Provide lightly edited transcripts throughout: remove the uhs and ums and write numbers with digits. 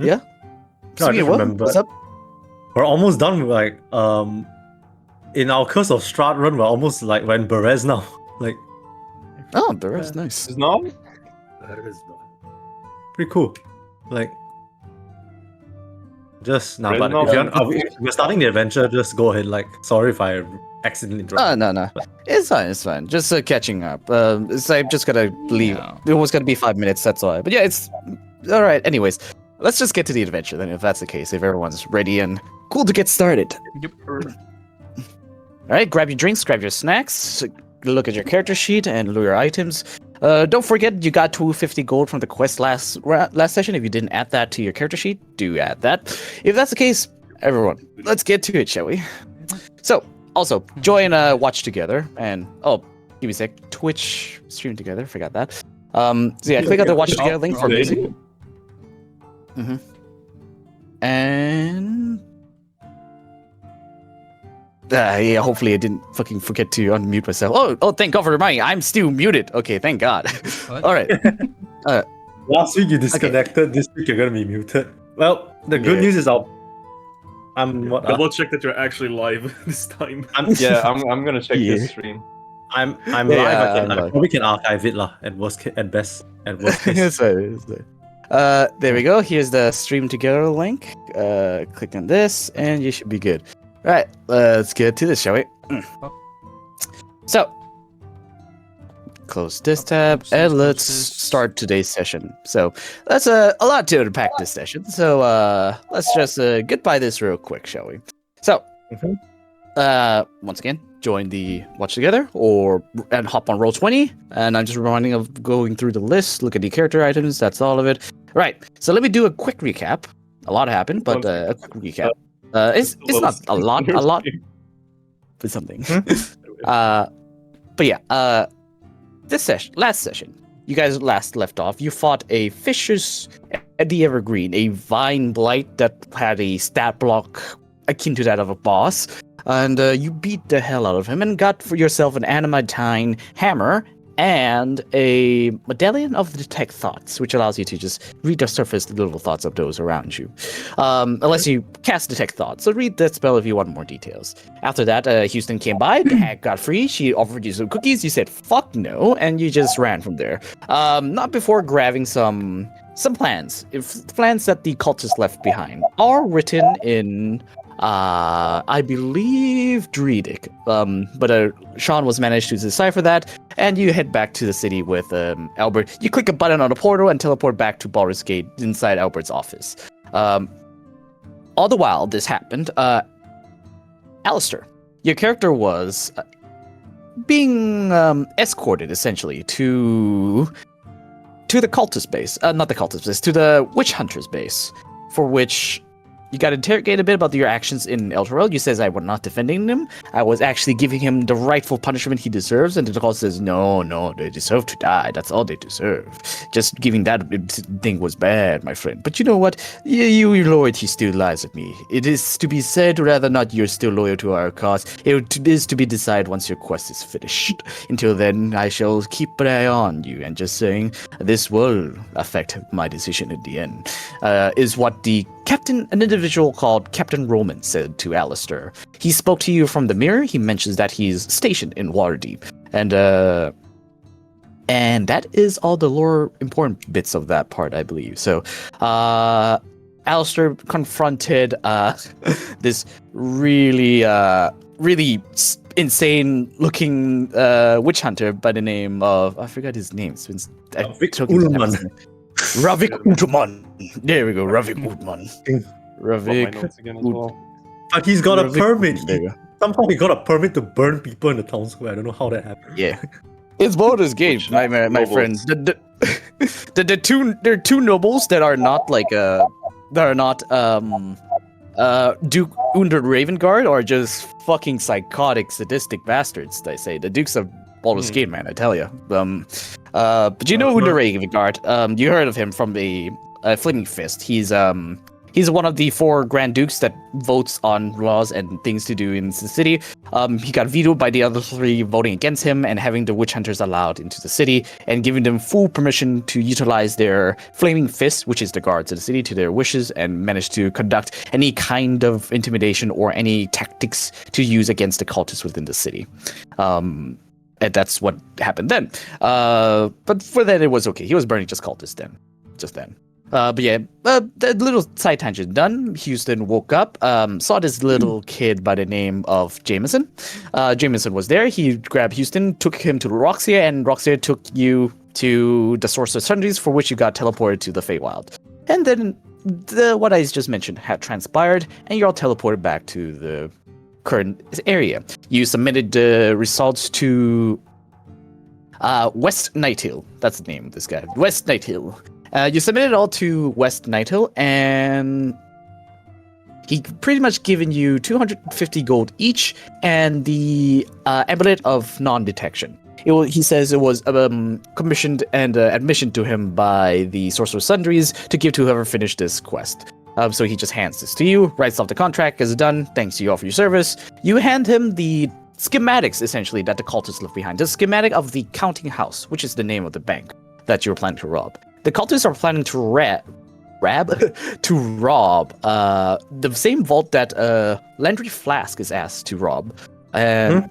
Yeah. No, I Speaking just of what? remembered. What's up? We're almost done with in our Curse of Strahd run, we're almost like we're in Berez now. Like Oh, the rest nice. It's not? pretty cool. Like just nah, Berez but now? if we're starting the adventure, just go ahead. Like sorry if I accidentally interrupted. No. It's fine. Just catching up. It's like just gotta leave. Yeah. It was gonna be 5 minutes, that's all. But yeah, it's all right. Anyways, let's just get to the adventure then, if that's the case. If everyone's ready and cool to get started. Yep. All right, grab your drinks, grab your snacks, look at your character sheet, and look your items. Don't forget you got 250 gold from the quest last session. If you didn't add that to your character sheet, do add that. If that's the case, everyone, let's get to it, shall we? So, also, join Watch Together, and give me a sec. Twitch stream together, forgot that. So yeah, click on the Watch Together link for music. And yeah, hopefully I didn't fucking forget to unmute myself. Oh, thank God for reminding. I'm still muted. Okay, thank God. What? All right. Last week you disconnected. This week you're gonna be muted. Well, the good news is I'm Double check that you're actually live this time. Yeah, I'm gonna check Yeah. this stream. I'm Yeah, live. I'm I live. probably can archive it lah. At best. It's fine. There we go. Here's the stream together link. Click on this, and you should be good. All right, let's get to this, shall we? So, close this tab, and let's start today's session. So, that's a lot to unpack this session. So, let's just get by this real quick, shall we? So, once again, join the Watch Together and hop on Roll20. And I'm just reminding of going through the list, look at the character items, that's all of it. Right, so let me do a quick recap. A lot happened, but a quick recap. It's not a lot, but something. But yeah, last session, you guys left off. You fought a Fisher's at the Evergreen, a Vine Blight that had a stat block akin to that of a boss. And you beat the hell out of him and got for yourself an animatine hammer and a medallion of detect thoughts, which allows you to just read the surface little thoughts of those around you. Unless you cast detect thoughts. So read that spell if you want more details. After that, Houston came by, the hag got free, she offered you some cookies, you said fuck no, and you just ran from there. Not before grabbing some plans. Plans that the cultists left behind are written in I believe Druidic. But Sean was managed to decipher that, and you head back to the city with Albert. You click a button on the portal and teleport back to Baldur's Gate inside Albert's office. All the while this happened, Alistair, your character was being escorted essentially to the cultist base. Not the cultist base, to the witch hunter's base, for which you got interrogated a bit about your actions in Elturel. You says I was not defending him. I was actually giving him the rightful punishment he deserves. And the cult says, no, they deserve to die. That's all they deserve. Just giving that thing was bad, my friend. But you know what? Your loyalty still lies with me. It is to be said, rather not you're still loyal to our cause. It is to be decided once your quest is finished. Until then, I shall keep an eye on you. And just saying, this will affect my decision at the end. Is what the captain, an individual called Captain Roman, said to Alistair. He spoke to you from the mirror. He mentions that he's stationed in Waterdeep. And that is all the lore important bits of that part, I believe. So, Alistair confronted this really insane-looking witch hunter by the name of, I forgot his name. Ravik Utman. There we go, Ravik Utman. Ravik. But he's got a permit. There you go. Somehow he got a permit to burn people in the town square. I don't know how that happened. Yeah, it's Baldur's Gate, my friends. There are two nobles that are not Duke Under Ravengard, or just fucking psychotic, sadistic bastards. They say the Dukes of Baldur's Gate, man. I tell you. But you know Under Ravengard. You heard of him from the Flaming Fist. He's He's one of the 4 Grand Dukes that votes on laws and things to do in the city. He got vetoed by the other 3 voting against him and having the witch hunters allowed into the city and giving them full permission to utilize their flaming fists, which is the guards of the city, to their wishes and manage to conduct any kind of intimidation or any tactics to use against the cultists within the city. And that's what happened then. But for that, it was okay. He was burning just cultists then. Just then. But yeah, the little side tangent done. Houston woke up, saw this little kid by the name of Jameson. Jameson was there. He grabbed Houston, took him to Roxia, and Roxia took you to the Source of Sundries, for which you got teleported to the Feywild. And then what I just mentioned had transpired, and you're all teleported back to the current area. You submitted the results to West Nighthill. That's the name of this guy, West Nighthill. You submitted it all to West Nighthill, and he pretty much given you 250 gold each and the amulet of non-detection. He says it was commissioned and admission to him by the Sorcerer Sundries to give to whoever finished this quest. So he just hands this to you, writes off the contract as done, thanks to you all for your service. You hand him the schematics, essentially, that the cultists left behind. The schematic of the counting house, which is the name of the bank that you're planning to rob. The cultists are planning to rob the same vault that Landry Flask is asked to rob. And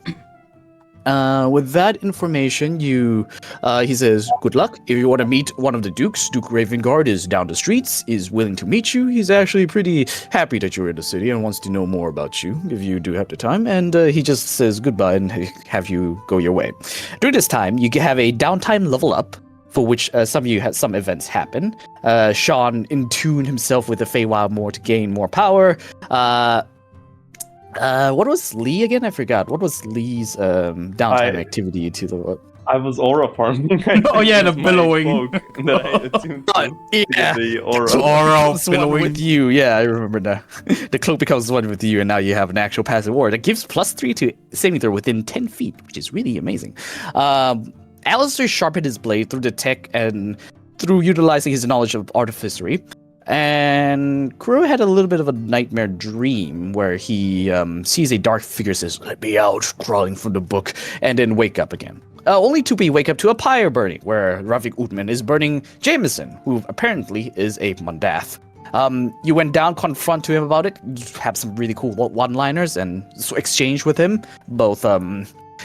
with that information, he says, good luck. If you want to meet one of the dukes, Duke Ravengard is down the streets, is willing to meet you. He's actually pretty happy that you're in the city and wants to know more about you, if you do have the time. And he just says goodbye and have you go your way. During this time, you have a downtime level up, for which some of you had some events happen. Sean in tune himself with the Feywild more to gain more power. What was Lee again? I forgot. What was Lee's downtime activity to the? I was aura farming. Oh yeah, the billowing. Yeah, the aura. Aura billowing with you. Yeah, I remember now. The cloak becomes one with you, and now you have an actual passive aura that gives +3 to saving throw within 10 feet, which is really amazing. Alistair sharpened his blade through the tech and through utilizing his knowledge of artificery. And Kuro had a little bit of a nightmare dream where he sees a dark figure, says, "Let me out," crawling from the book, and then wake up again. Only to be wake up to a pyre burning, where Ravik Utman is burning Jameson, who apparently is a Mundath. You went down, confront to him about it, you have some really cool one-liners and exchange with him. Both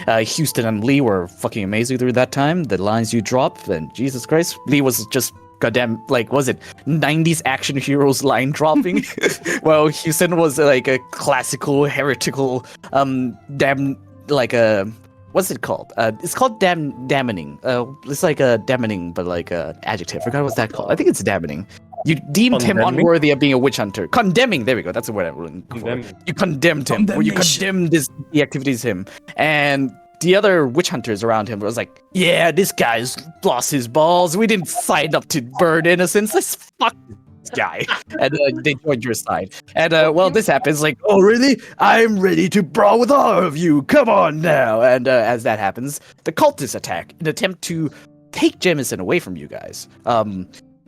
Houston and Lee were fucking amazing through that time. The lines you dropped, and Jesus Christ, Lee was just goddamn, like, was it 90s action heroes line dropping? Well, Houston was like a classical, heretical, what's it called? It's called damning. It's like a damning, but like a adjective. I forgot what's that called. I think it's damning. You deemed him unworthy of being a witch hunter. Condemning, there we go. That's the word I'm looking for. You condemned him, or you condemned the activities of him. And the other witch hunters around him was like, yeah, this guy's lost his balls. We didn't sign up to burn innocents. Let's fuck this guy. And they joined your side. And well, this happens like, oh, really? I'm ready to brawl with all of you. Come on now. And as that happens, the cultists attack in an attempt to take Jameson away from you guys.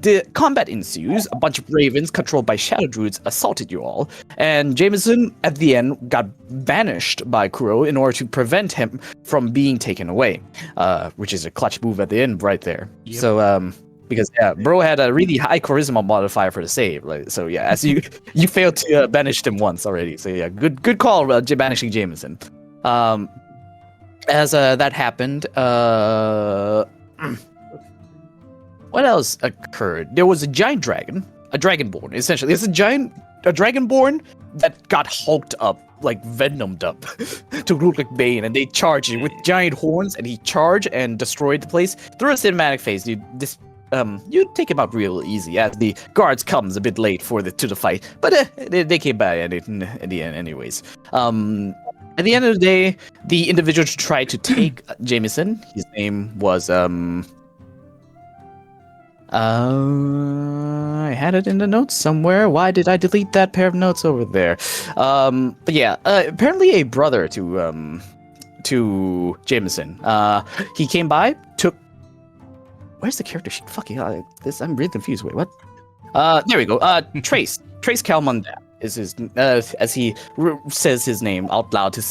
The combat ensues. A bunch of ravens controlled by shadow druids assaulted you all, and Jameson at the end got banished by Kuro in order to prevent him from being taken away, which is a clutch move at the end right there. Yep. So because bro had a really high charisma modifier for the save, like, so yeah, as you failed to banish him once already, so yeah, good call banishing Jameson. As that happened, what else occurred? There was a giant dragon, a dragonborn, essentially. It's a dragonborn that got hulked up, like venomed up, to look like Bane, and they charged him with giant horns, and he charged and destroyed the place. Through a cinematic phase, you take him out real easy, as the guards comes a bit late to the fight, but they came by in the end anyways. At the end of the day, the individual tried to take Jameson. His name was I had it in the notes somewhere. Why did I delete that pair of notes over there? But yeah, apparently a brother to Jameson. He came by, took. Where's the character sheet? Fucking hell, I'm really confused. Wait, what? There we go. Trace Calmunda is his, as he says his name out loud to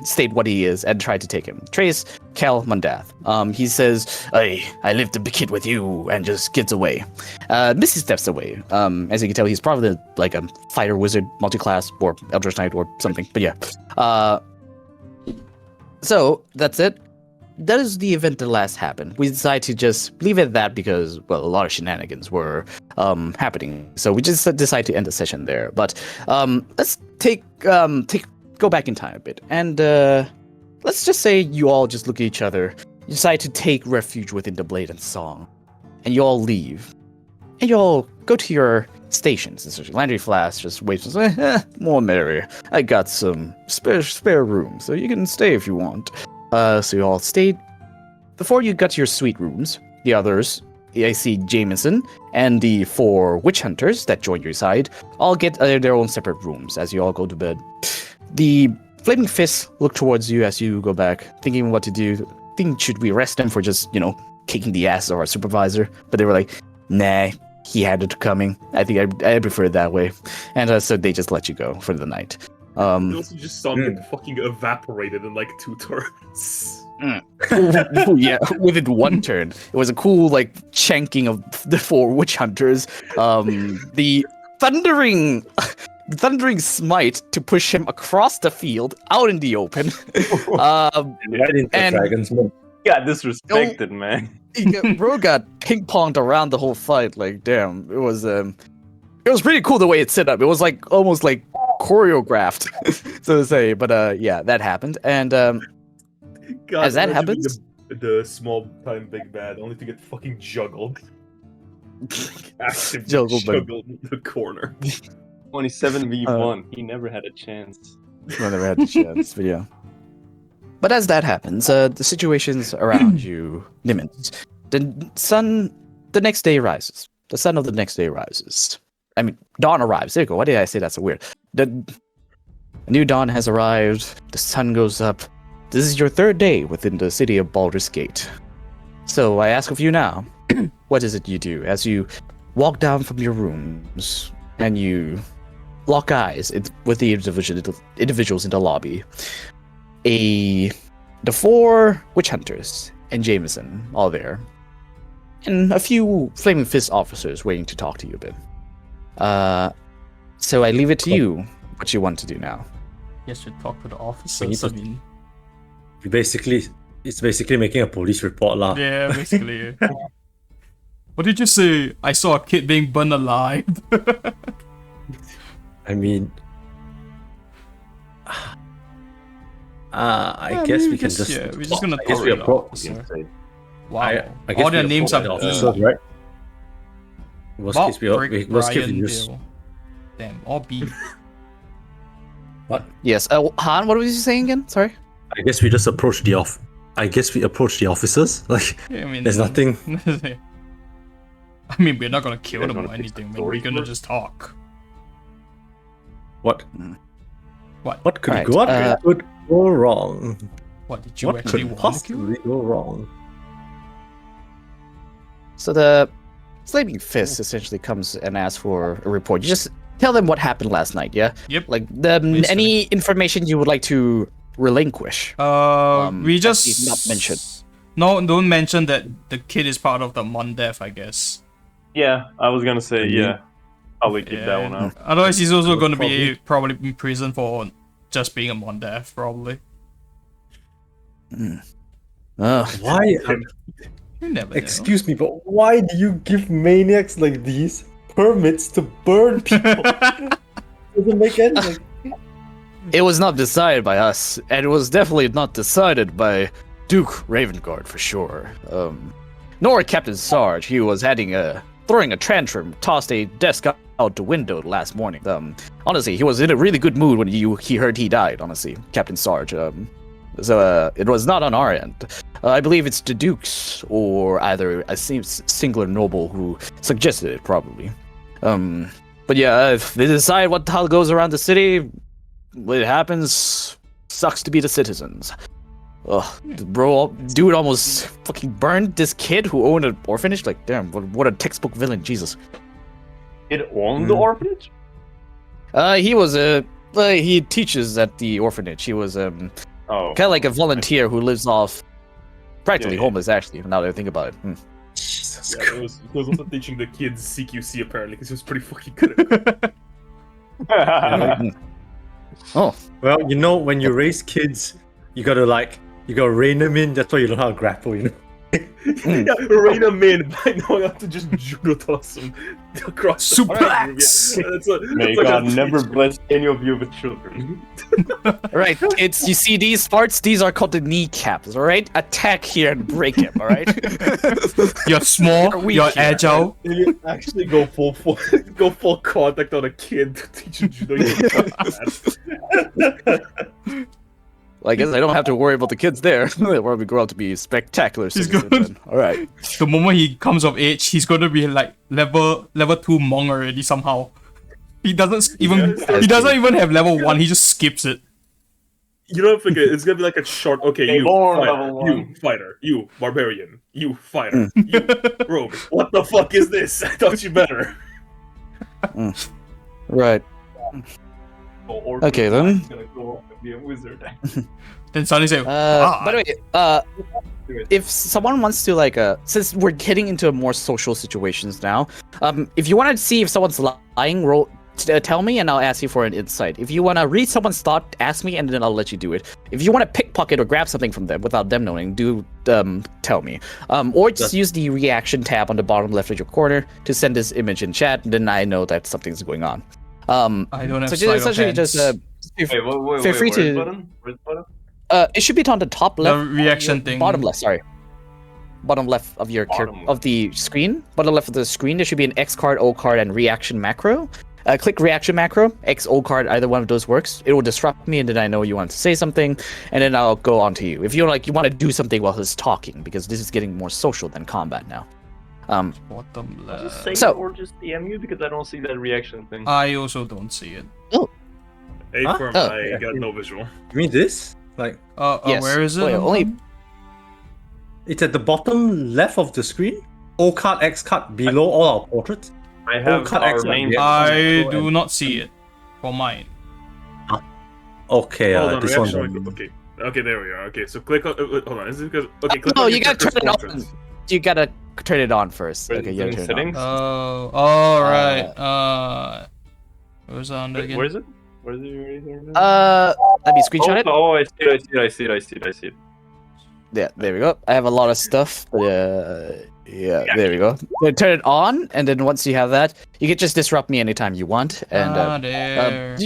state what he is and try to take him. Trace Calmundath. He says, I lived a kid with you, and just gets away. Missy steps away. As you can tell, he's probably like a fighter wizard, multi-class, or Eldritch Knight, or something. But yeah. So that's it. That is the event that last happened. We decided to just leave it at that because, well, a lot of shenanigans were happening. So we just decided to end the session there. But let's go back in time a bit. And let's just say you all just look at each other. You decide to take refuge within the Blade and Song. And you all leave. And you all go to your stations. Essentially. Landry Flask just waits and says, more merry. I got some spare room, so you can stay if you want. So you all stayed. Before you got to your suite rooms, the others, I see Jameson and the 4 witch hunters that joined your side, all get their own separate rooms as you all go to bed. The Flaming Fists look towards you as you go back, thinking what to do. Should we arrest them for just, kicking the ass of our supervisor? But they were like, nah, he had it coming. I think I prefer it that way. And so they just let you go for the night. You also just saw me fucking evaporated in like 2 turns. Yeah, within 1 turn. It was a cool chanking of the 4 witch hunters. The thundering smite to push him across the field out in the open. Right into Dragon's Moon. Got disrespected, man. Bro got ping-ponged around the whole fight. Damn, it was pretty cool the way it's set up. It was almost choreographed, so to say. But yeah, that happened. And God, as that happens, the small time big bad only to get fucking juggled. Active Juggled in the corner. 27v1. He never had a chance. Never had the chance. But yeah. But as that happens, the situations around you limits. The sun, the next day rises. The sun of the next day rises. I mean, dawn arrives. There you go. Why did I say that's so weird? A new dawn has arrived. The sun goes up. This is your 3rd day within the city of Baldur's Gate. So I ask of you now, what is it you do as you walk down from your rooms and you lock eyes with the individuals in the lobby? The 4 witch hunters and Jameson all there, and a few Flaming Fist officers waiting to talk to you a bit. So I leave it to you what you want to do now. Yes, you talk to the officers. It's basically making a police report, lah. Yeah, basically. What did you say? I saw a kid being burned alive. I mean, I guess we can just. Yeah, we're just gonna I guess talk we to the approach. officer. Wow. I guess all their we names approach are the officers, right? Worst Bob, case, Brick, worst case, we Brian, use. Bill. Damn, all B. What? Yes, Han, what was you saying again? Sorry. I guess we just approach the I guess we approach the officers. Yeah, I mean, there's nothing. I mean, we're not gonna kill They're them gonna or fix anything. the Man. We're story gonna first. just talk. What? What? What could Alright, could go wrong? What did you What actually could want to kill? possibly go wrong? So the Flaming Fist essentially comes and asks for a report. You just tell them what happened last night, yeah? Yep. Any information you would like to relinquish. We that just you've not mentioned. No, don't mention that the kid is part of the Mondef, I guess. Yeah, I was gonna say, yeah. Probably keep that one Yeah. out. Otherwise, he's also gonna be probably in prison for just being a Mondef, probably. Why? You never know. Excuse me, but why do you give maniacs like these permits to burn people? Doesn't make any sense. It was not decided by us, and it was definitely not decided by Duke Ravengard for sure. Nor Captain Sarge. He was throwing a tantrum, tossed a desk out the window last morning. Honestly, he was in a really good mood when he heard he died. Honestly, Captain Sarge. So it was not on our end. I believe it's the Dukes or either a singular noble who suggested it, probably. But yeah, if they decide what the hell goes around the city, it happens. Sucks to be the citizens. Ugh, dude almost fucking burned this kid who owned an orphanage. Like, damn, what a textbook villain, Jesus. It owned the orphanage? He was he teaches at the orphanage. He was Oh. kind of like a volunteer who lives off practically Yeah. homeless. Actually, now that I think about it. Jesus Yeah, Christ. it was also teaching the kids CQC apparently because he was pretty fucking good at it. Oh, Well, you know, when you raise kids, you gotta rein them in. That's why you learn how to grapple, you know. Yeah, rein them in by knowing how to just judo toss them across the room. Suplex! Yeah, that's a, May that's like God a never teach- bless any of you with children. right. It's you see these parts. These are called the kneecaps. All right. Attack here and break him. All right. You're small, You're weak you're here. agile. And you actually go full contact on a kid to teach him judo. Well, I guess I don't have to worry about the kids there. They'll probably grow up to be spectacular. He's citizens good. then. All right. The moment he comes of age, he's gonna be like level 2 Hmong already somehow. He doesn't even have level 1. He just skips it. You don't forget, it's gonna be like a short. Okay, Hey, you born fighter, level you one. fighter, you barbarian, you fighter, you rogue. What the fuck is this? I thought you better. Right. Okay, then. He's gonna grow up and be a wizard. Then suddenly say, By the way, if someone wants to since we're getting into more social situations now, if you want to see if someone's lying, tell me and I'll ask you for an insight. If you want to read someone's thought, ask me and then I'll let you do it. If you want to pickpocket or grab something from them without them knowing, do tell me. Or just use the reaction tab on the bottom left of your corner to send this image in chat, and then I know that something's going on. I don't have So sleight of essentially hand. just Wait, feel free where's to- the button? Where's the button? it should be on the top The left. reaction thing. Bottom left, sorry. Bottom left of your Bottom left. of the screen. Bottom left of the screen, there should be an X card, O card, and reaction macro. Click reaction macro, X, O card, either one of those works. It will disrupt me, and then I know you want to say something, and then I'll go on to you. If you want to do something while he's talking, because this is getting more social than combat now. Bottom Just left. say So- it or just DM you because I don't see that reaction thing. I also don't see it. Hey, Huh? firm, Oh, I got no visual. You mean this? Like, Yes. Where is it? Wait, only- it's at the bottom left of the screen. O card, X card, below all our portraits. I have cut our X main. yeah. I do not see it for mine. Okay, Hold on, this reaction one. macro. Okay, there we are. Okay, so click on. Hold on, is it because? Okay, click no, on you your gotta turn it character's on. portrait. You gotta turn it on first. Where's Okay, it you gotta in turn it on. settings? Oh, alright. Where's it on again? Where is it? Where is it? Let me screenshot it. Oh, I see it. Yeah, there we go. I have a lot of stuff, but yeah, there we go. Then turn it on, and then once you have that, you can just disrupt me anytime you want. And There.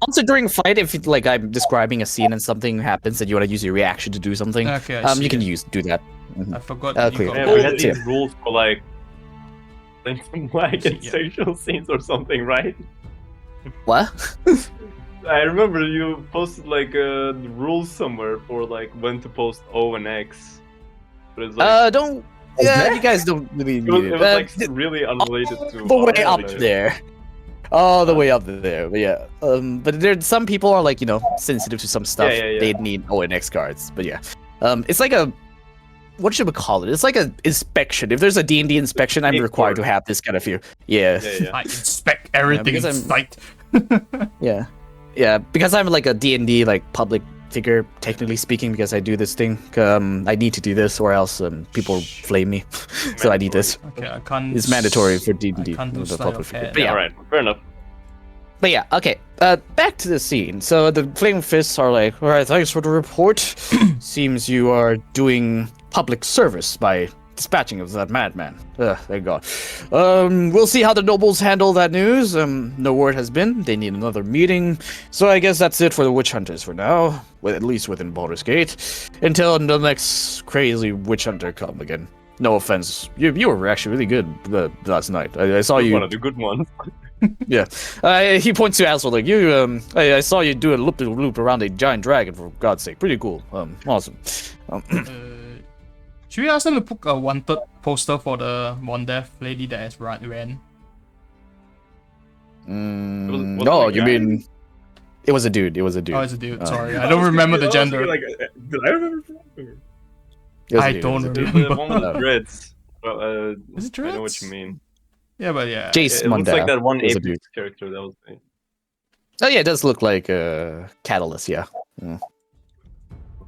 also during a fight, if I'm describing a scene and something happens and you want to use your reaction to do something, Okay, I see you can it. do that. I forgot. Okay. you got Yeah, that. we had Yeah. these rules for like and Yeah. sexual scenes or something, right? What? I remember you posted like rules somewhere for like when to post O and X. But it's like Don't. Yeah, you guys don't really it was, need it it. was like really unrelated to The way our up relationship. there. All the way up there, but yeah. But there, some people are sensitive to some stuff. Yeah. They need O and X cards, but yeah. It's like a, what should we call it? It's like an inspection. If there's a D&D inspection, I'm Hey, required to Hoard. have this kind of fear. Yeah, Yeah. I inspect everything because in I'm- sight. yeah. Because I'm like a D&D public figure, technically speaking, because I do this thing. I need to do this, or else people flame me. So I need this. Okay, I can't. It's mandatory for D&D. I can't do the sleight public of figure. hand. But yeah, Alright, fair enough. But yeah, okay. Back to the scene. So the Flaming Fists are like, all right, thanks for the report. Seems you are doing public service by dispatching of that madman. Thank God. We'll see how the nobles handle that news. No word has been. They need another meeting. So I guess that's it for the witch hunters for now. At least within Baldur's Gate. Until the next crazy witch hunter come again. No offense. You were actually really good last night. I saw you. One of the good ones. Yeah. He points to Aswell like, you, I saw you do a loop around a giant dragon, for God's sake. Pretty cool. Awesome. Should we ask them to put a wanted poster for the Mondeath lady that has ran? No, it a you guy? mean... It was a dude. Oh, it's a dude. Sorry, I I don't was remember the thinking- gender. did I remember? It was a I dude, don't it was a remember. dude. The one with the dreads. Is it I know what dreads? you mean. Yeah, but yeah. Jace It looks like Mundell that one is a Apex dude. character that was. Oh yeah, it does look like Catalyst. Yeah.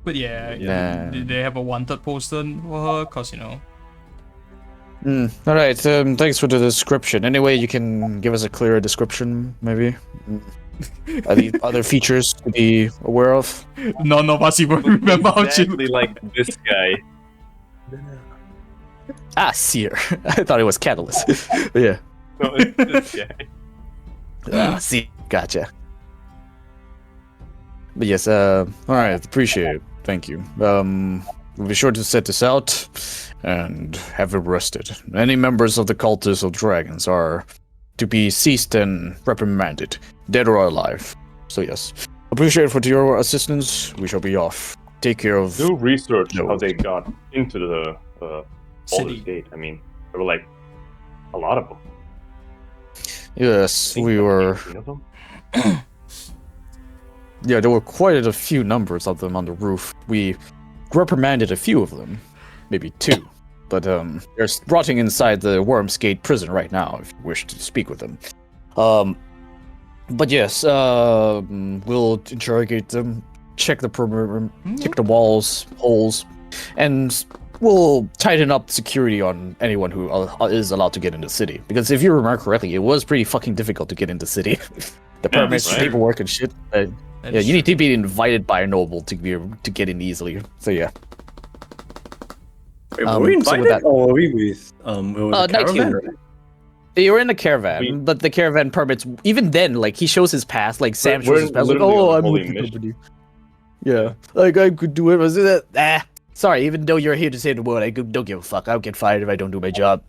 But yeah, Nah. they have a wanted poster for her, cause All right. Thanks for the description. Anyway, you can give us a clearer description, maybe. Are there other features to be aware of? none of us even remember how she Exactly like this guy. Ah, Seer. I thought it was Catalyst. Yeah. No, it's this guy. See, gotcha. But yes, all right, appreciate it. Thank you. We'll be sure to set this out and have it arrested. Any members of the cultists of dragons are to be seized and reprimanded, dead or alive. So yes, appreciate for your assistance. We shall be off. Take care of. Do research No. how they got into the City. Baldur's Gate. I mean, there were like a lot of them. Yes, I think we like were. 18 of them. Yeah, there were quite a few numbers of them on the roof. We reprimanded a few of them, maybe 2. But they're rotting inside the Worm's Gate prison right now, if you wish to speak with them. But yes, we'll interrogate them, check the perimeter, check the walls, holes, and we'll tighten up security on anyone who is allowed to get into the city. Because if you remember correctly, it was pretty fucking difficult to get into the city. The Yeah, permits, that's paperwork, and shit. Yeah, you need to be invited by a noble to be able to get in easily. So yeah. Wait, So were we with invited that- or were we with the Night caravan? King. You were in the caravan, We- but the caravan permits. Even then, like he shows his past, like Sam shows We're his past, like, literally oh, on a I'm holy with the mission. company. Yeah, like I could do it. Was it? Sorry, even though you're here to save the world, I don't give a fuck. I'll get fired if I don't do my job.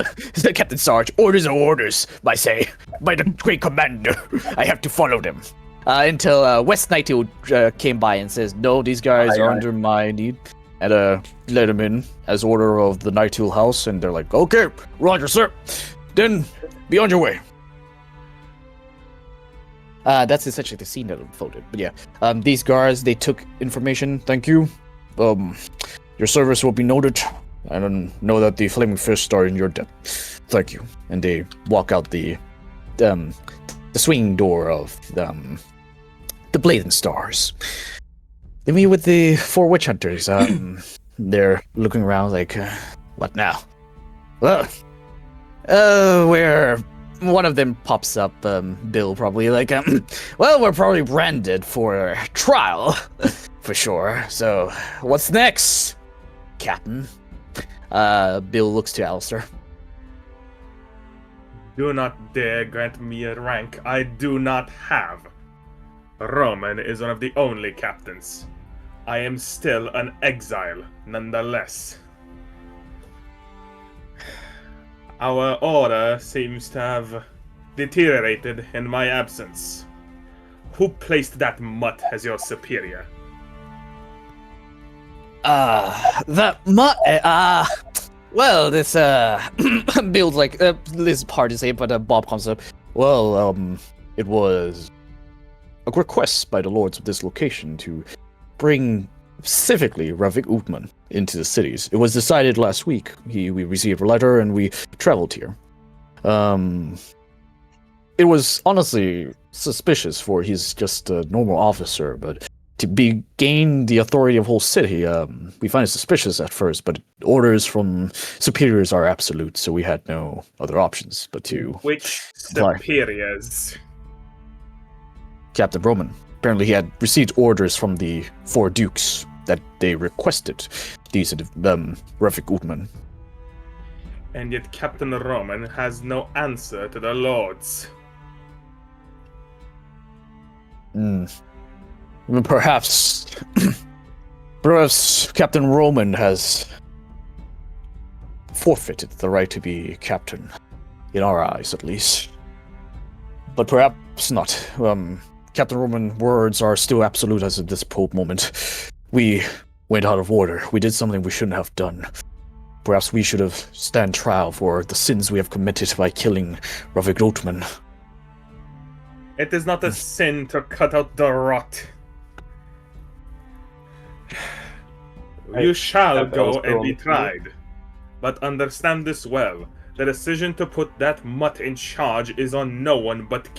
Captain Sarge, orders are orders, by the great commander. I have to follow them. Until West Nightingale came by and says, no, these guys are under my need. And let them in as order of the Nightingale House. And they're like, okay, roger, sir. Then be on your way. That's essentially the scene that unfolded. But yeah, these guards, they took information. Thank you. Your service will be noted. I don't know that the Flaming Fist are in your debt. Thank you. And they walk out the swinging door of the Blazing Stars. Then we with the 4 witch hunters. They're looking around like, what now? Well, where one of them pops up, Bill probably like, well, we're probably branded for trial, for sure. So, what's next, Captain? Bill looks to Alistair. Do not dare grant me a rank I do not have. Roman is one of the only captains. I am still an exile, nonetheless. Our order seems to have deteriorated in my absence. Who placed that mutt as your superior? Well, this, Bill's like, this is hard to say, but Bob comes up. Well, it was a request by the lords of this location to bring specifically Ravik Utman into the cities. It was decided last week. We received a letter and we traveled here. It was honestly suspicious, for he's just a normal officer, but to gain the authority of whole city, we find it suspicious at first, but orders from superiors are absolute, so we had no other options but to Which Why? superiors? Captain Roman. Apparently he had received orders from the 4 dukes that they requested these Ravik Utman. And yet Captain Roman has no answer to the lords. Perhaps Captain Roman has forfeited the right to be captain, in our eyes at least. But perhaps not. Captain Roman words are still absolute as of this moment. We went out of order. We did something we shouldn't have done. Perhaps we should have stand trial for the sins we have committed by killing Ravik Utman. It is not a sin to cut out the rot. You shall that go was and be wrong. tried. But understand this well. The decision to put that mutt in charge is on no one but the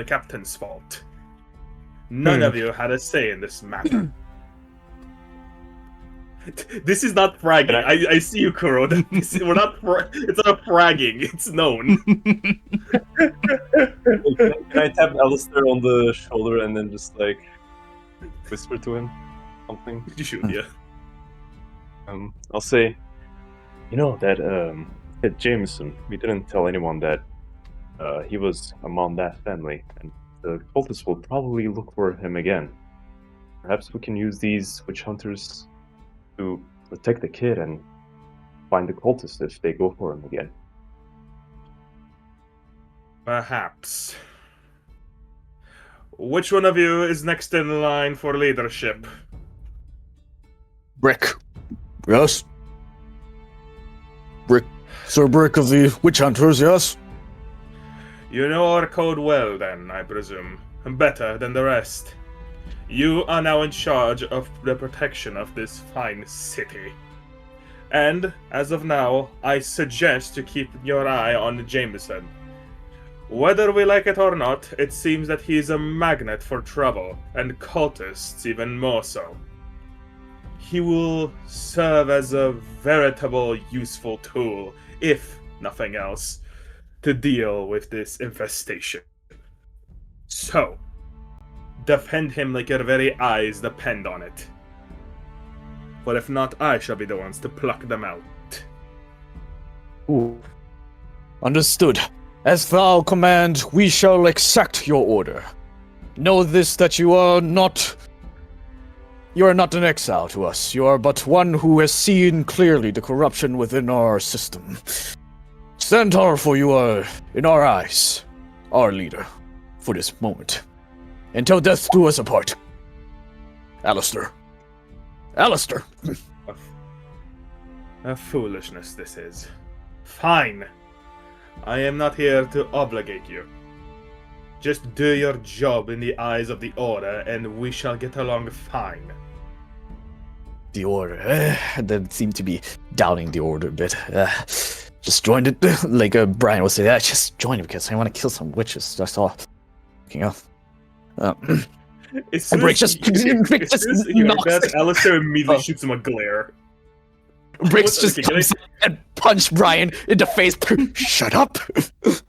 captain's fault. None of you had a say in this matter. This is not fragging. I see you, Kuro. We're not. It's not fragging. It's known. Can I tap Alistair on the shoulder and then just like whisper to him something? You should, yeah. I'll say, you know that Jameson. We didn't tell anyone that he was among that family, and the cultists will probably look for him again. Perhaps we can use these witch hunters to protect the kid and find the cultists if they go for him again. Perhaps. Which one of you is next in line for leadership? Brick. Yes. Brick. Sir Brick of the Witch Hunters, yes? You know our code well, then, I presume. Better than the rest. You are now in charge of the protection of this fine city. And, as of now, I suggest to keep your eye on Jameson. Whether we like it or not, it seems that he is a magnet for trouble, and cultists even more so. He will serve as a veritable useful tool, if nothing else, to deal with this infestation. So, defend him like your very eyes depend on it. For if not, I shall be the ones to pluck them out. Ooh. Understood. As thou command, we shall exact your order. Know this, that you are not an exile to us. You are but one who has seen clearly the corruption within our system. Centaur, for you are, in our eyes, our leader for this moment. Until death do us apart. Alistair. Alistair! A foolishness this is. Fine. I am not here to obligate you. Just do your job in the eyes of the Order, and we shall get along fine. The Order, they seem to be doubting the Order a bit. Just joined it, like Brian would say, just joined it because I want to kill some witches, that's all. You know. As And Brick just knocks that, Alistair immediately shoots him a glare. Briggs just comes and punch Brian in the face. Shut up!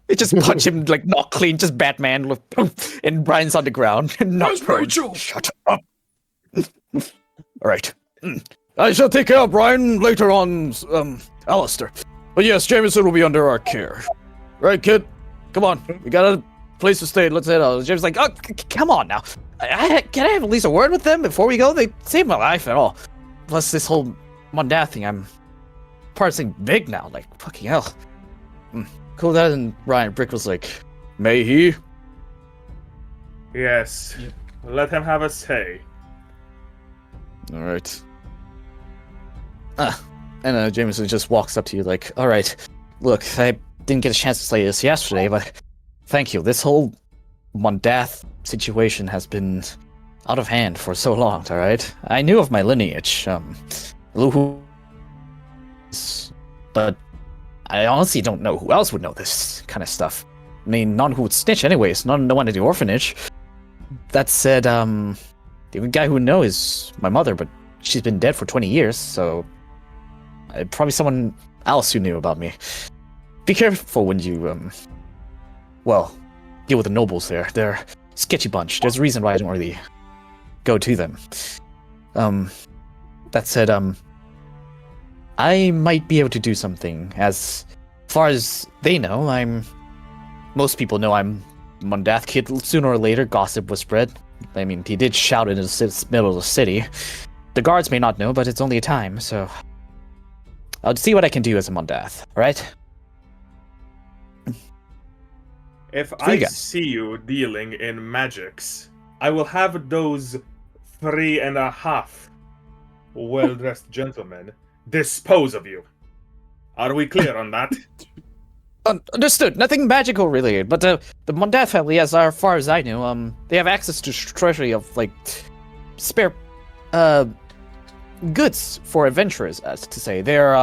It just punch him like not clean, just Batman. And Brian's on the ground. Not Rachel. Shut up! All right, I shall take care of Brian later on, Alistair. But yes, Jameson will be under our care. Right, kid? Come on, we got a place to stay. Let's head out. James like, oh, come on now. Can I have at least a word with them before we go? They saved my life at all. Plus this whole Mondath thing, I'm part of something big now, like, fucking hell. Cool that, and Ryan Brick was like, may he? Yes, let him have a say. Alright. And Jameson just walks up to you like, alright, look, I didn't get a chance to say this yesterday, but thank you. This whole Mondath situation has been out of hand for so long, alright? I knew of my lineage, but I honestly don't know who else would know this kind of stuff. I mean, none who would snitch anyways, no one at the orphanage. That said, the only guy who would know is my mother, but she's been dead for 20 years, so probably someone else who knew about me. Be careful when you, deal with the nobles there. They're a sketchy bunch. There's a reason why I don't really go to them. That said, I might be able to do something. As far as they know, most people know I'm Mondath kid. Sooner or later, gossip was spread. I mean, he did shout in the middle of the city. The guards may not know, but it's only a time, so I'll see what I can do as a Mondath, alright? If I see you dealing in magics, I will have those 3.5 well-dressed gentlemen dispose of you. Are we clear on that? Understood. Nothing magical related, but the Mondath family, as far as I know, they have access to treasury of like spare goods for adventurers, as to say. They're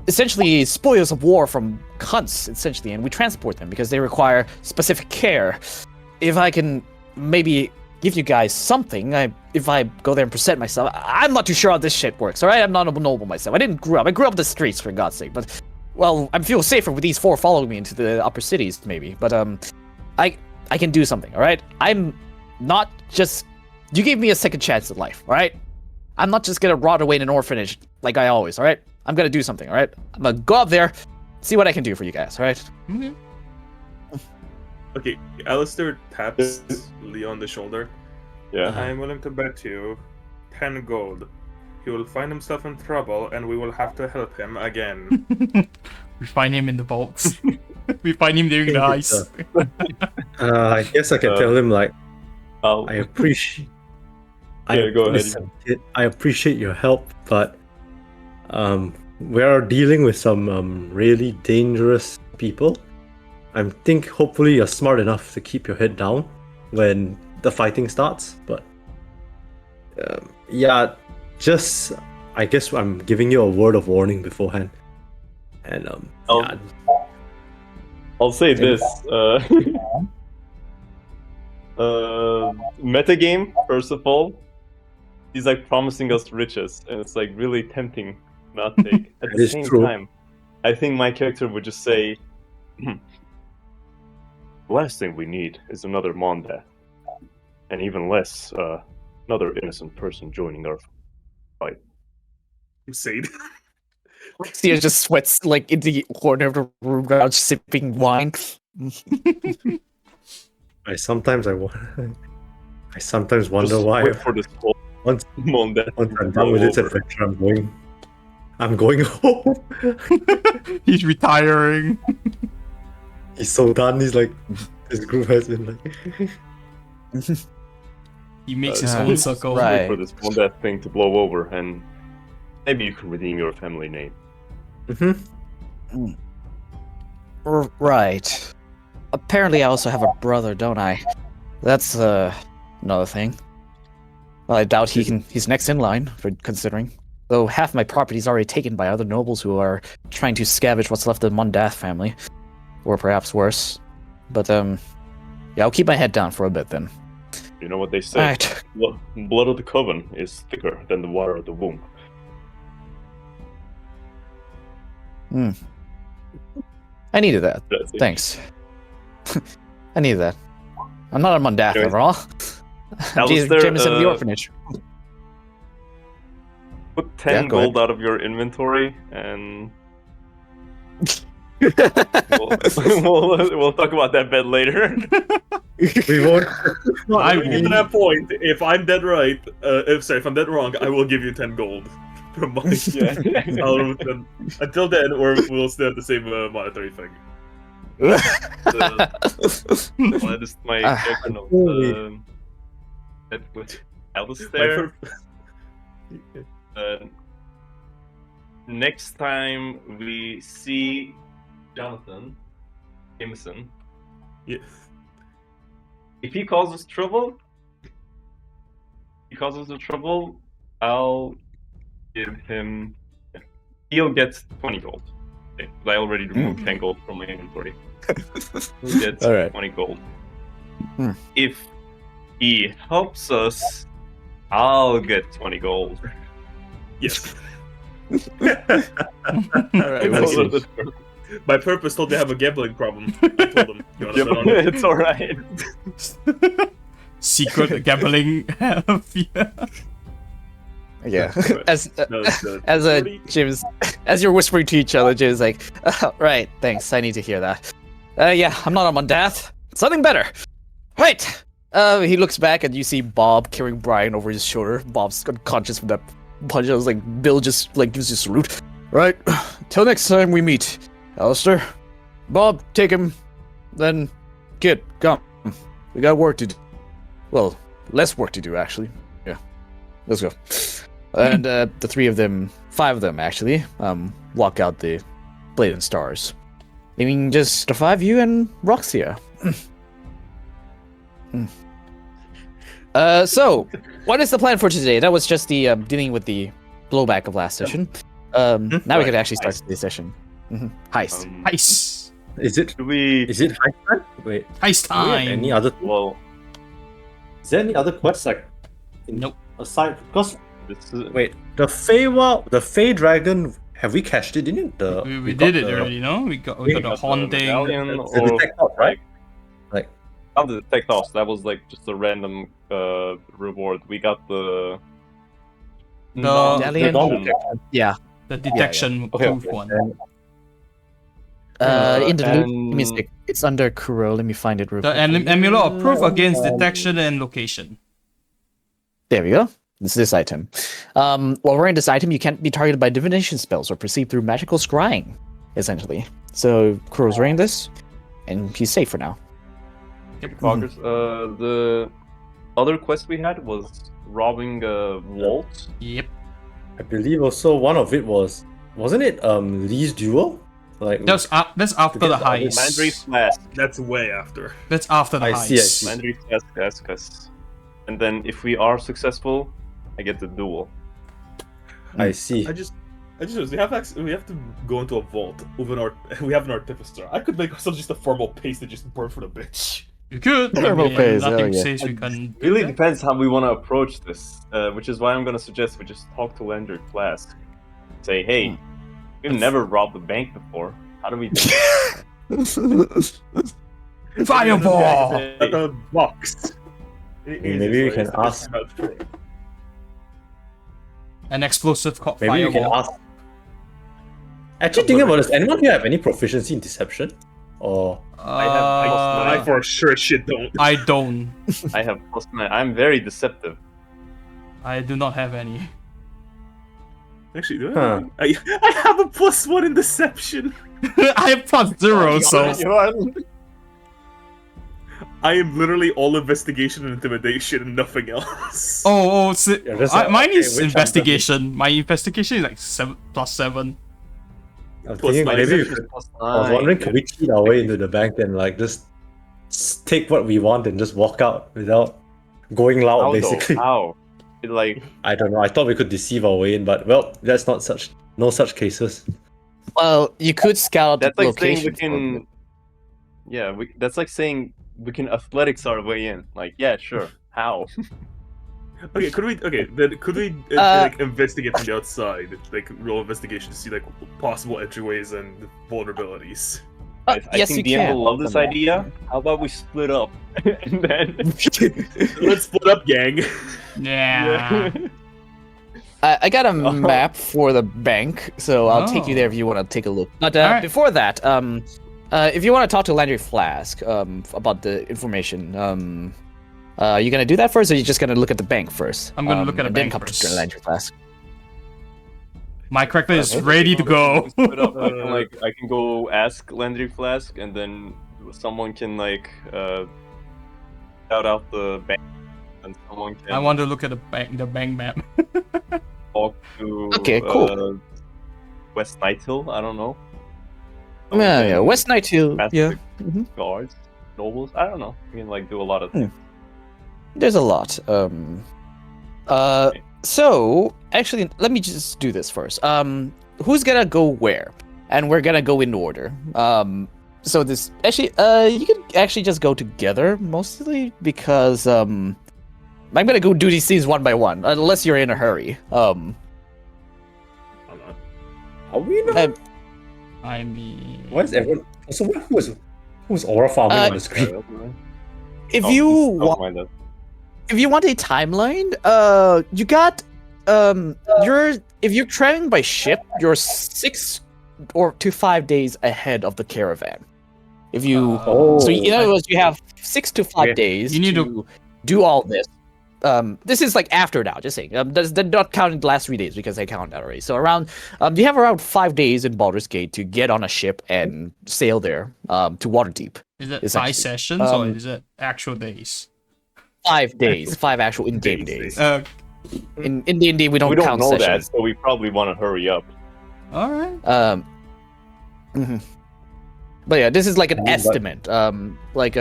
essentially spoils of war from hunts, essentially, and we transport them because they require specific care. If I can maybe give you guys something, if I go there and present myself, I'm not too sure how this shit works, alright? I'm not a noble myself. I grew up in the streets, for God's sake, but, well, I feel safer with these 4 following me into the upper cities, maybe, but, I can do something, alright? I'm not just... You gave me a second chance at life, alright? I'm not just gonna rot away in an orphanage like I always, alright? I'm gonna do something, alright? I'm gonna go up there, see what I can do for you guys, alright? Mhm. Okay, Alistair taps Leo on the shoulder. Yeah. I'm willing to bet you 10 gold. He will find himself in trouble and we will have to help him again. We find him in the vaults. We find him during the heist. I guess I can tell him like, I'll, I appreciate. Yeah, go ahead. Listen, kid, I appreciate your help, but we are dealing with some really dangerous people. I think hopefully you're smart enough to keep your head down when the fighting starts. But yeah, just I guess I'm giving you a word of warning beforehand. And yeah. I'll say this. Metagame, first of all, he's like promising us riches, and it's like really tempting not take. At That the is same true. time, I think my character would just say, the last thing we need is another Monda, and even less, another innocent person joining our fight. Insane. Sia just sweats like in the corner of the room now, sipping wine. I sometimes wonder why. Wait for this whole Once Monda. once I'm done with this adventure, I'm going home. He's retiring. He's so done. He's like, this group has been like. He makes his own circle. right. Wait for this Monda thing to blow over, and maybe you can redeem your family name. Right. Apparently, I also have a brother, don't I? That's another thing. Well, I doubt he's next in line for considering. Though half my property is already taken by other nobles who are trying to scavenge what's left of the Mondath family, or perhaps worse. But yeah, I'll keep my head down for a bit then. You know what they say? Alright. Blood of the coven is thicker than the water of the womb. I needed that. That's it. Thanks. I needed that. I'm not a Mondath Anyways, after all. Alistair, Jameson in the orphanage. Put 10 Yeah, go gold out of your inventory, and we'll talk about that bed later. We won't. I When we get to that point, if I'm dead right, if I'm dead wrong, I will give you 10 gold from my. Yeah. Until then, we'll stay at the same monetary thing. Well, that is my character note. That with Alistair. Next time we see Jonathan Jameson, Yeah. if he causes trouble, I'll give him. He'll get 20 gold. Okay, 'cause I already removed 10 gold from my inventory. He'll get All right. 20 gold. Hmm. If he helps us, I'll get 20 gold. Yes. Alright, Those we'll are the- My purpose told they have a gambling problem. I told them. You wanna bet on it? It's alright. Secret gambling. Yeah. As No, it's good. as Forty- James, as you're whispering to each other, James is like, oh, right, thanks. I need to hear that. Yeah, I'm not a Mondath. Something better. Right. He looks back and you see Bob carrying Brian over his shoulder. Bob's unconscious from that punch. I was like, Bill just like gives you a salute. Right. Till next time we meet, Alistair. Bob, take him. Then, kid, come. We got work to do. Well, less work to do actually. Yeah. Let's go. And the 5 of them actually, walk out the Blade and Stars. Leaving just the 5 of you and Roxia. So, what is the plan for today? That was just the dealing with the blowback of last session. Now we can actually start today's session. Heist. Heist. Is it heist time? Wait. Heist Do we have time. any other? Well, Is there any other quests like? Nope. Aside, because this is wait, the Fey Dragon. Have we cashed it? Didn't it? We got did it the- already, no? We got we the got the haunting. medallion The or detect out, right? not the detect off. That was like just a random reward. We got the Medallion? non-detection. Yeah. The detection Okay, proof okay. one. In the loot, and- let me see. It's under Kuro. Let me find it real The quick. amulet of proof against detection and location. There we go. This item. While wearing this item, you can't be targeted by divination spells or perceived through magical scrying, essentially. So Kuro's wearing this, and he's safe for now. Progress. The other quest we had was robbing a vault. Yep. I believe also one of it wasn't it Lee's duel? Like That's after the heist. Mandry's flask. That's way after. That's after the I heist. see, I see. Mandry's flask. And then if we are successful, I get the duel. I see. I just we have to go into a vault with we have an artificer. I could make ourselves just a formal paste and just burn for the bitch. You could. Thermal phase, hell Nothing yeah. says we can. It really depends how we want to approach this, which is why I'm gonna suggest we just talk to Landry Flask. Say, hey, we've never robbed a bank before. How do we do it? Fireball. At the box. Maybe we can ask. An explosive called Maybe you can fireball. ask. Actually, thinking about this, anyone here have any proficiency in deception? Or I for sure shit don't. I don't. I have +9. I'm very deceptive. I do not have any. Actually, do Huh. I have a +1 in deception. I have +0, so You are- I am literally all investigation and intimidation and nothing else. Yeah, that's like, mine okay, is which investigation. My investigation is like +7. I'm Plus thinking my maybe we deception could. I was wondering, can we cheat our way into the bank and like just take what we want and just walk out without going loud, How basically? though? How? It, like, I don't know. I thought we could deceive our way in, but well, that's not no such cases. Well, you could scout that's the like saying location. we can. Yeah, that's like saying we can athletics our way in. Like, yeah, sure. How? Okay, could we like investigate from the outside, like roll investigation to see like possible entryways and vulnerabilities? I yes, think you DM can. will love this idea. How about we split up and then? Let's split up, gang. Yeah. I got a map for the bank, so I'll take you Oh. there if you want to take a look. But Alright. before that, if you want to talk to Landry Flask about the information, you gonna do that first, or you just gonna look at the bank first? I'm gonna look at the and then bank come first. to Landry Flask. My character is ready to go. Split up. I can go ask Landry Flask, and then someone can like shout out the bank, and someone can I want to look at the bank map. talk to Okay, cool. West Night Hill. I don't know. Yeah, West Night Hill. Master Yeah, mhm. Guards, nobles. I don't know. We can like do a lot of Hmm. things. There's a lot. So actually, let me just do this first. Who's gonna go where? And we're gonna go in order. So this actually, you can actually just go together mostly because I'm gonna go do these things one by one, unless you're in a hurry. I'm not. Are we not? Um, I mean, Why is everyone? So who's aura farming on the screen? if Oh, you don't want, mind that. if you want a timeline, you got if you're traveling by ship, you're 6 to 5 days ahead of the caravan. If you Oh, so in other words, you have 6 to 5 Okay. days You need to do all this. This is like after now, just saying. They're not counting the last 3 days because I count that already. So around, you have around 5 days in Baldur's Gate to get on a ship and sail there, to Waterdeep. is it essentially. 5 sessions or Um, is it actual days? 5 days, 5 actual in-game days. In D&D, we don't We don't count know sessions. that, so we probably want to hurry up. All right. Mhm. But yeah, this is like an I mean, but- estimate, like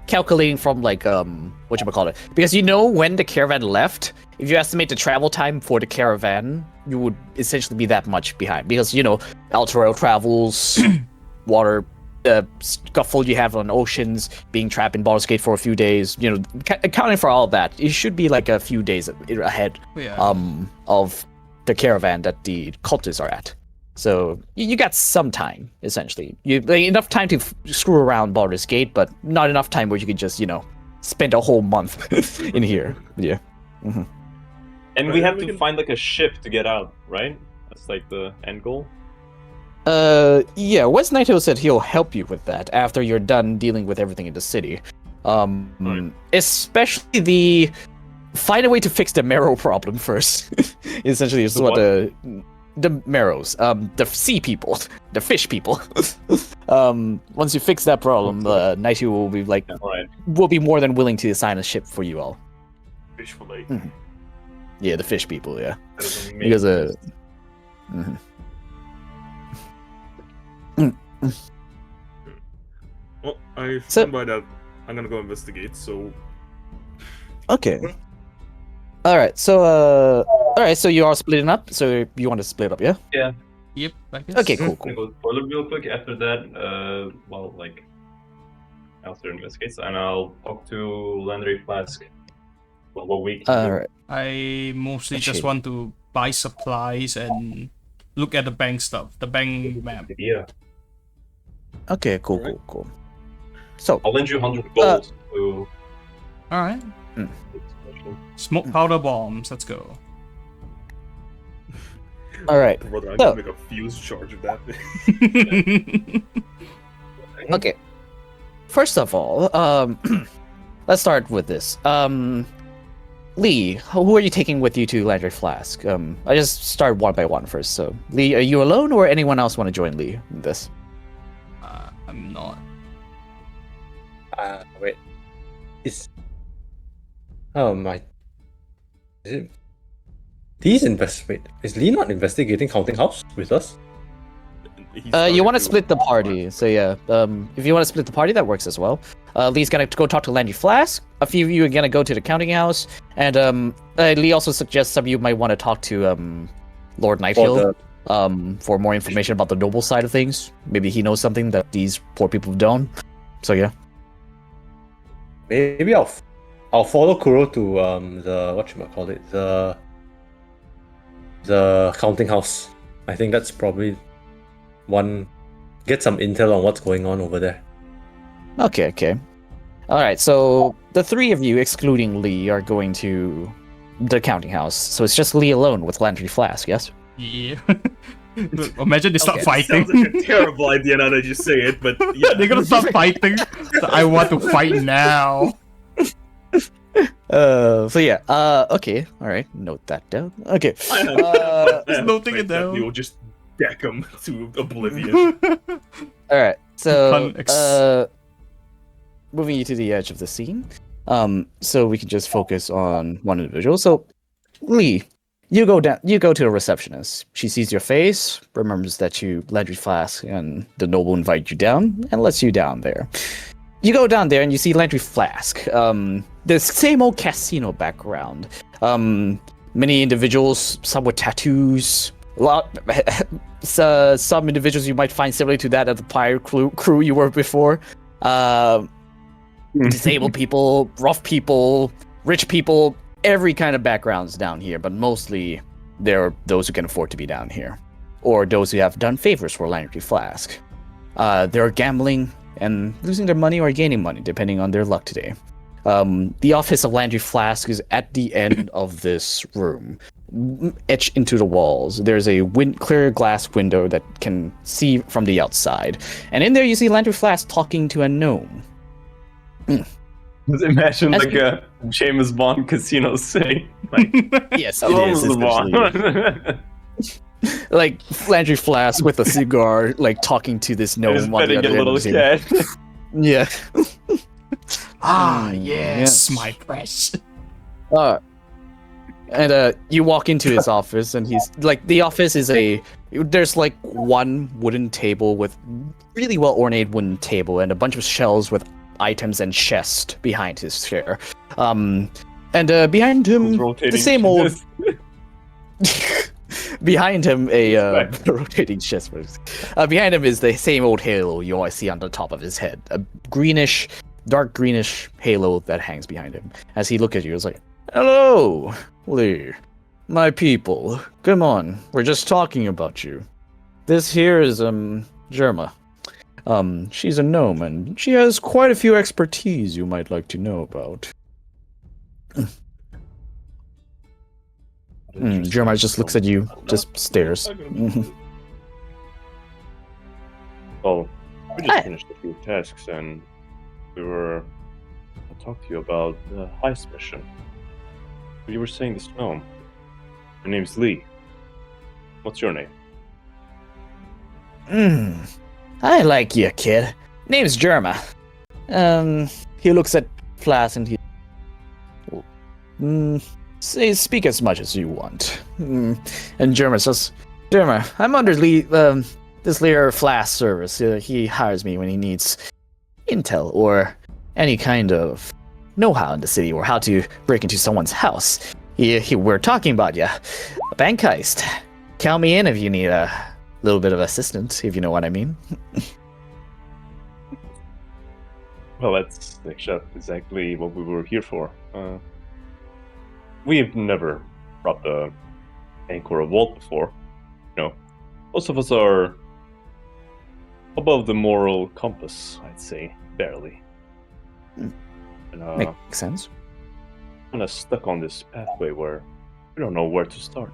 calculating from like whatchamacallit, because you know when the caravan left. If you estimate the travel time for the caravan, you would essentially be that much behind, because you know outer travels, water, scuffle you have on oceans, being trapped in Baldur's Gate for a few days. You know, accounting for all of that, it should be like a few days ahead of the caravan that the cultists are at. So you got some time, essentially. You like, enough time to screw around Baldur's Gate, but not enough time where you could just, you know, spend a whole month in here. Yeah. Mm-hmm. And we have to find like a ship to get out, right? That's like the end goal. Yeah. Wes Naito said he'll help you with that after you're done dealing with everything in the city. Especially find a way to fix the marrow problem first. Essentially, is what the marrows, the sea people, the fish people. Once you fix that problem, Naito will be like, will be more than willing to assign a ship for you all. Fish fillet. Mm-hmm. Yeah, the fish people. Yeah, Because well, I stand by that. I'm gonna go investigate. So. Okay. All right. So So you are splitting up. So you want to split up, yeah? Yeah. Yep. I guess. Okay. Cool. I'm gonna go toilet real quick. After that, after investigates, and I'll talk to Landry Flask. Well, what we can do. All right. I mostly just want to buy supplies and look at the bank stuff, the bank map. Yeah. Okay. Cool. So I'll lend you 100 gold to. All right. Smoke powder bombs. Let's go. All right. Brother, I'm gonna make a fuse charge of that. Okay. First of all, let's start with this. Lee, who are you taking with you to Landry Flask? I just start one by one first. So, Lee, are you alone, or anyone else want to join Lee in this? I'm not. Wait. Oh my. Is it? Is Lee not investigating Counting House with us? You want to split the party, so yeah. If you want to split the party, that works as well. Lee's gonna go talk to Landry Flask. A few of you are gonna go to the Counting House, and Lee also suggests some of you might want to talk to Lord Nighthill for more information about the noble side of things. Maybe he knows something that these poor people don't. So yeah. Maybe I'll follow Kuro to the Counting House. I think that's probably one. Get some intel on what's going on over there. Okay. Alright, so the three of you, excluding Lee, are going to the Counting House. So it's just Lee alone with Landry Flask, yes? Yeah. Imagine they start fighting. Sounds like a terrible idea now that you say it, but yeah. They're gonna start fighting. So I want to fight now. So yeah, okay, alright, note that down. Okay. Noting it down. You'll just deck him to oblivion. Alright, so moving you to the edge of the scene. So we can just focus on one individual. So Lee, you go to the receptionist. She sees your face, remembers that you Landry Flask and the noble invite you down, and lets you down there. You go down there and you see Landry Flask. The same old casino background. Many individuals, some with tattoos. Some individuals you might find similar to that of the pirate crew you were before. Disabled people, rough people, rich people, every kind of backgrounds down here. But mostly, there are those who can afford to be down here, or those who have done favors for Landry Flask. They're gambling and losing their money or gaining money, depending on their luck today. The office of Landry Flask is at the end of this room, etched into the walls. There's a clear glass window that can see from the outside, and in there you see Landry Flask talking to a gnome. Just imagine like a James Bond casino scene. Like, yes, it is. Like Landry Flask with a cigar, like talking to this gnome on the other end of the cat. Yeah. Yes, my precious. And you walk into his office, and he's like, the office is there's like one wooden table with really well ornate wooden table and a bunch of shelves with items and chest behind his chair. And behind him, the same old. Behind him, a rotating chest. Behind him is the same old halo you always see on the top of his head. A dark greenish halo that hangs behind him. As he looks at you, it's like, "Hello, Lee. My people. Come on, we're just talking about you. This here is, Germa. She's a gnome, and she has quite a few expertise you might like to know about." Jeremiah just looks at you, just stares. Well, we just finished a few tasks, and we were to talk to you about the heist mission. You were saying this gnome. Her name's Lee. What's your name? I like you, kid. Name's Germa. He looks at Flass and he... speak as much as you want. And Germa says, Germa, I'm under this Lear Flass service. He hires me when he needs intel or any kind of know-how in the city or how to break into someone's house. We're talking about you. A bank heist. Count me in if you need a little bit of assistance, if you know what I mean. Well, that's exactly what we were here for. We've never robbed a bank or a vault before. You know, most of us are above the moral compass, I'd say, barely. And, Makes sense. Kind of stuck on this pathway where we don't know where to start.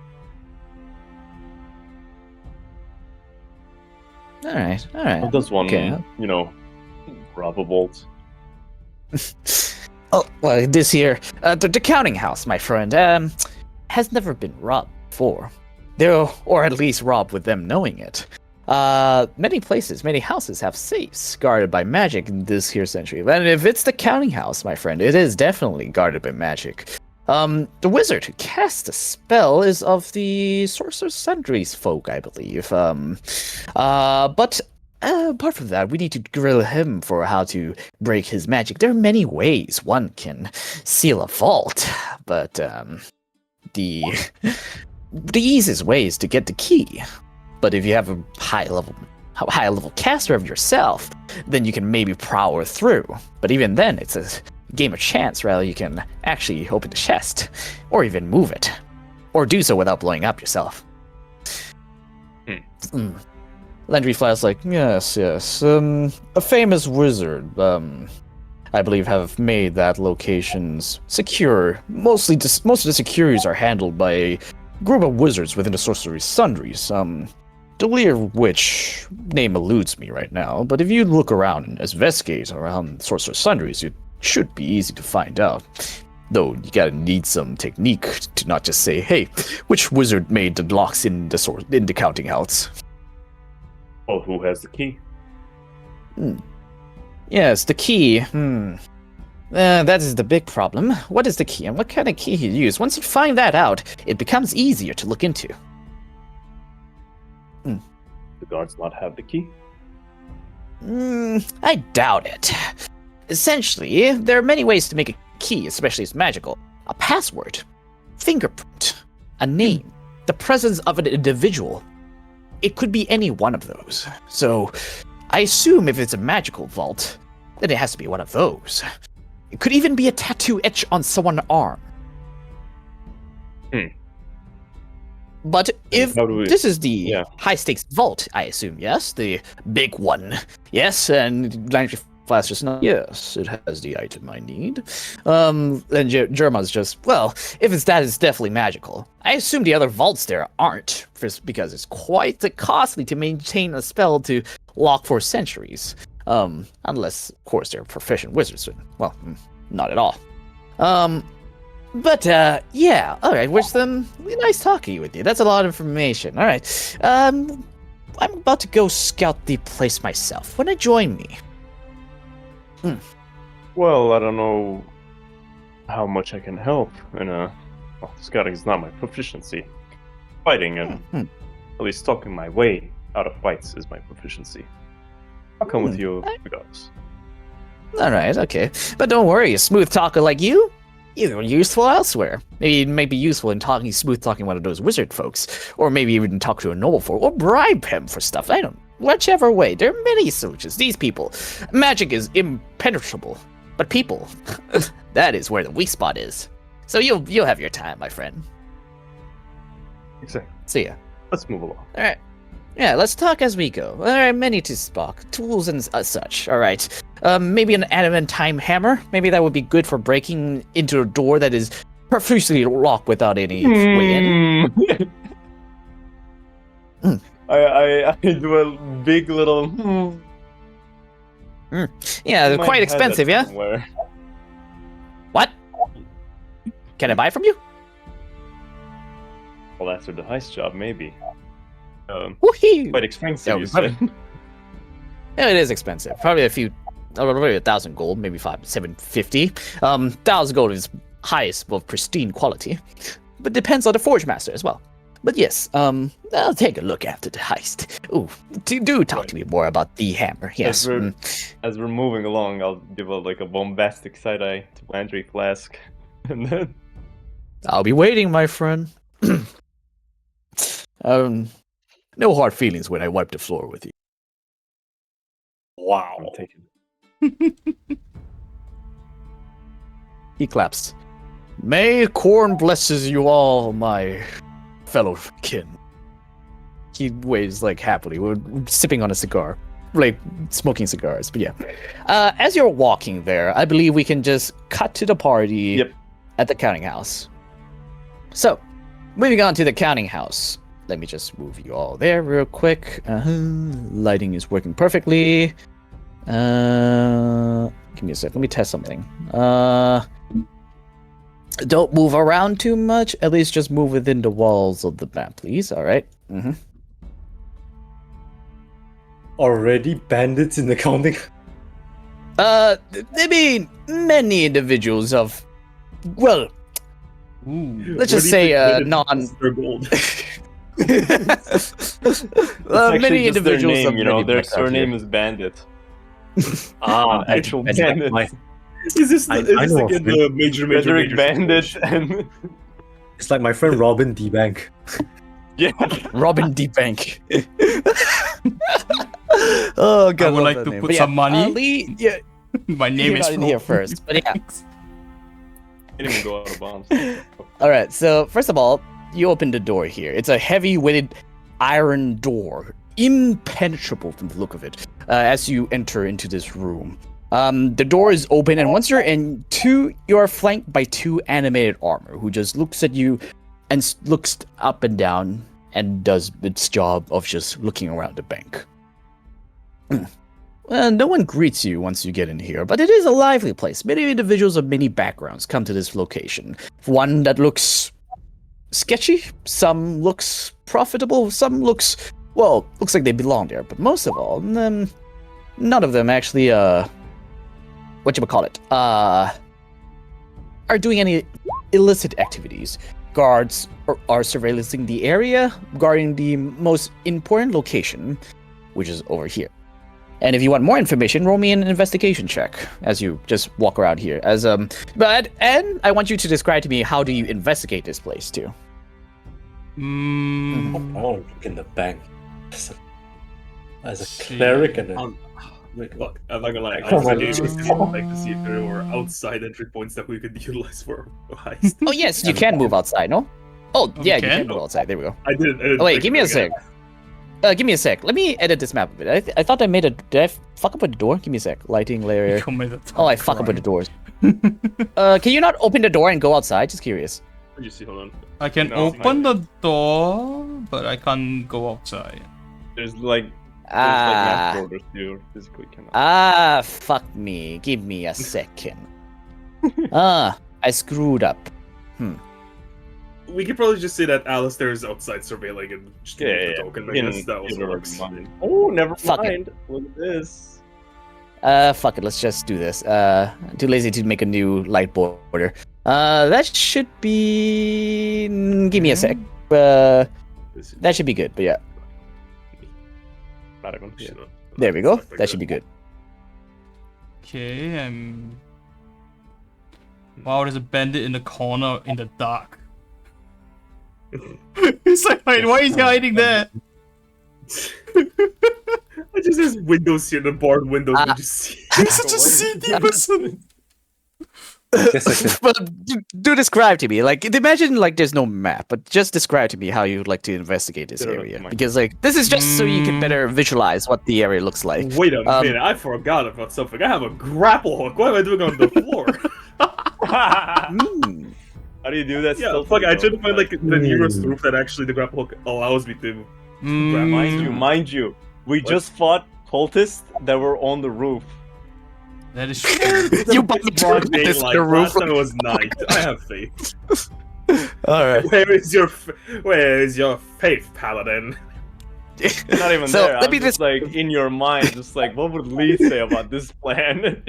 All right. How does one, rob a vault? Oh, well, this here, the counting house, my friend, has never been robbed before. Or at least robbed with them knowing it. Many houses have safes guarded by magic in this here century. And if it's the counting house, my friend, it is definitely guarded by magic. The wizard who cast the spell is of the Sorcerer's Sundry's folk, I believe. But apart from that, we need to grill him for how to break his magic. There are many ways one can seal a vault, but the easiest way is to get the key. But if you have a high level caster of yourself, then you can maybe prowl through. But even then, it's a game of chance. Rather, you can actually open the chest, or even move it, or do so without blowing up yourself. Landry Flash like, yes. A famous wizard, I believe, have made that locations secure. Most of the securities are handled by a group of wizards within the Sorcerer's Sundries. Delir, which name eludes me right now, but if you look around and investigate around Sorcerer's Sundries, it should be easy to find out. Though you gotta need some technique to not just say, hey, which wizard made the locks in the counting house? Well, who has the key? Yes, the key. That is the big problem. What is the key and what kind of key he used? Once you find that out, it becomes easier to look into. The guards not have the key? I doubt it. Essentially, there are many ways to make a key, especially if it's magical. A password, fingerprint, a name, the presence of an individual. It could be any one of those. So, I assume if it's a magical vault, then it has to be one of those. It could even be a tattoo etched on someone's arm. But if this is the high-stakes vault, I assume, yes? The big one. Yes, and Landry Flash just not. Yes, it has the item I need. And Germa's just, well, if it's that, it's definitely magical. I assume the other vaults there aren't, because it's quite costly to maintain a spell to lock for centuries. Unless, of course, they're proficient wizards. Well, not at all. But, yeah, alright, nice talking with you. That's a lot of information. Alright, I'm about to go scout the place myself. Wanna join me? Well, I don't know how much I can help in a well, scouting is not my proficiency. Fighting and at least talking my way out of fights is my proficiency. I'll come with you regardless. All right, okay. But don't worry, a smooth talker like you're useful elsewhere. Maybe it may be useful in smooth talking one of those wizard folks, or maybe even talk to a noble folk, or bribe him for stuff. I don't know. Whichever way, there are many solutions. These people, magic is impenetrable, but people, that is where the weak spot is. So you'll have your time, my friend. Exactly. See ya. Let's move along. All right. Yeah, let's talk as we go. There are many to spock, tools and such. All right. Maybe an adamantine hammer. Maybe that would be good for breaking into a door that is profusely locked without any way in. I do a big little. Yeah, they're quite expensive, yeah? What? Can I buy from you? Well, after the heist job, maybe. Woohoo! Quite expensive, Yeah, you said. Yeah, it is expensive. Probably probably 1,000 gold, maybe 750. 1,000 gold is highest of pristine quality, but depends on the forge master as well. But yes, I'll take a look after the heist. Ooh, do talk to me more about the hammer. Yes. As we're moving along, I'll give a bombastic side eye to Landry Flask, and then I'll be waiting, my friend. No hard feelings when I wipe the floor with you. Wow. I'm taking. He claps. May corn blesses you all, my fellow kin. He waves happily. We're sipping on a cigar. Smoking cigars, but yeah. As you're walking there, I believe we can just cut to the party at the counting house. So, moving on to the counting house. Let me just move you all there real quick. Lighting is working perfectly. Give me a sec. Let me test something. Don't move around too much. At least just move within the walls of the map, please. All right. Already bandits in the counting? I mean, many individuals of, well, let's just say non. Gold. Many individuals their name, of their surname is Bandit. Actual bandit. Is this I again know the major Frederick Bandit and It's like my friend Robin D. Bank. yeah. Robin D. Bank. Oh god, I would like to put some money. Lee, yeah, My name you're is not in here first, but yeah. Didn't even go out of bounds. All right, so first of all, you open the door here. It's a heavy-weighted iron door, impenetrable from the look of it. As you enter into this room, the door is open, and once you're in, you are flanked by two animated armor who just looks at you and looks up and down and does its job of just looking around the bank. Well, no one greets you once you get in here, but it is a lively place. Many individuals of many backgrounds come to this location. One that looks sketchy, some looks profitable, some looks like they belong there, but most of all, none of them actually, are doing any illicit activities. Guards are surveillancing the area, guarding the most important location, which is over here. And if you want more information, roll me an investigation check as you just walk around here. But I want you to describe to me, how do you investigate this place too? Oh, look in the bank. As a cleric and Look, I'm not gonna lie. I Oh my like God. to see if there were outside entry points that we could utilize for a heist. Oh yes, you can move outside, no? Oh yeah, you can? can move outside. There we go. I didn't Oh wait, think give me a about sec. it. Give me a sec. Let me edit this map a bit. I thought I made a. Did I fuck up with the door? Give me a sec. Lighting layer. Oh, I fuck up with the doors. Can you not open the door and go outside? Just curious. Let me see. Hold on. I can No, open the door, but I can't go outside. There's math orders you physically cannot. Fuck me. Give me a second. I screwed up. We could probably just say that Alistair is outside surveilling and just leave the token. I guess that was works. Oh, never Fuck mind. Look at this. Fuck it, let's just do this. Too lazy to make a new light border. That should be... Give me a sec. That should be good, but yeah. Not even. Yeah. There we go. That should be good. Okay, Wow, there's a bandit in the corner in the dark. It's like, wait, why is he hiding there? I just has windows here, the barred windows. We just see. He's such a CD person. But do describe to me, like, imagine like there's no map, but just describe to me how you would like to investigate this area, because like this is just so you can better visualize what the area looks like. Wait a minute, I forgot about something. I have a grapple hook. What am I doing on the floor? How do you do that? Yeah, fuck. I tried to find like the nearest roof that actually the grapple hook allows me to. Mind you, we just fought cultists that were on the roof. That is true. You bumped Broad this daylight. the roof. Last time it was night. I have faith. All right. Where is your faith, paladin? Not even So, there. let me I'm just like in your mind, just like what would Lee say about this plan?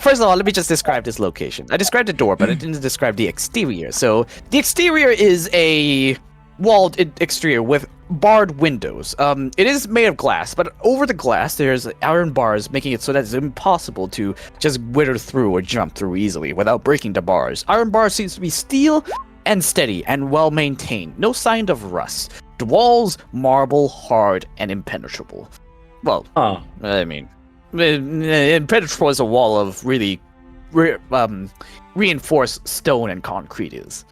First of all, let me just describe this location. I described the door, but I didn't describe the exterior. So the exterior is a walled exterior with barred windows. It is made of glass, but over the glass there's iron bars, making it so that it's impossible to just wither through or jump through easily without breaking the bars. Iron bars seems to be steel and steady and well maintained. No sign of rust. The walls, marble, hard, and impenetrable. Well, I mean, impenetrable is a wall of really reinforced stone and concrete is.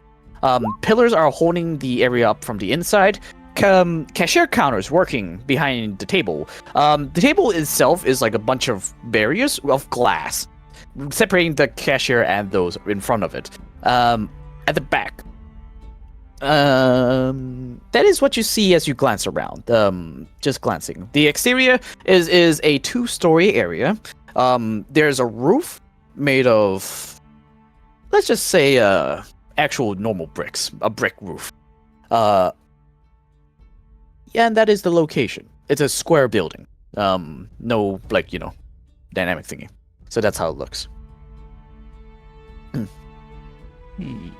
Pillars are holding the area up from the inside. Cashier counters working behind the table. The table itself is like a bunch of barriers of glass, separating the cashier and those in front of it. At the back, that is what you see as you glance around. Just glancing. The exterior is a 2-story area. There's a roof made of, let's just say, actual normal bricks, a brick roof. Yeah, and that is the location. It's a square building. No, like, dynamic thingy. So that's how it looks.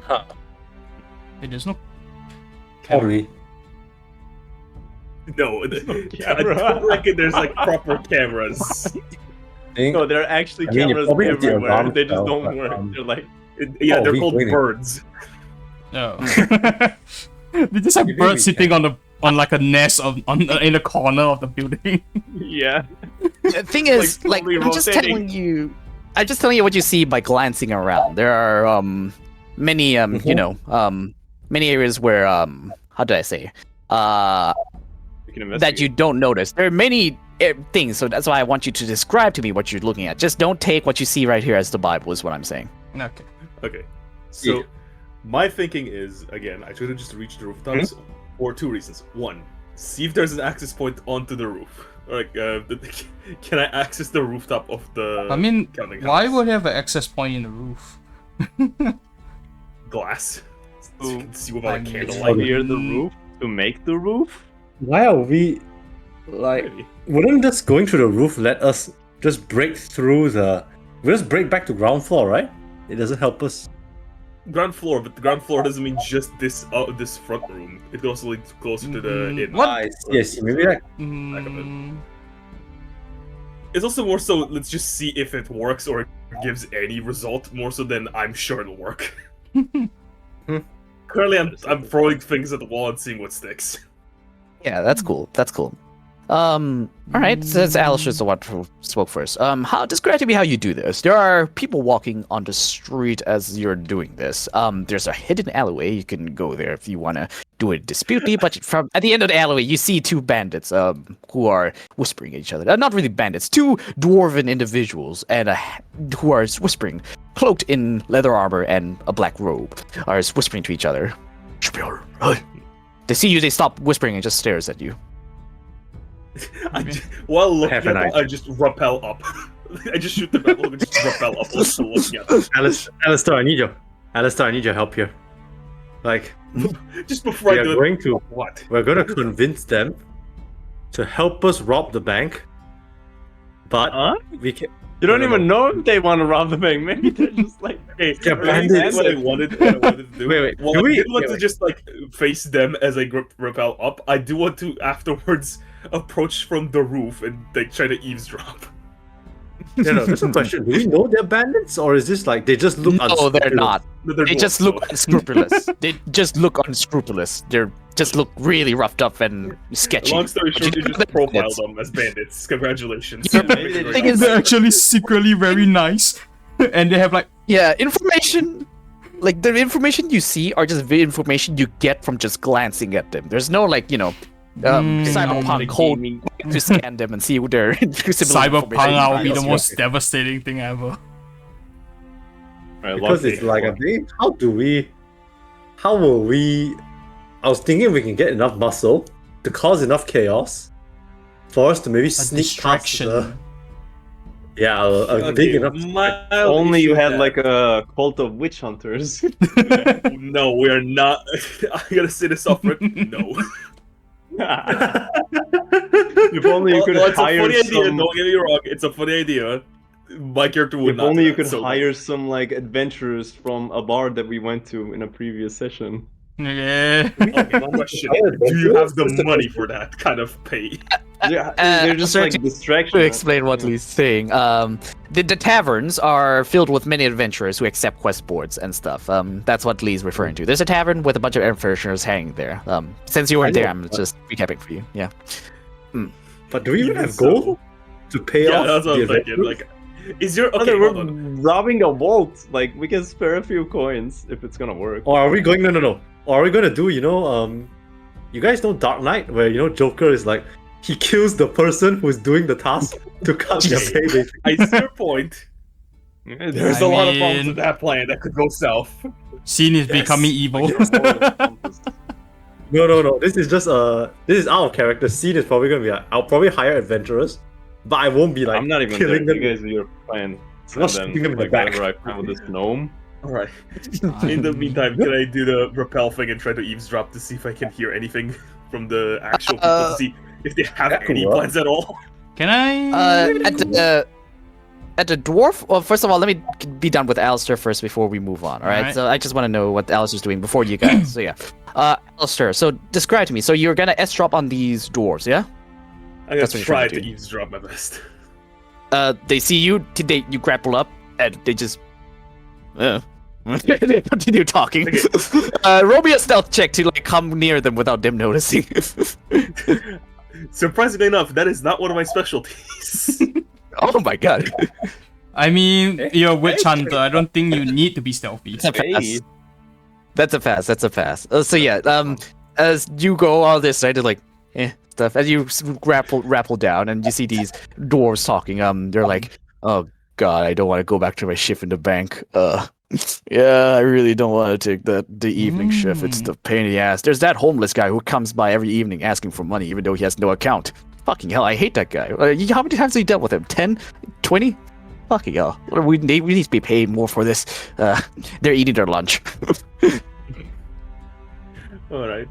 Huh. Hey, there's no Probably. No, I don't reckon there's like proper cameras. No, there are actually cameras everywhere. They just don't work. They're like, they're called birds. No. They just have birds sitting on like a nest in a corner of the building. Yeah. The thing is, like, totally I'm just telling you what you see by glancing around. There are many many areas where how do I say that you don't notice. There are many things, so that's why I want you to describe to me what you're looking at. Just don't take what you see right here as the Bible is what I'm saying. Okay. So my thinking is, again, I try to just reach the rooftops for 2 reasons. 1, see if there's an access point onto the roof. Like, can I access the rooftop of the? I mean, counting why house? would you have an access point in the roof? Glass. So you can see without a Like candlelight. near the roof to make the roof. Why are we like? Maybe. Wouldn't just going through the roof let us just break through the? We just break back to ground floor, right? It doesn't help us. Ground floor, but the ground floor doesn't mean just this this front room. It also leads closer to the inn. What? Yes, maybe like It's also more so, let's just see if it works or it gives any result, more so than I'm sure it'll work. Currently, I'm throwing things at the wall and seeing what sticks. Yeah, that's cool. That's cool. All right, since Alice is the one who spoke first, describe to me how you do this. There are people walking on the street as you're doing this. There's a hidden alleyway. You can go there if you want to do it disputely, but from at the end of the alleyway, you see 2 bandits who are whispering at each other. Not really bandits, 2 dwarven individuals and who are whispering, cloaked in leather armor and a black robe, are whispering to each other. They see you, they stop whispering and just stares at you. While looking at them, I just rappel up. I just shoot the grapple and just rappel up while still looking at them. Alistair, I need your help here. Like, just before I do going to what? We're gonna convince them to help us rob the bank, but Huh? we can. You don't No, no, even know if they want to rob the bank. Maybe they're just like, Hey, Yeah, really, bandits. what I wanted to do. Wait, Well, do I we- didn't want wait, to wait. just like face them as I rappel up. I do want to afterwards approach from the roof and like try to eavesdrop. No, there's a question. Do we know they're bandits, or is this like they just look No, they're not. No, they're They just dwarves, look though. unscrupulous. They just look unscrupulous. They're just look really roughed up and sketchy. Long story But short, you you know just they're profile bandits. them as bandits. Congratulations. Yeah, maybe they thing is, They're actually secretly very nice, and they have like Yeah, information. Like the information you see are just the information you get from just glancing at them. There's no like cyberpunk code to scan them and see who their cyberpunk. That would be the Okay. most devastating thing ever. Alright, because Lockie, it's like go a on. thing. How will we? I was thinking we can get enough muscle to cause enough chaos for us to maybe A sneak past distraction. a big enough. Only you had like a cult of witch hunters. No, we are not. I gotta say this off record. No. If only you could Well, it's a hire funny idea. some. Don't get me wrong. It's a funny idea. My character would If not. only do you that, could so- hire some like adventurers from a bar that we went to in a previous session. Yeah. Okay, question: do you have the money for that kind of pay? Yeah, they're just like to distractions. explain what Lee's saying. The taverns are filled with many adventurers who accept quest boards and stuff. That's what Lee's referring to. There's a tavern with a bunch of adventurers hanging there. Since you weren't I know, there, I'm but- just recapping for you. Yeah. But do we even Even have so. gold to pay Yeah, off that's what the I'm thinking. adventurers? Like, is your Okay, okay? we're Hold on. robbing a vault. Like we can spare a few coins if it's gonna work. Or are we going? No. Or are we gonna do? You guys know Dark Knight, where Joker is like he kills the person who's doing the task to cut their Okay. pay. Basically. I see your point. Yeah, There's I a lot of problems mean- with that plan that could go south. Scene is Yes. becoming evil. No. This is just this is out of character. Scene is probably gonna be. I'll probably hire adventurers, but I won't be like I'm not even there. killing them. You guys do your plan. I'm not shooting them in the like back. whenever I find with this gnome. Alright. In the meantime, can I do the rappel thing and try to eavesdrop to see if I can hear anything from the actual people to see if they have that could any work. plans at all? Can I? At the dwarf. Well, first of all, let me be done with Alistair first before we move on. All right. Alright. So I just want to know what Alistair's doing before you guys. So yeah. Alistair. So describe to me. So you're gonna S-drop on these dwarves, yeah? I'm That's gonna what you're try trying to to do. eavesdrop my best. They see you. You grapple up, and they just. They continue talking. Roll me a stealth check to like come near them without them noticing. Surprisingly enough, that is not one of my specialties. Oh my god. I mean, you're a witch hunter. I don't think you need to be stealthy. That's a pass. Hey. That's a pass. So yeah, as you go all this, right, like stuff. As you grapple down, and you see these dwarves talking. They're like, "Oh God, I don't want to go back to my shift in the bank. Yeah, I really don't want to take the evening shift. It's the pain in the ass. There's that homeless guy who comes by every evening asking for money, even though he has no account. Fucking hell, I hate that guy. How many times have you dealt with him? 10? 20? Fucking hell. We need to be paid more for this. They're eating their lunch." Alright.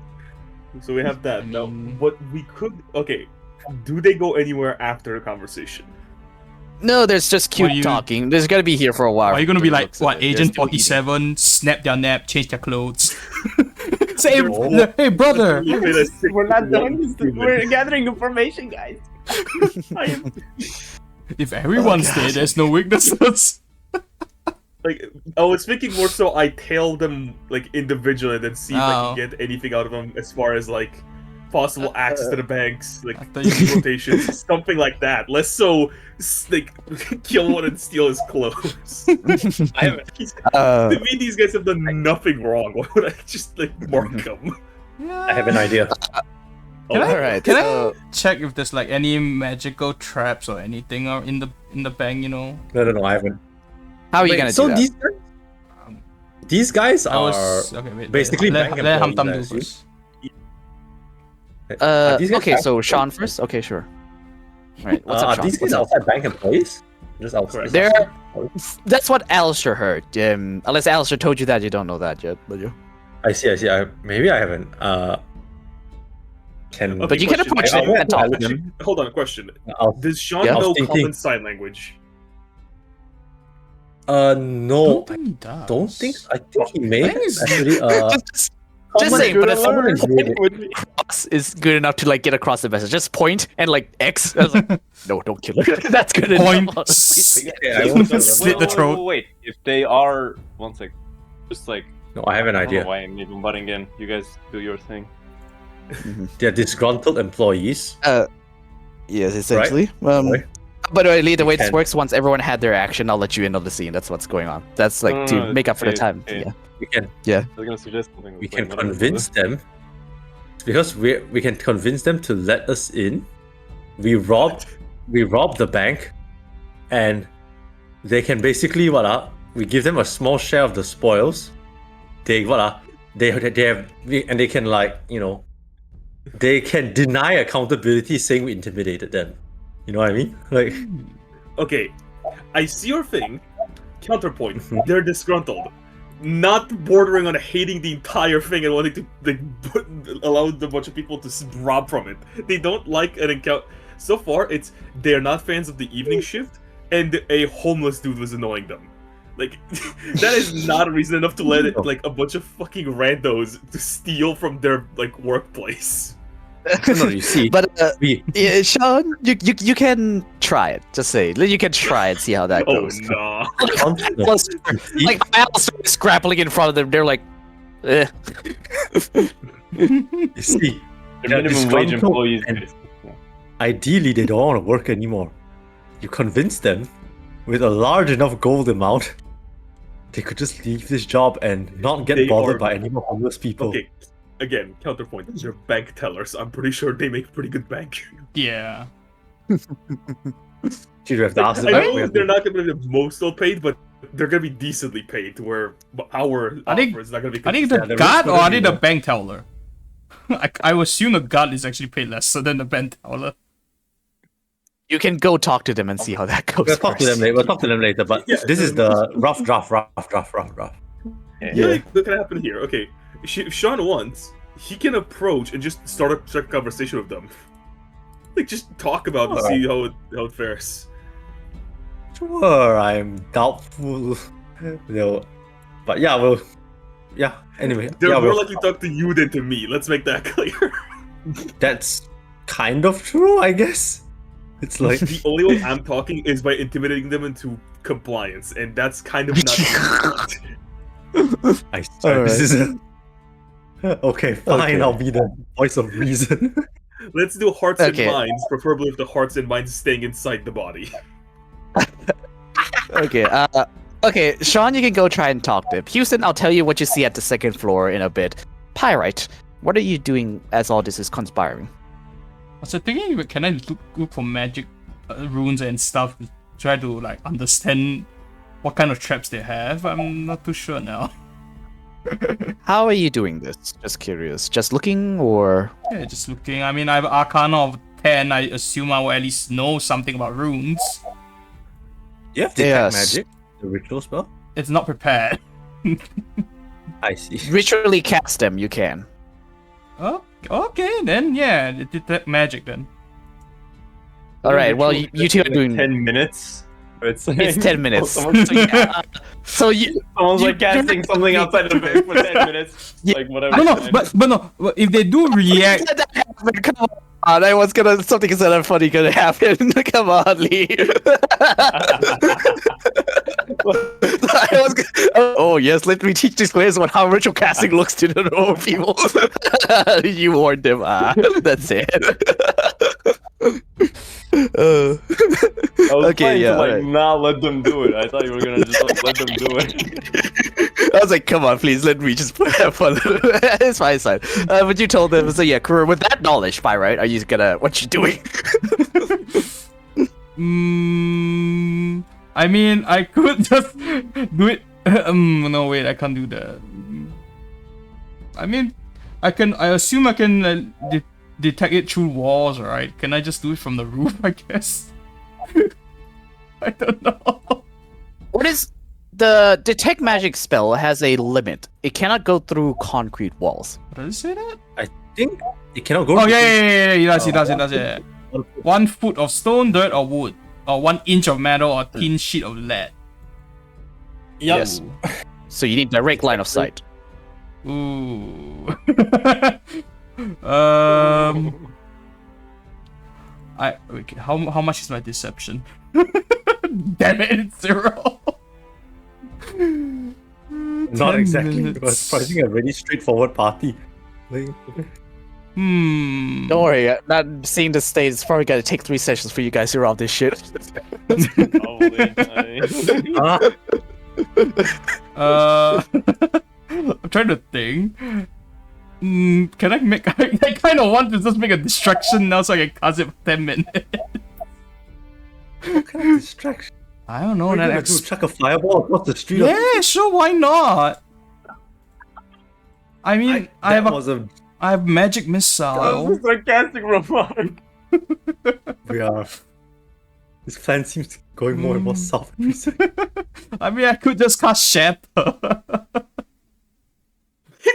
So we have that. Now, mean- what we could. Okay. Do they go anywhere after the conversation? No, there's just cute you- talking. There's gonna be here for a while. Are you gonna be like Looks at what? it. They're Agent still eating. 47? Snap their nap, change their clothes. Say, No. hey brother. We're not done. We're gathering information, guys. I am... If everyone's there, there's no weaknesses. Like, I was thinking more so I tail them, like, individually and then see if I Oh. can get anything out of them as far as, like, possible access to the banks, like, I thought you- rotations, something like that. Less so, like, kill one and steal his clothes. I have, To me, these guys have done nothing wrong. Why would I just, like, mark them? I have an idea. Can I, alright, can so- I check if there's like any magical traps or anything or in the bank? You know. No, I haven't. How are you Wait, gonna so do that? these guys I are was okay. Wait, basically let bank let Hamtam employees, do I first. are these guys Okay, outside- so Sean first. Okay, sure. Alright, what's up, are Sean? these guys What's up? outside bank employees? Just outside. They're. That's what Alistair heard. Unless Alistair told you that, you don't know that yet, but you. I see. Maybe I haven't. can. But you can approach them and talk to them. Hold on, a question. I'll- Does Sean Yeah, I was know thinking- common sign language? No, I think he does. don't think. I think he may I think he's- actually. Just saying, but if someone Common is good enough to like get across the message, just point and like X. I was like, no, don't kill her. That's good Point. enough. honestly. I won't- Slit the throat. Wait, if they are one sec, just like No, I have an I don't know idea. why I'm even butting in. You guys do your thing. They're disgruntled employees. Yes, essentially. Right. But Lee, the way this can- works, once everyone had their action, I'll let you in on the scene. That's what's going on. That's like No, to no, make up for the okay, time. okay. Yeah. We can I was gonna suggest something. we but can whatever. convince them because we can convince them to let us in. We rob the bank, and they can basically we give them a small share of the spoils. They have and they can they can deny accountability, saying we intimidated them. You know what I mean? Like, Okay, I see your thing. Counterpoint: they're disgruntled, not bordering on hating the entire thing and wanting to allow a bunch of people to rob from it. They don't like an encounter. So far, it's they're not fans of the evening shift, and a homeless dude was annoying them. Like, that is not a reason enough to let it, like a bunch of fucking randos to steal from their like workplace. no, you see, But we yeah, Sean, you can try it. Just say you can try and see how that Oh goes. no! Like Miles is grappling in front of them. They're like, eh. you see. They're They're minimum wage disgruntled employees. and- basically. Ideally, they don't want to work anymore. You convince them with a large enough gold amount, they could just leave this job and not get They bothered are- by any more homeless people. Okay, again, counterpoint. They're bank tellers. I'm pretty sure they make pretty good bank. Yeah. You have to ask them. I we know have they're to- not going to be the most well paid, but they're going to be decently paid. Where our I think- offer is not going to be. I think Yeah, the there guard is or gonna I be think the more. bank teller. I assume the guard is actually paid lesser than the bank teller. You can go talk to them and see how that goes. We'll talk to them first. later. We'll talk to them later. But Yeah, this is the rough draft. Yeah, like, what can happen here? Okay, if Sean wants, he can approach and just start a conversation with them. Like, just talk about it and see how it fares. Sure, I'm doubtful. But yeah, we'll. Yeah. Anyway, They're yeah, more we'll, likely to talk to you than to me. Let's make that clear. that's kind of true, I guess. It's like The only way I'm talking is by intimidating them into compliance, and that's kind of not. I swear, this is okay. Fine, Okay. I'll be the voice of reason. Let's do hearts Okay. and minds, preferably with the hearts and minds staying inside the body. Okay. Okay, Sean, you can go try and talk to him. Houston, I'll tell you what you see at the second floor in a bit. Pyrite, what are you doing as all this is conspiring? I was thinking, can I look for magic runes and stuff to try to like understand what kind of traps they have? I'm not too sure now. How are you doing this? Just curious. Just looking, or Yeah, just looking. I mean, I have Arcana of 10. I assume I will at least know something about runes. You have detect Yes. magic, the ritual spell. It's not prepared. I see. ritually cast them? You can. Oh, okay, then yeah, detect magic then. All right. Well, you two are doing. 10 minutes. It's, It's 10 minutes. Someone's, So, yeah. So you. someone's like you- casting something outside the bank for 10 minutes. Yeah. Like whatever. No, but if they do react, Let that happen. Come on. I was gonna. Something is gonna funny gonna happen. Come on, Lee. I was. Oh yes, let me teach these players what how ritual casting looks to the normal people. You warned them. That's it. I was Okay, trying yeah, to like alright. not let them do it. I thought you were gonna just let them do it. I was like, come on, please let me just have fun. It's fine, it's fine. But you told them, so yeah, Kuro, with that knowledge, by right, are you gonna, what you doing? I mean, I could just do it. No, wait, I can't do that. I mean, I assume I can detect it through walls, right? Can I just do it from the roof, I guess? I don't know. What is, the detect magic spell has a limit. It cannot go through concrete walls. Does it say that? think it cannot go. Oh yeah, he does, yeah. 1 foot. 1 foot of stone, dirt, or wood, or 1 inch of metal, or thin sheet of lead. Yes. So you need direct line of sight. Ooh. Okay, how much is my deception? Damn it, it's 0. Not 10 exactly. minutes. Because I think a really straightforward party. Like, Hmm. Don't worry, not seeing the state, it's probably gonna take 3 sessions for you guys to resolve this shit. Probably. I'm trying to think. Can I make? I kind of want to just make a distraction now so I can cast it for 10 minutes. what kind of distraction? I don't know. What are you That gonna do? Chuck a fireball across the street? yeah, sure. Why not? I mean, I have magic That missile. was a sarcastic remark. We are. This plan seems to be going more and more south every second. I mean, I could just cast shatter.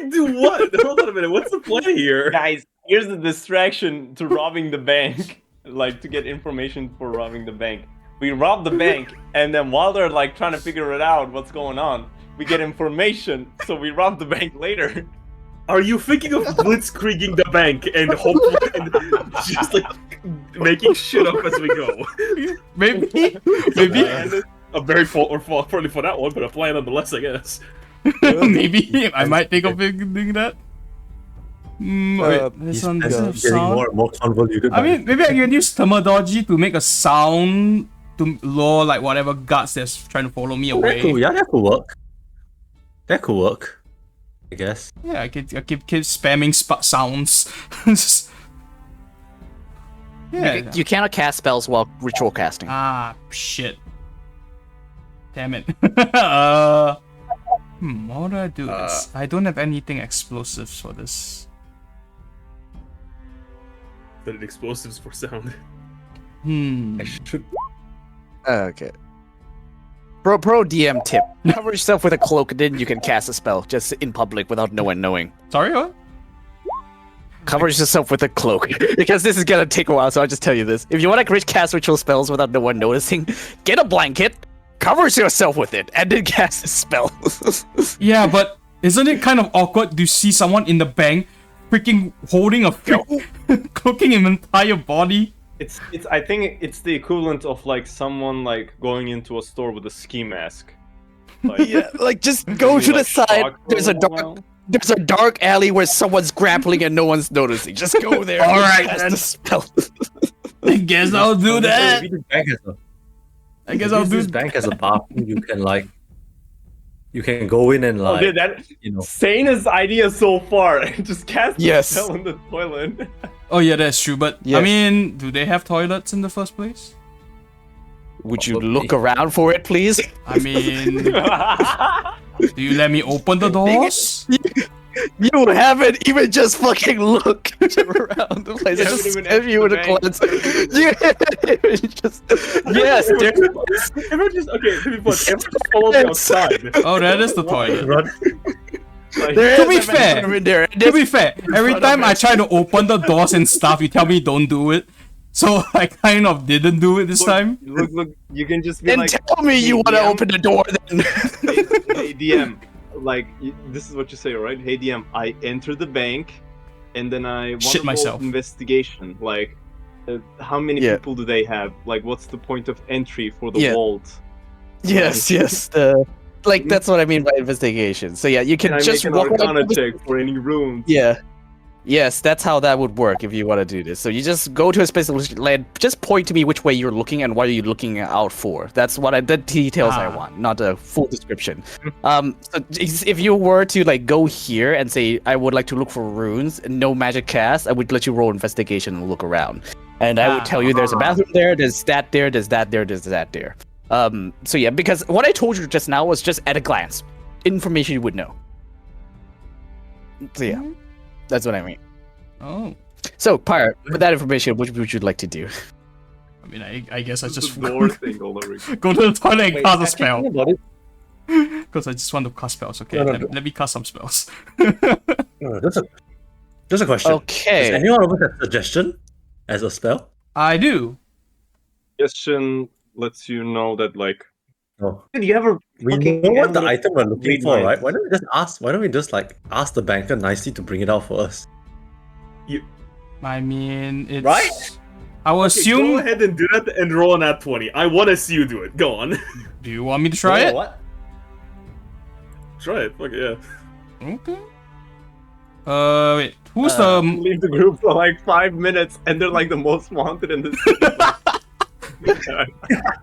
Do what? Hold on a minute. What's the plan here? Guys, here's the distraction to robbing the bank. Like, to get information for robbing the bank. We rob the bank, and then while they're like trying to figure it out what's going on, we get information, so we rob the bank later. Are you thinking of blitzkrieging the bank and hopefully and just like making shit up as we go? Maybe. A very probably for that one, but a plan nonetheless, I guess. Maybe I might think of doing that. Wait, These this one plans doesn't are have getting sound. more and more convoluted. I mean, maybe I can use Thermodology to make a sound to lure like whatever guards that's trying to follow me away. that could, yeah, that could work. That could work, I guess. Yeah, I keep spamming sounds. Yeah. You cannot cast spells while ritual casting. Ah, shit. Damn it. How do I do this? I don't have anything explosives for this. But it explosives for sound. I should. Okay. Pro DM tip. Cover yourself with a cloak, then you can cast a spell just in public without no one knowing. Sorry, what? Cover yourself with a cloak. Because this is gonna take a while, so I'll just tell you this. If you want to cast ritual spells without no one noticing, get a blanket, cover yourself with it, and then cast a spell. Yeah, but isn't it kind of awkward to see someone in the bank freaking holding a cloaking an entire body? It's I think it's the equivalent of like someone like going into a store with a ski mask. Like, Yeah, like just go to the like, side. shocked for There's a little while. There's a dark alley where someone's grappling and no one's noticing. Just go there. All and right, cast then. the spell. I guess I'll do that. If you use bank as a, I guess if you I'll use do this bank as a bathroom. You can like, you can go in and Oh, like, dude, that you know. sanest idea so far. Just cast the Yes. spell in the toilet. Oh yeah, that's true. But I Yes. mean, do they have toilets in the first place? Would you look around for it, please? I mean, do you let me open the doors? You haven't even just fucking looked around the place. You I haven't just even gave you entered a the glance. You haven't even just. Yes, dude. Everyone just to be blunt, everyone just follow me outside. Oh, that is the toilet. Run. Like, There To is be a fair, bathroom in there. To be fair, every time I try to open the doors and stuff, you tell me don't do it. So I kind of didn't do it this time. look, you can just be Then like, tell me you want to DM. open the door then. hey DM, like this is what you say, right? Hey DM, I enter the bank, and then I want Shit to roll myself. investigation. Like, how many Yeah. people do they have? Like, what's the point of entry for the Yeah. vault? Yes, yes. Like that's what I mean by investigation. So yeah, you Can can I just make an walk Arcana around- check for any rooms? Yeah. Yes, that's how that would work if you want to do this. So you just go to a specific land, just point to me which way you're looking and what are you looking out for. That's what the details I Ah. want, not a full description. So if you were to like go here and say I would like to look for runes, no magic cast, I would let you roll investigation and look around. And I would tell you there's a bathroom there, there's that there, there's that there, there's that there. So yeah, because what I told you just now was just at a glance, information you would know. So yeah. That's what I mean. Oh, So, Pyre, with that information, what would you like to do? I mean, I guess I just the door thing all over again. go to the toilet and cast a spell. Thinking about it, Because I just want to cast spells. Okay, No, no, let me cast some spells. no, that's a Just a question. Okay. Does anyone of us have suggestion as a spell? I do. Suggestion lets you know that like No. did you ever We fucking know what the amulet item we're looking read for, minds? right? Why don't we just ask? Why don't we just like ask the banker nicely to bring it out for us? I mean, it's Right? I will Go assume. ahead and do that and roll an at 20. I want to see you do it. Go on. Do you want me to try it? What? Try it. Fuck yeah. Okay. Wait. Who's Leave the group for like 5 minutes and they're like the most wanted in this. In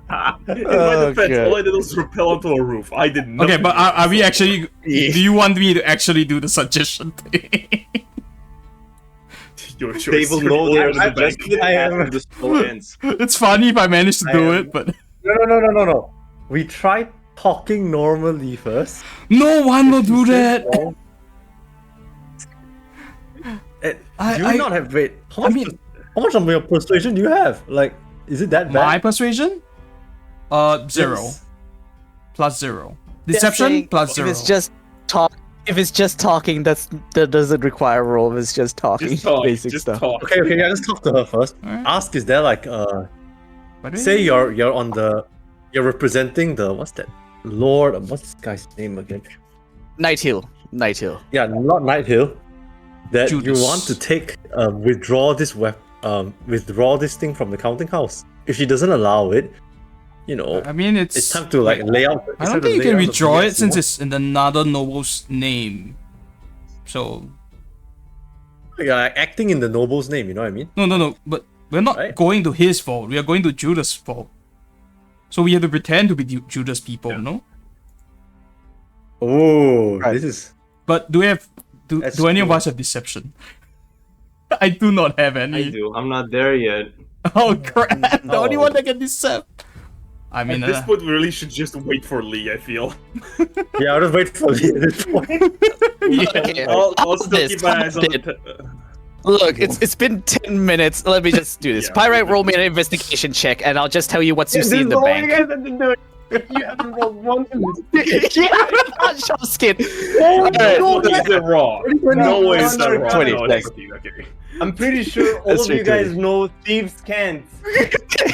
my defense, all I did was rappel onto a roof. I did nothing. Okay, but are we actually? Do you want me to actually do the suggestion thing? Your choice. They will know they're the best I am- after the spell ends. It's funny if I manage to I do am- it, but No. We tried talking normally first. no one will do that. Do you not have wait? How much of your persuasion do you have? Like, is it that bad? My persuasion? 0. Yes. Plus 0. Deception plus 0. If it's just talking, that doesn't require a roll. If it's just talking, Just talk. basic Just stuff. talk. Okay, yeah, just talk to her first. Alright. Ask, is there like say you're on the you're representing the what's that? Lord, what's this guy's name again? Night Hill. Yeah, not Night Hill. That Judas. you want to take withdraw this thing from the counting house. If she doesn't allow it, you know, I mean, it's time to like lay out. I don't think you can withdraw it since it's in another noble's name. So you're like acting in the noble's name. You know what I mean? no. But we're not Right. going to his fault. We are going to Judas' fault. So we have to pretend to be Judas people, no? Oh, Right. this is But do we have? Do That's any of true. us have deception? I do not have any. I do. I'm not there yet. Oh crap! The only Oh. one that can decept. I mean, At this point, we really should just wait for Lee, I feel. yeah. I'll just wait for you at this point. Okay, I'll still this, keep my eyes on how the... Look, it's been 10 minutes. Let me just do this. Yeah. Pyrite, roll me an investigation check, and I'll just tell you what you see in the bank. You haven't rolled one. Yeah, not show skin. No way is it raw. No way is that raw. 20, No, nice. okay. I'm pretty sure all That's of you right, guys know thieves can't.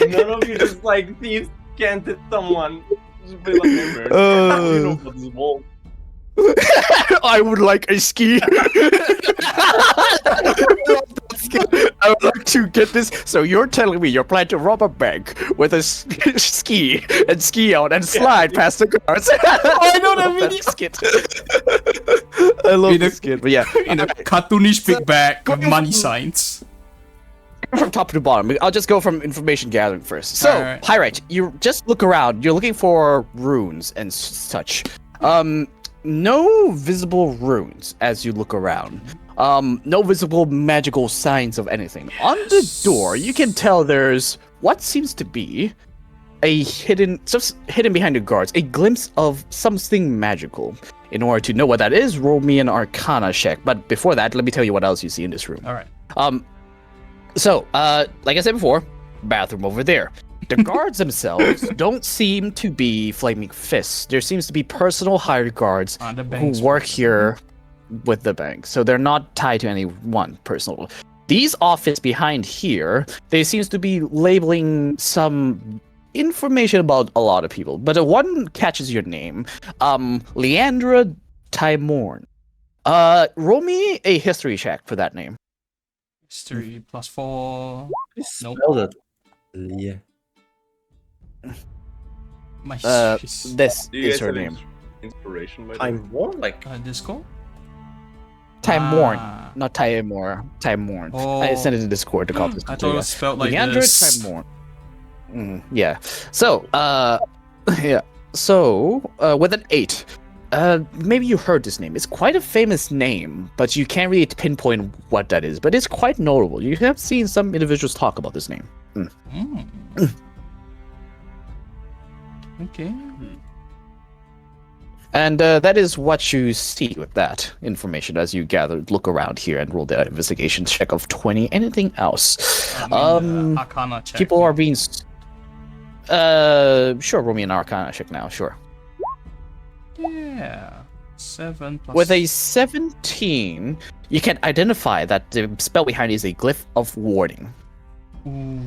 None of you just like thieves can't hit someone. Just be like, "Hey, man, how do you know about this wall?" I would like a ski. I would like to get this. So you're telling me you're planning to rob a bank with a ski and ski out and slide past the guards? I know that video skit. I love the skit, but yeah. in a cartoonish big bag with money signs. From top to bottom, I'll just go from information gathering first. So, Alright. Pyrite, you just look around. You're looking for runes and such. No visible runes as you look around. No visible magical signs of anything. On the door, you can tell there's what seems to be a hidden behind the guards, a glimpse of something magical. In order to know what that is, roll me an Arcana check. But before that, let me tell you what else you see in this room. All right. So, like I said before, bathroom over there. The guards themselves don't seem to be flaming fists. There seems to be personal hired guards The who bank's work here with the bank. So they're not tied to any one personal. These office behind here, they seems to be labeling some information about a lot of people. But the one catches your name. Leandra Timorn. Roll me a history check for that name. History plus 4. Nope. Spell that. Yeah. My This Do you is guys her have name. inspiration by I'm more like Discord? Timorn. Ah. Not Timor. Timorn. Oh. I sent it in Discord to copy this. I thought it was spelled like Leandra this. Timorn. Yeah. So, yeah. So, with an 8, maybe you heard this name. It's quite a famous name, but you can't really pinpoint what that is. But it's quite notable. You have seen some individuals talk about this name. Mm. Okay. And that is what you see with that information as you look around here and roll the investigation check of 20. Anything else? Arcana check. People are being... sure, roll me an Arcana check now, sure. Yeah. 7 plus. With a 17, you can identify that the spell behind it is a glyph of warding. Ooh,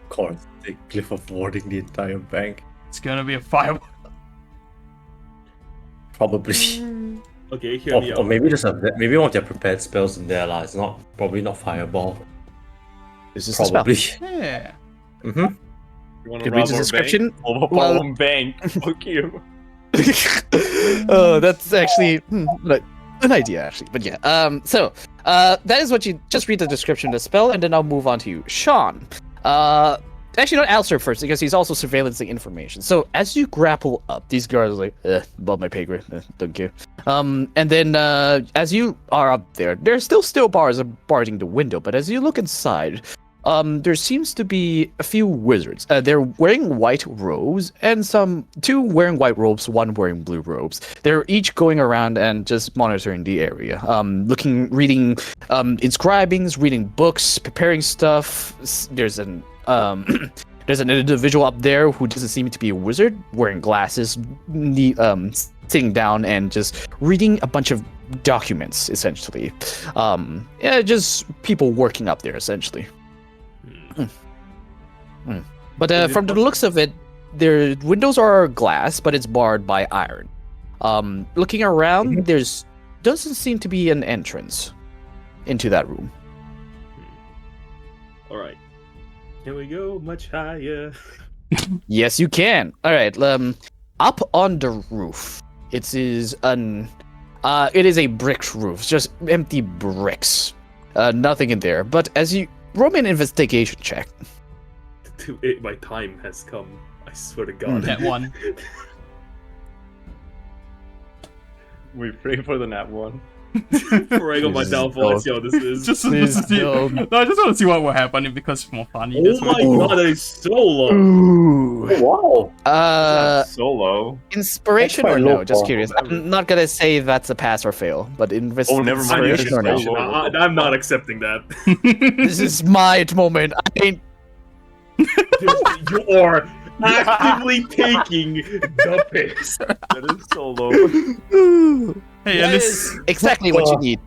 Of course, the glyph of warding the entire bank. it's gonna be a fire. Probably. Okay, hear me Or out. maybe just maybe one of their prepared spells in there, it's probably not fireball. This is the spell. Probably. Yeah. Mm-hmm. You want to Could read rob the our description? bank? Rob our Well- own bank. Fuck you. Oh, that's actually like an idea, actually. But yeah, that is what you just read the description of the spell, and then I'll move on to you, Sean. Actually, not Alistair first because he's also surveillancing information. So as you grapple up, these guards are like, above my pay grade, don't care. And then as you are up there, there's still bars barring the window, but as you look inside, there seems to be a few wizards. They're wearing white robes, and two wearing white robes, one wearing blue robes. They're each going around and just monitoring the area, reading inscribings, reading books, preparing stuff. There's an individual up there who doesn't seem to be a wizard, wearing glasses, sitting down and just reading a bunch of documents, essentially. Just people working up there, essentially. But from the looks of it, their windows are glass, but it's barred by iron. Looking around, there's doesn't seem to be an entrance into that room. All right. Can we go much higher? Yes, you can. All right. Up on the roof, it is a brick roof, just empty bricks. Nothing in there. But as you roll me an investigation check. My time has come. I swear to God. That one. We pray for the nat one. Praying on my downfall. Let's see how this is. Just to see. No, I just want to see what will happen because it's more funny. Oh my God, that is so low. Ooh. Wow. Solo. Inspiration That's or quite no? low Just bar. curious. I'm not gonna say that's a pass or fail, but never mind. inspiration or no? Solo. I'm not accepting that. This is my moment. I ain't. You are actively taking the piss. That is solo. Hey, That at least. is exactly what you need.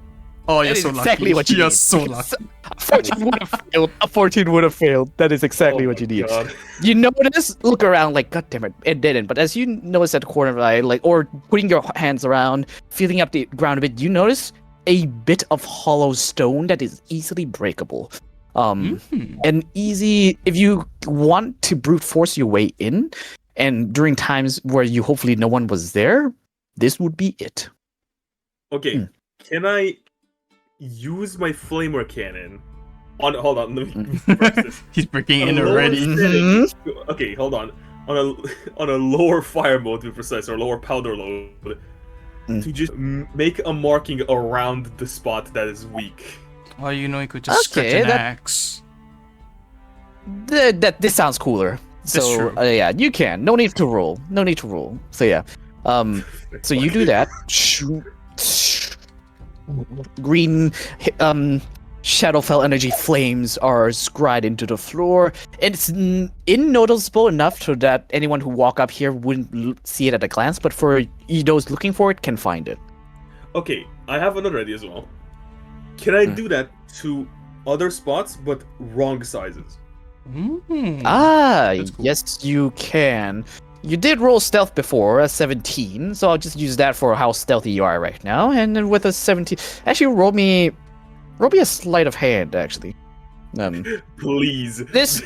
Oh, that you're is so lucky. exactly what you You're need. so lucky. A 14 would have failed. A 14 would have failed. That is exactly Oh what you my need. God. You notice, look around, like, God damn it, it didn't. But as you notice at the corner of the eye, like, or putting your hands around, feeling up the ground a bit, you notice a bit of hollow stone that is easily breakable. And easy if you want to brute force your way in, and during times where you hopefully no one was there, this would be it. Okay, can I use my flamer cannon? Hold on, let me reverse this. He's breaking On in a lower already. setting- Okay, hold on. On a lower fire mode, to be precise, or lower powder load, to just make a marking around the spot that is weak. Oh, you know, you could just scratch Okay, an that- axe. This sounds cooler. That's So true. yeah, you can. No need to roll. No need to roll. So yeah. So you do that. Green Shadowfell energy flames are scried into the floor. It's unnoticeable enough so that anyone who walk up here wouldn't see it at a glance, but for those looking for it can find it. Okay, I have another idea as well. Can I do that to other spots, but wrong sizes? That's cool. Yes, you can. You did roll stealth before, a 17, so I'll just use that for how stealthy you are right now. And then with a 17, actually roll me a sleight of hand. Actually, Please. this.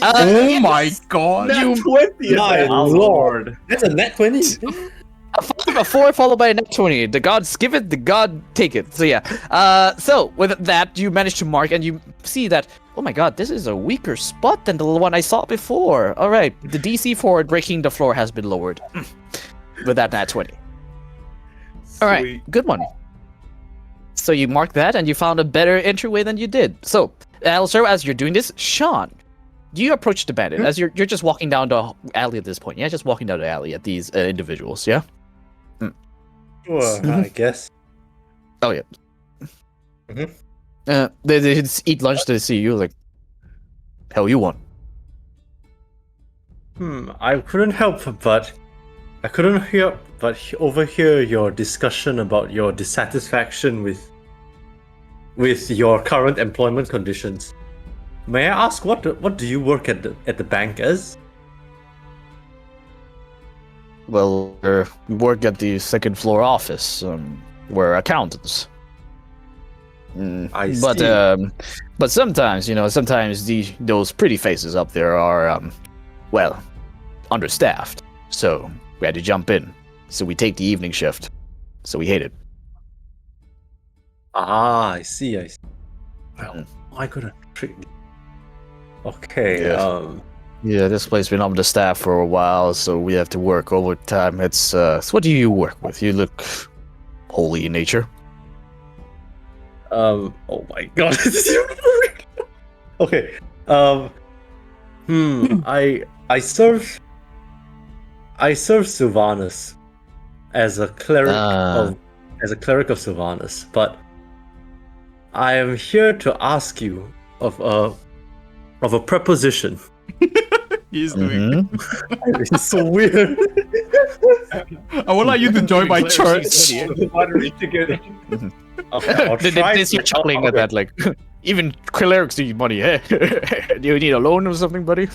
Oh my god! Nat 20! My Oh, lord. That's a net 20. A 4 followed by a net 20. The gods give it, the god take it. So yeah. So with that, you manage to mark and you see that, oh my god, this is a weaker spot than the one I saw before. All right, the DC for breaking the floor has been lowered with that nat 20. All right, Sweet. good one. So you mark that and you found a better entryway than you did. So, also as you're doing this, Sean, you approach the bandit as you're just walking down the alley at this point. Yeah, just walking down the alley at these individuals. Yeah. Sure, I guess. Oh yeah. Mhm. They just eat lunch to see you. Like, hell, you want? I couldn't help but I couldn't hear, but overhear your discussion about your dissatisfaction with your current employment conditions. May I ask what do you work at the bank as? Well, we work at the second floor office. We're accountants. I But see. but sometimes, sometimes those pretty faces up there are well, understaffed. So we had to jump in. So we take the evening shift. So we hate it. I see. Well, I could have tricked you. Okay. Yeah. Yeah, this place been understaffed for a while, so we have to work overtime. It's so what do you work with? You look holy in nature. Oh my god. Okay. I serve Sylvanus as a cleric of Sylvanus, but I am here to ask you of a preposition. He's doing. It's so weird. I would like you to join my church. Lottery ticket. Okay, I'll try This you're to- chuckling okay. at that, like even clerics need money. Hey, do you need a loan or something, buddy?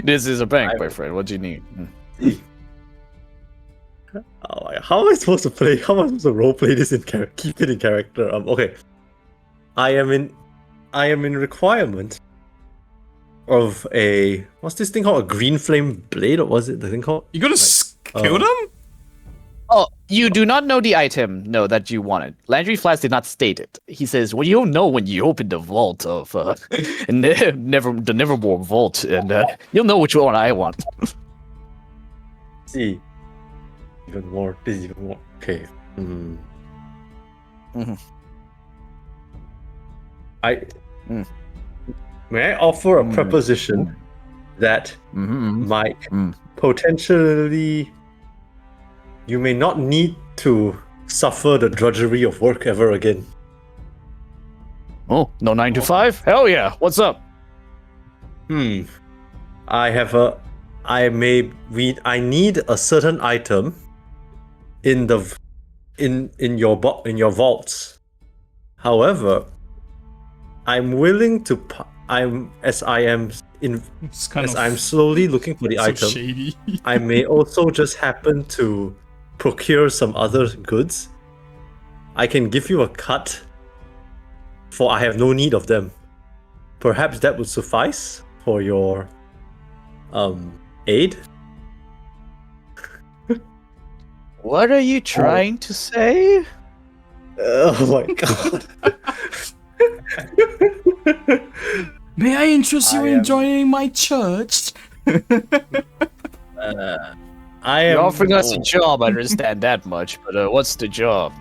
This is a bank, my friend. What do you need? How am I supposed to play? How am I supposed to roleplay this in character? Keep it in character. Okay. I am in requirement of a what's this thing called? A green flame blade, or was it the thing called? You gonna kill them? Oh, you do not know the item, no, that you wanted. Landry Flash did not state it. He says, well, you'll know when you open the vault of the Nevermore vault, and you'll know which one I want. See. Even more. This is even more. Okay. May I offer a preposition that might potentially you may not need to suffer the drudgery of work ever again. Oh, no 9 to 5? Hell yeah! What's up? I need a certain item in your vaults. However, I'm willing to I'm slowly looking for the so item. shady. I may also just happen to procure some other goods. I can give you a cut, for I have no need of them. Perhaps that would suffice for your aid. What are you trying to say? Oh my god. May I interest you in joining my church? I am You're offering us a job, I understand that much, but what's the job?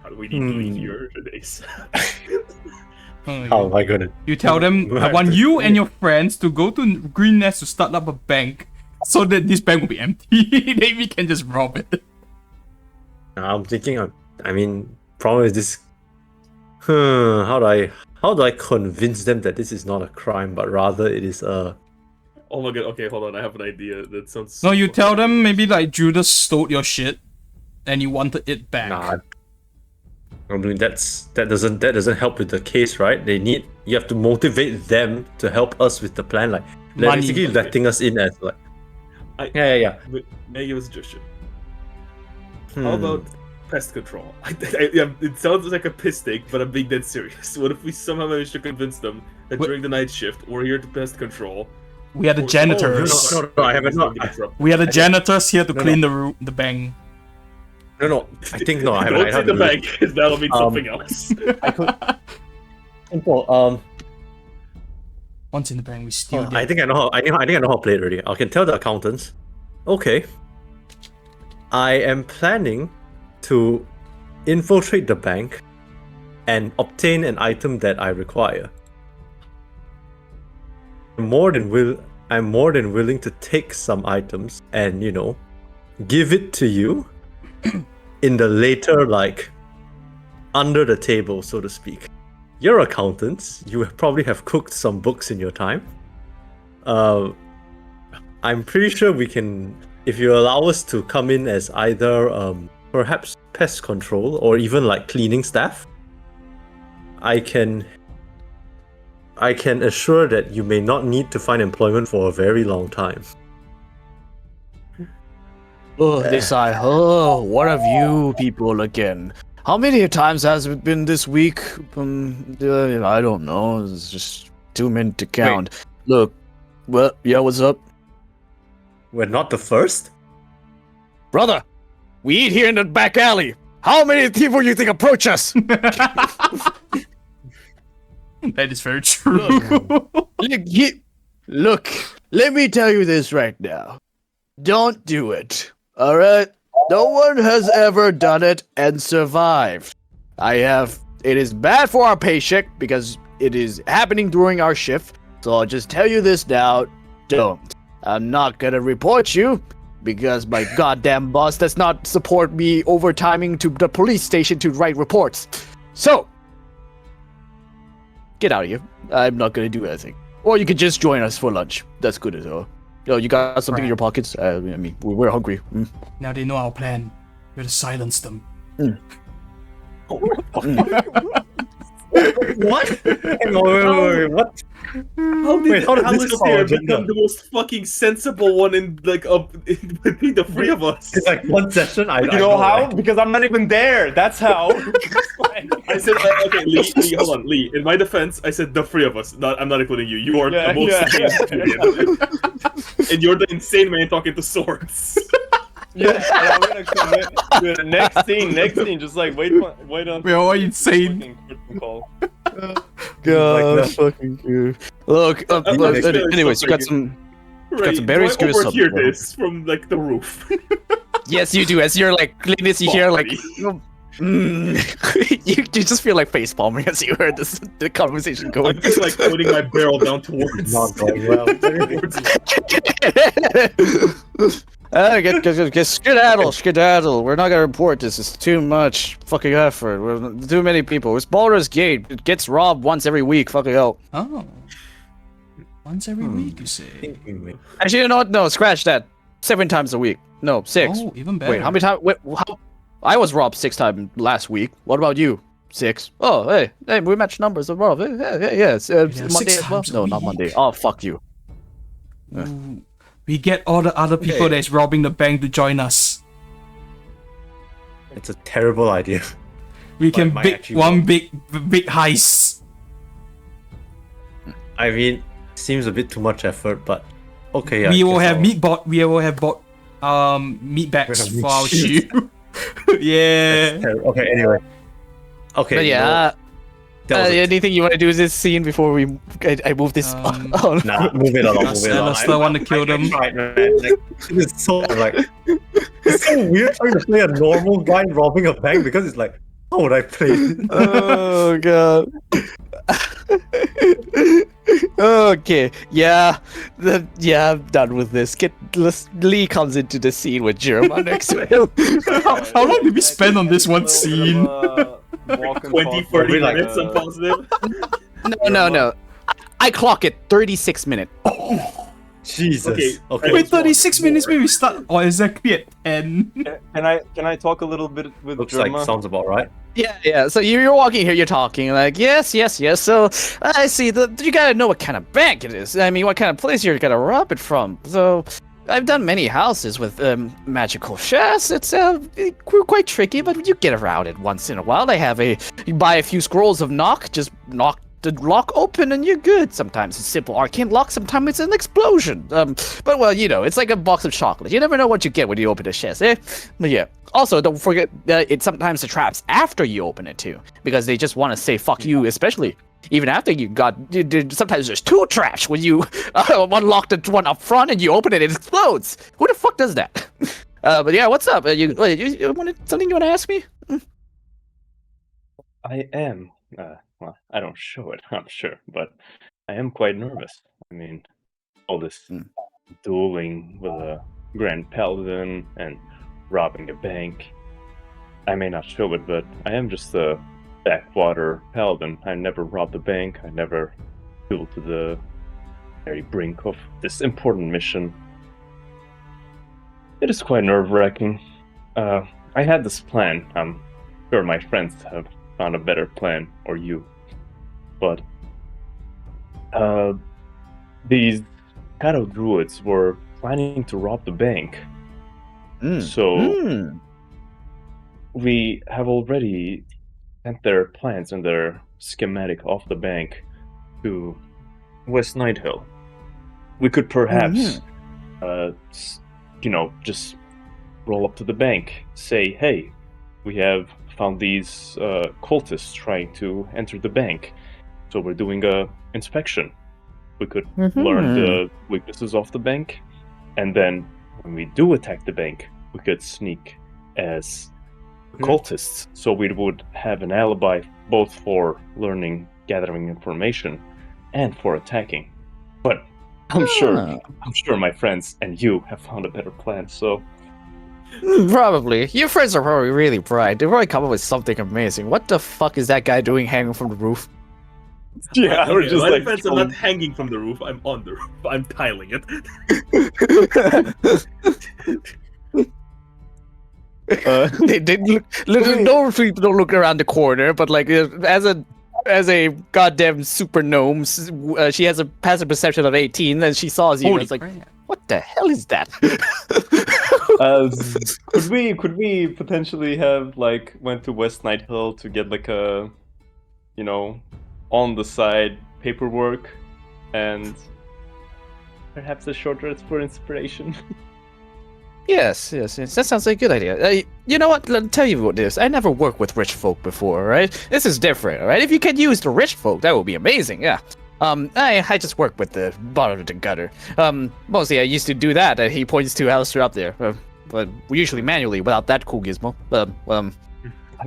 How do we need to leave here today? Oh my goodness. You tell them, I want you and your friends to go to Green Nest to start up a bank so that this bank will be empty. Then we can just rob it. I'm thinking problem is this. How do I convince them that this is not a crime, but rather it is a... Oh my god, okay, hold on, I have an idea. That sounds... No, you tell them maybe like Judas stole your shit and you wanted it back. Nah. I mean that doesn't help with the case, right? You have to motivate them to help us with the plan, like they're Money. basically letting us in as like yeah. May I give a suggestion? How about pest control? It sounds like a piss take, but I'm being dead serious. What if we somehow manage to convince them that during the night shift, we're here to pest control? We are the janitors. No, I haven't. We are the janitors here to clean the bank. No. I think no. I Don't haven't. say the bank, because that'll mean something else. Simple. Once in the bank, we steal I think I know how. I think I know how to play it already. I can tell the accountants. Okay. I am planning to infiltrate the bank and obtain an item that I require. I'm more than willing to take some items and, give it to you in the later, under the table, so to speak. You're accountants. You probably have cooked some books in your time. I'm pretty sure we can, if you allow us to come in as either perhaps pest control or even like cleaning staff, I can assure that you may not need to find employment for a very long time. Oh, they sigh. Oh, what of you people again? How many times has it been this week? I don't know. It's just too many to count. Look, well, yeah, what's up? We're not the first? Brother, we eat here in the back alley. How many people do you think approach us? That is very true. Look, let me tell you this right now. Don't do it. Alright? No one has ever done it and survived. It is bad for our paycheck because it is happening during our shift. So I'll just tell you this now. Don't. I'm not gonna report you because my goddamn boss does not support me overtiming to the police station to write reports. So, get out of here. I'm not gonna do anything. Or you could just join us for lunch. That's good as well. Yo, you got something in your pockets? I mean, we're hungry. Now they know our plan. We're to silence them. What? Wait, what? How did Alistair become the most fucking sensible one in between the three of us? It's like one session. You know how? Because I'm not even there. That's how. I said, okay, Lee, hold on, Lee. In my defense, I said the three of us. I'm not including you. You are the most and you're the insane man talking to swords. Yeah, and I'm gonna commit to the next scene. Just like wait on. We're all insane. God, that's fucking good. Look, anyways, you got some berries. Do I overhear this from like the roof? Yes, you do. As you're like cleaning this, you hear like you just feel like face palming as you heard the conversation going. I'm just like putting my barrel down towards. Not going well. Skedaddle. We're not gonna report this. It's too much fucking effort. We're too many people. It's Baldur's Gate. It gets robbed once every week. Fucking hell. Oh. Once every week, you say? Actually, no, scratch that. 7 times a week. No, 6. Oh, even better. Wait, how many times? I was robbed 6 times last week. What about you? 6. Oh, hey, we match numbers as well. Yeah, it's Monday as well. No, not Monday. Oh, fuck you. Ooh. We get all the other people that's robbing the bank to join us. It's a terrible idea. We can big heist. I mean, seems a bit too much effort, but okay. We will have meat bought meat bags for our shoe. Yeah. Okay. Anyway. Okay. But yeah. Anything you want to do with this scene before I move this? Nah, move it along. I still want to kill them. Right, man. Like, it's so weird trying to play a normal guy robbing a bank because it's like, how would I play it? Oh god. Okay, yeah, I'm done with this. Lee comes into the scene with Jeremiah next to him. How long did we spend on this one scene? 20-30 minutes, I'm positive. No. I clock it 36 minutes. Jesus. Okay. Wait, 36 minutes maybe we start exactly at 10. Can I talk a little bit with Looks Jerma? like sounds about right. Yeah. So you're walking here, you're talking like yes. So I see you gotta know what kind of bank it is. I mean, what kind of place you're gonna rob it from. So I've done many houses with magical chests. It's quite tricky, but you get around it once in a while. They have you buy a few scrolls of knock, just knock the lock open and you're good. Sometimes it's simple arcane lock, sometimes it's an explosion. But well, it's like a box of chocolate. You never know what you get when you open a chest, eh? But yeah. Also, don't forget it sometimes the traps after you open it too, because they just want to say fuck you, especially even after you got. Sometimes there's 2 traps when you unlock the one up front and you open it, it explodes. Who the fuck does that? But yeah, what's up? You something you want to ask me? I am. Well, I don't show it, I'm sure, but I am quite nervous. I mean, all this dueling with a Grand Paladin and robbing a bank. I may not show it, but I am just a backwater paladin. I never robbed a bank. I never dueled to the very brink of this important mission. It is quite nerve-wracking. I had this plan. I'm sure my friends have found a better plan, or you. But these shadow druids were planning to rob the bank. So we have already sent their plans and their schematic of the bank to West Night Hill. We could perhaps, just roll up to the bank, say, hey, we have found these cultists trying to enter the bank, so we're doing a inspection. We could learn the weaknesses of the bank, and then when we do attack the bank, we could sneak as cultists, so we would have an alibi both for learning, gathering information, and for attacking. But I'm sure my friends and you have found a better plan, so... Probably. Your friends are probably really bright. They probably come up with something amazing. What the fuck is that guy doing hanging from the roof? Yeah, Okay, we're just my like... defense, I'm not hanging from the roof, I'm on the roof. I'm tiling it. They didn't look. No people don't look around the corner, but like as a goddamn super gnome, she has a passive perception of 18, and she saw you. And it's like, what the hell is that? Could we potentially have like went to West Night Hill to get like a, on the side paperwork, and perhaps a short rest for inspiration? Yes. That sounds like a good idea. You know what? Let me tell you what this. I never worked with rich folk before, right? This is different, right? If you can use the rich folk, that would be amazing. Yeah. I just work with the bottom of the gutter. Mostly I used to do that. He points to Alistair up there, but usually manually without that cool gizmo.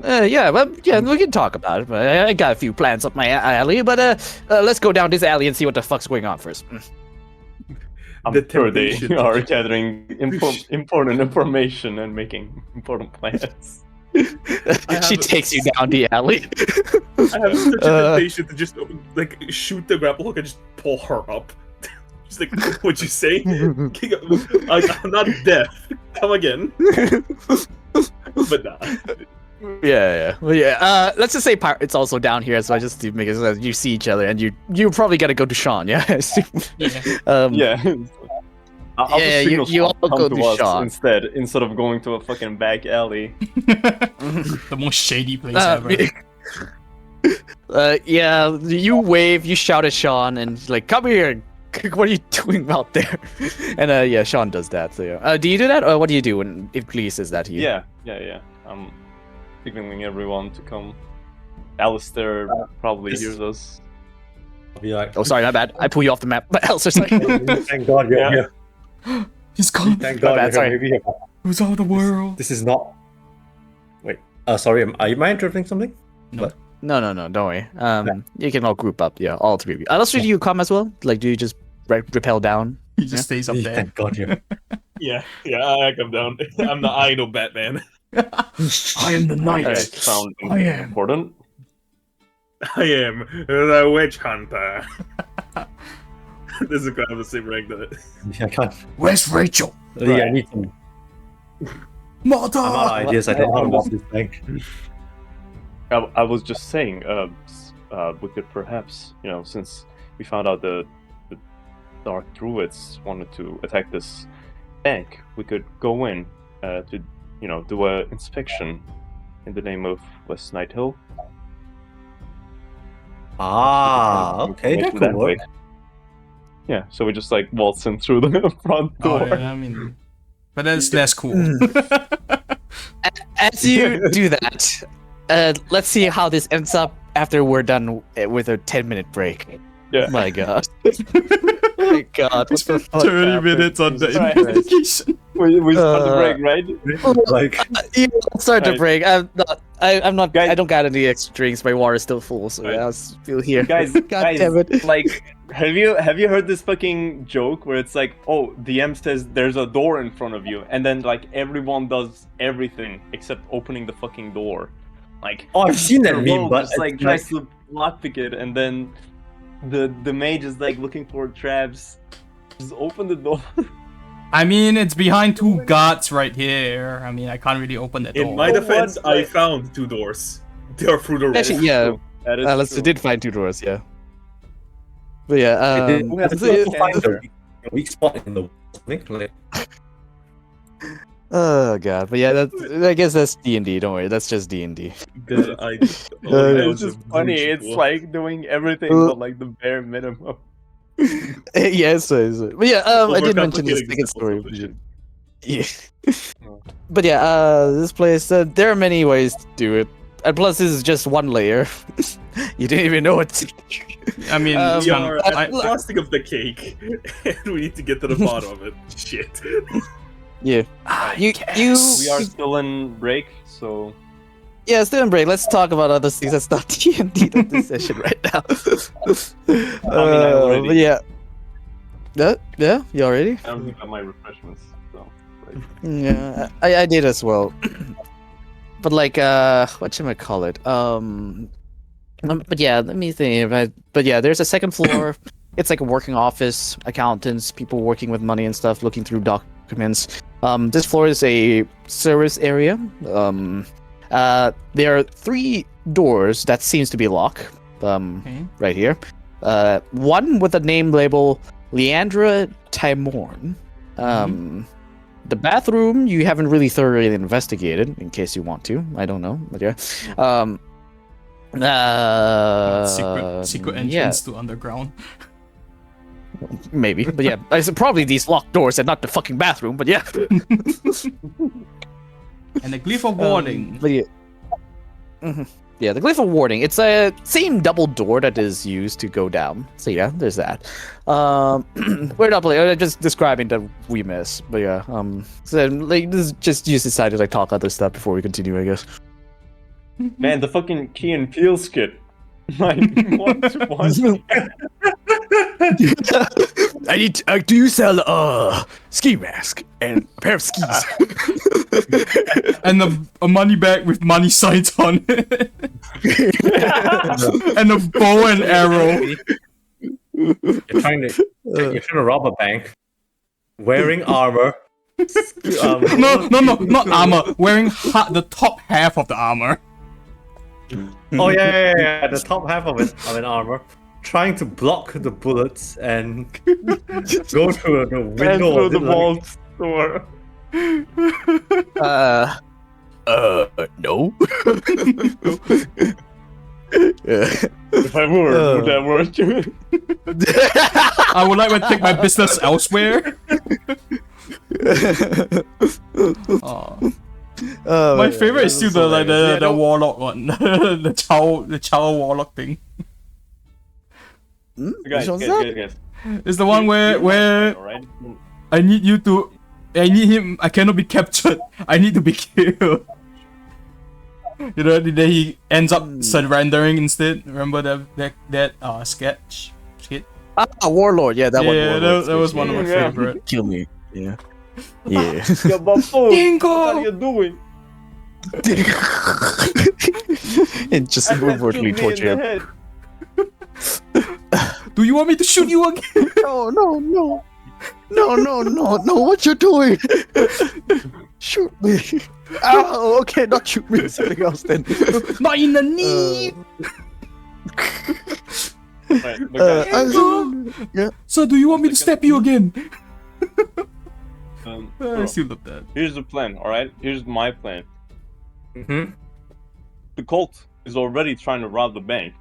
We can talk about it. I got a few plans up my alley, but let's go down this alley and see what the fuck's going on first. I'm sure they are gathering important information and making important plans. She takes you down the alley. I have such a temptation to just like shoot the grapple hook and just pull her up. Just like, what'd you say? I'm not deaf. Come again. But nah. Yeah. Let's just say it's also down here, so I just to make it so you see each other, and you probably gotta go to Sean, yeah. You all go to Sean instead of going to a fucking back alley. The most shady place ever. You wave, you shout at Sean, and like, come here. What are you doing out there? And Sean does that. So do you do that, or what do you do if Glee says that to you? Yeah. I'm signaling everyone to come. Alistair probably hears us. I'll be like, oh, sorry, my bad. I pull you off the map. But Alistair's like, thank God you're here. He's gone. Thank God bad, you're here. Who's out of the world? This is not. Wait. Sorry. Are you mind interrupting something? No. No, don't worry. You can all group up. Yeah, all three of you. Alistair, do you come as well? Like, do you just rappel down? He just stays up there. Thank God you're. Yeah, I come down. I'm the idle Batman. I am the knight. Okay, sound I am. important. I am the witch hunter. This is kind of the same rank that. I can't. Where's Rachel? Lee, I need some. Mother! I'm out of ideas. I don't know how to rob this bank. I was just saying, we could perhaps, since we found out the Dark Druids wanted to attack this bank, we could go in to, do a inspection in the name of West Night Hill. Okay, that could work. Yeah, so we just like waltz in through the front door. Oh, yeah, I mean, but that's cool. As you do that, let's see how this ends up after we're done with a 10-minute break. Yeah. My God. My God. What the fuck 30 happened? minutes on the Right. investigation. We start the break, right? Like, You start to Right. break. I'm not. Guys- I don't got any extra drinks. My water's still full, so Right. I'll still here. Guys, God damn it. like, have you heard this fucking joke where it's like, oh, the DM says there's a door in front of you, and then like everyone does everything except opening the fucking door. Like, oh, I've seen that the meme, rogue but just like tries to lockpick it, and then the mage is like looking for traps. Just open the door. I mean, it's behind two guards right here. I mean, I can't really open the door. In my defense, I found 2 doors. They are through the roof. Actually, yeah. That is Alice true. did find 2 doors, yeah. But yeah, Who has It's also the find answer? the weak spot in the wall. Like, oh god. But yeah, I guess that's D&D. Don't worry, that's just D&D. It's just funny. It's like doing everything but like the bare minimum. Yes, but yeah, I did mention the Overcomplicating second simple story. solution. Yeah. But yeah, this place, there are many ways to do it. And plus, this is just one layer. You didn't even know what. I mean, We are at I- the frosting of the cake, and we need to get to the bottom of it. Shit. Yeah. You. We are still in break, so Yeah, still in break. Let's talk about other things. That's not D&D of this session right now. I already- But yeah. Yeah, you already? I don't think I got my refreshments. So like, Yeah, I did as well. But like, whatchamacallit? But yeah, let me think. But yeah, there's a second floor. It's like a working office, accountants, people working with money and stuff, looking through documents. This floor is a service area. There are 3 doors that seems to be locked. Okay. Right here. One with a name label Leandra Timorn. The bathroom you haven't really thoroughly investigated, in case you want to. I don't know, but yeah. Secret yeah, entrance to underground. maybe, but yeah, it's probably these locked doors and not the fucking bathroom. But yeah, And a glyph of warning. But yeah. Yeah, the glyph of warning. It's a same double door that is used to go down. So yeah, there's that. We're not playing. Just describing that we miss. But yeah, so like this is just use this side to like talk other stuff before we continue, I guess. man, the fucking Key and Peele skit. Like what? I need. Do you sell ski mask and a pair of skis? And a money bag with money signs on it. And a bow and arrow. you're trying to rob a bank, wearing armor. No, not armor. Wearing the top half of the armor. Oh yeah, the top half of it of an armor, trying to block the bullets and go through the window And through of the it, vault door. No. If I were, would that work? I would like to take my business elsewhere. My favorite is still the warlock one, the child warlock thing. Guys, guys. It's the one where Alright. I need him. I cannot be captured. I need to be killed. You know, then he ends up surrendering instead. Remember that sketch? Warlord. Yeah, that one. Yeah, Warlord that was one of my Yeah. favorite. Kill me. Yeah. Yeah. Yeah, but fool, Dingo! what are you doing? And just brutally torture him. Do you want me to shoot you again? No. What you doing? Shoot me. Oh, okay, not shoot me. Something else then. Not in the knee. Right, but guys, Yeah. So do you want me to stab you again? I bro, still love that. here's the plan, alright? Here's my plan. Mm-hmm. The cult is already trying to rob the bank.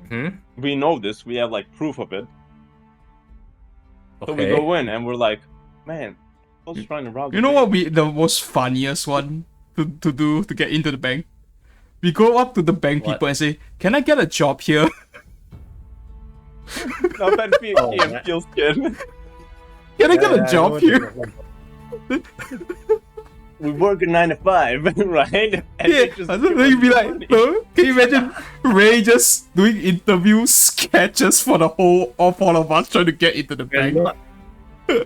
Mm-hmm. We know this, we have like proof of it. So we Okay. go in and we're like, man, cult's trying to rob the You know bank. what the most funniest one to do to get into the bank? We go up to the bank What? people and say, "Can I get a job here?" Not that Key Oh, and man. Peele skit. Can I get a job here? We work at 9 to 5, right? And Yeah, they just and give then us you'd be like, money. huh? Can you imagine Ray just doing interview sketches for all of us trying to get into the bank? We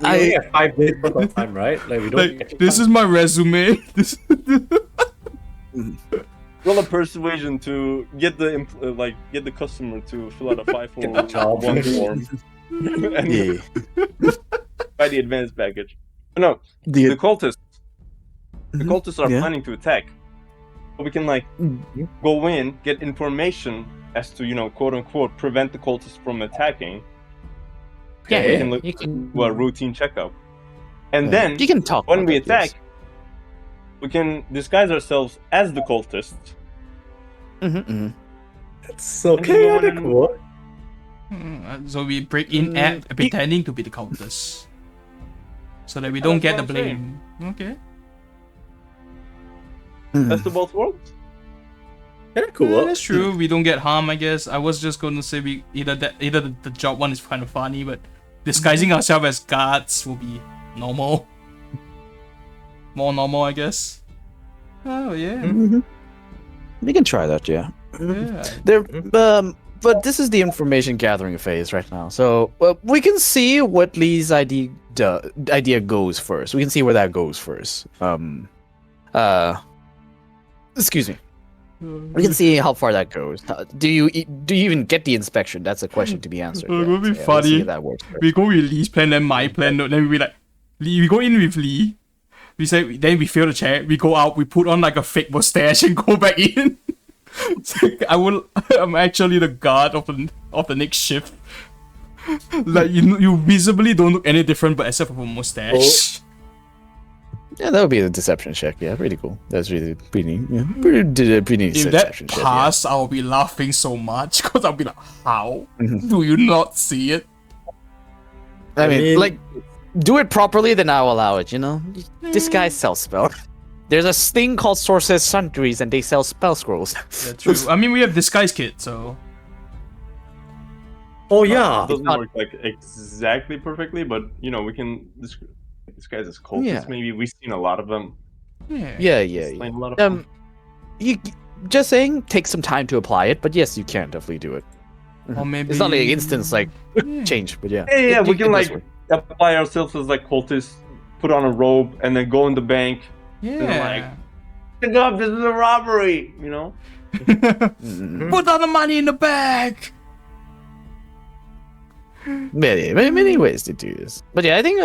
only have 5 days worth of time, right? Like we don't. Like, this is my resume. This Roll a persuasion to get the get the customer to fill out a 541 job. form. And Yeah. buy the advanced package. No, the cultists. The cultists are Yeah. planning to attack. So we can like go in, get information as to quote unquote prevent the cultists from attacking. Yeah, We yeah, can look you can- do a routine checkup, and Yeah. then You can talk when about we that, yes. attack, we can disguise ourselves as the cultists. It's so And then go in chaotic. and- What? So we break in at pretending to be the cultists, so that we don't get the That's what I'm blame. Okay. Best of both worlds. Yeah, cool. Yeah, that's true. We don't get harm, I guess. I was just going to say either the job one is kind of funny, but disguising ourselves as guards will be normal. More normal, I guess. Oh yeah. We can try that, yeah. Yeah. There, but this is the information gathering phase right now. So we can see what Lee's idea goes first. We can see where that goes first. Excuse me. We can see how far that goes. Do you even get the inspection? That's a question to be answered. It would be let's see funny. if that works first. We go with Lee's plan, then my plan, then we be like, Lee, we go in with Lee. We say, then we fail the check. We go out. We put on like a fake mustache and go back in. It's like, I'm actually the guard of the next shift. Like you visibly don't look any different, but except for a mustache. Yeah, that would be a deception check. Yeah, pretty cool. That's really pretty neat If that deception check. pass, I'll be laughing so much because I'll be like, how do you not see it? Yeah. I mean, mean- like, do it properly, then I'll allow it. You know, this guy sells spell. There's a thing called Sorcerer's Sundries, and they sell spell scrolls. Yeah, true. I mean, we have disguise kit, so Oh yeah. It doesn't work like exactly perfectly, but we can disguise as cultists. Yeah. Maybe we've seen a lot of them. yeah. Slain a lot of them. You just saying, take some time to apply it, but yes, you can definitely do it. Or maybe It's not like instance like Yeah. change, but yeah. Yeah, we It can does like work. apply ourselves as like cultists, put on a robe, and then go in the bank. Yeah. Pick up, this is a robbery. Put all the money in the bag. Many ways to do this. But yeah, I think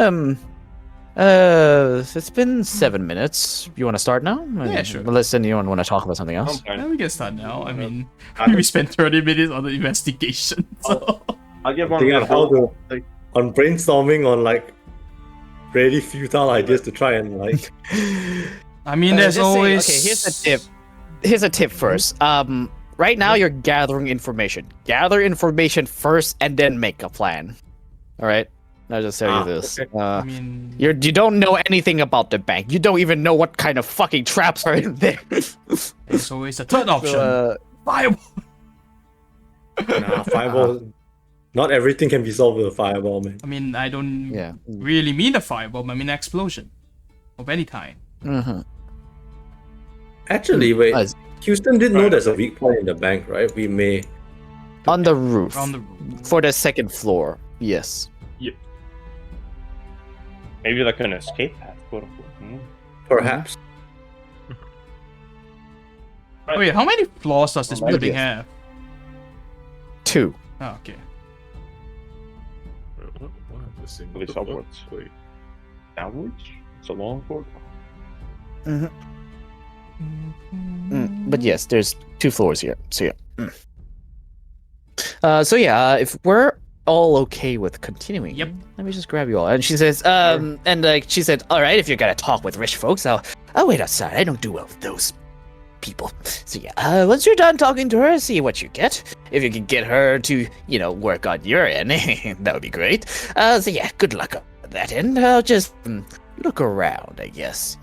it's been 7 minutes. You want to start now? Yeah, sure. Unless anyone want to talk about something else. Yeah, we can start now. I mean, I we spent 30 minutes on the investigation. So. I'll get one. Thinking of on how the- to on brainstorming on like really futile ideas to try and like. I mean, there's Just say- always. okay, here's a tip. Here's a tip first. Right now you're gathering information. Gather information first, and then make a plan. All right. I'll just tell you this. Okay. I mean, You don't know anything about the bank. You don't even know what kind of fucking traps are in there. there's always a third option. So, Fireball. Nah, fireball. Not everything can be solved with a fireball, man. I mean, I don't yeah. really mean a fireball. I mean an explosion of any kind. Mm-hmm. Actually, wait. As- Houston did know there's a weak point in the bank, right? We may. On the roof. On the roof. For the second floor. Yes. Maybe like an escape path, quote unquote. Perhaps. Oh, wait, how many floors does this Well, building yes. have? 2. Oh, okay. At least upwards. Downwards? It's a long board. But yes, there's 2 floors here. So yeah. If we're all okay with continuing, Yep. let me just grab you all. And she says, and like she said, all right, if you're gonna talk with rich folks, I'll wait outside. I don't do well with those people. So yeah, once you're done talking to her, see what you get. If you can get her to, work on your end, that would be great. So yeah, good luck on that end. I'll just look around, I guess.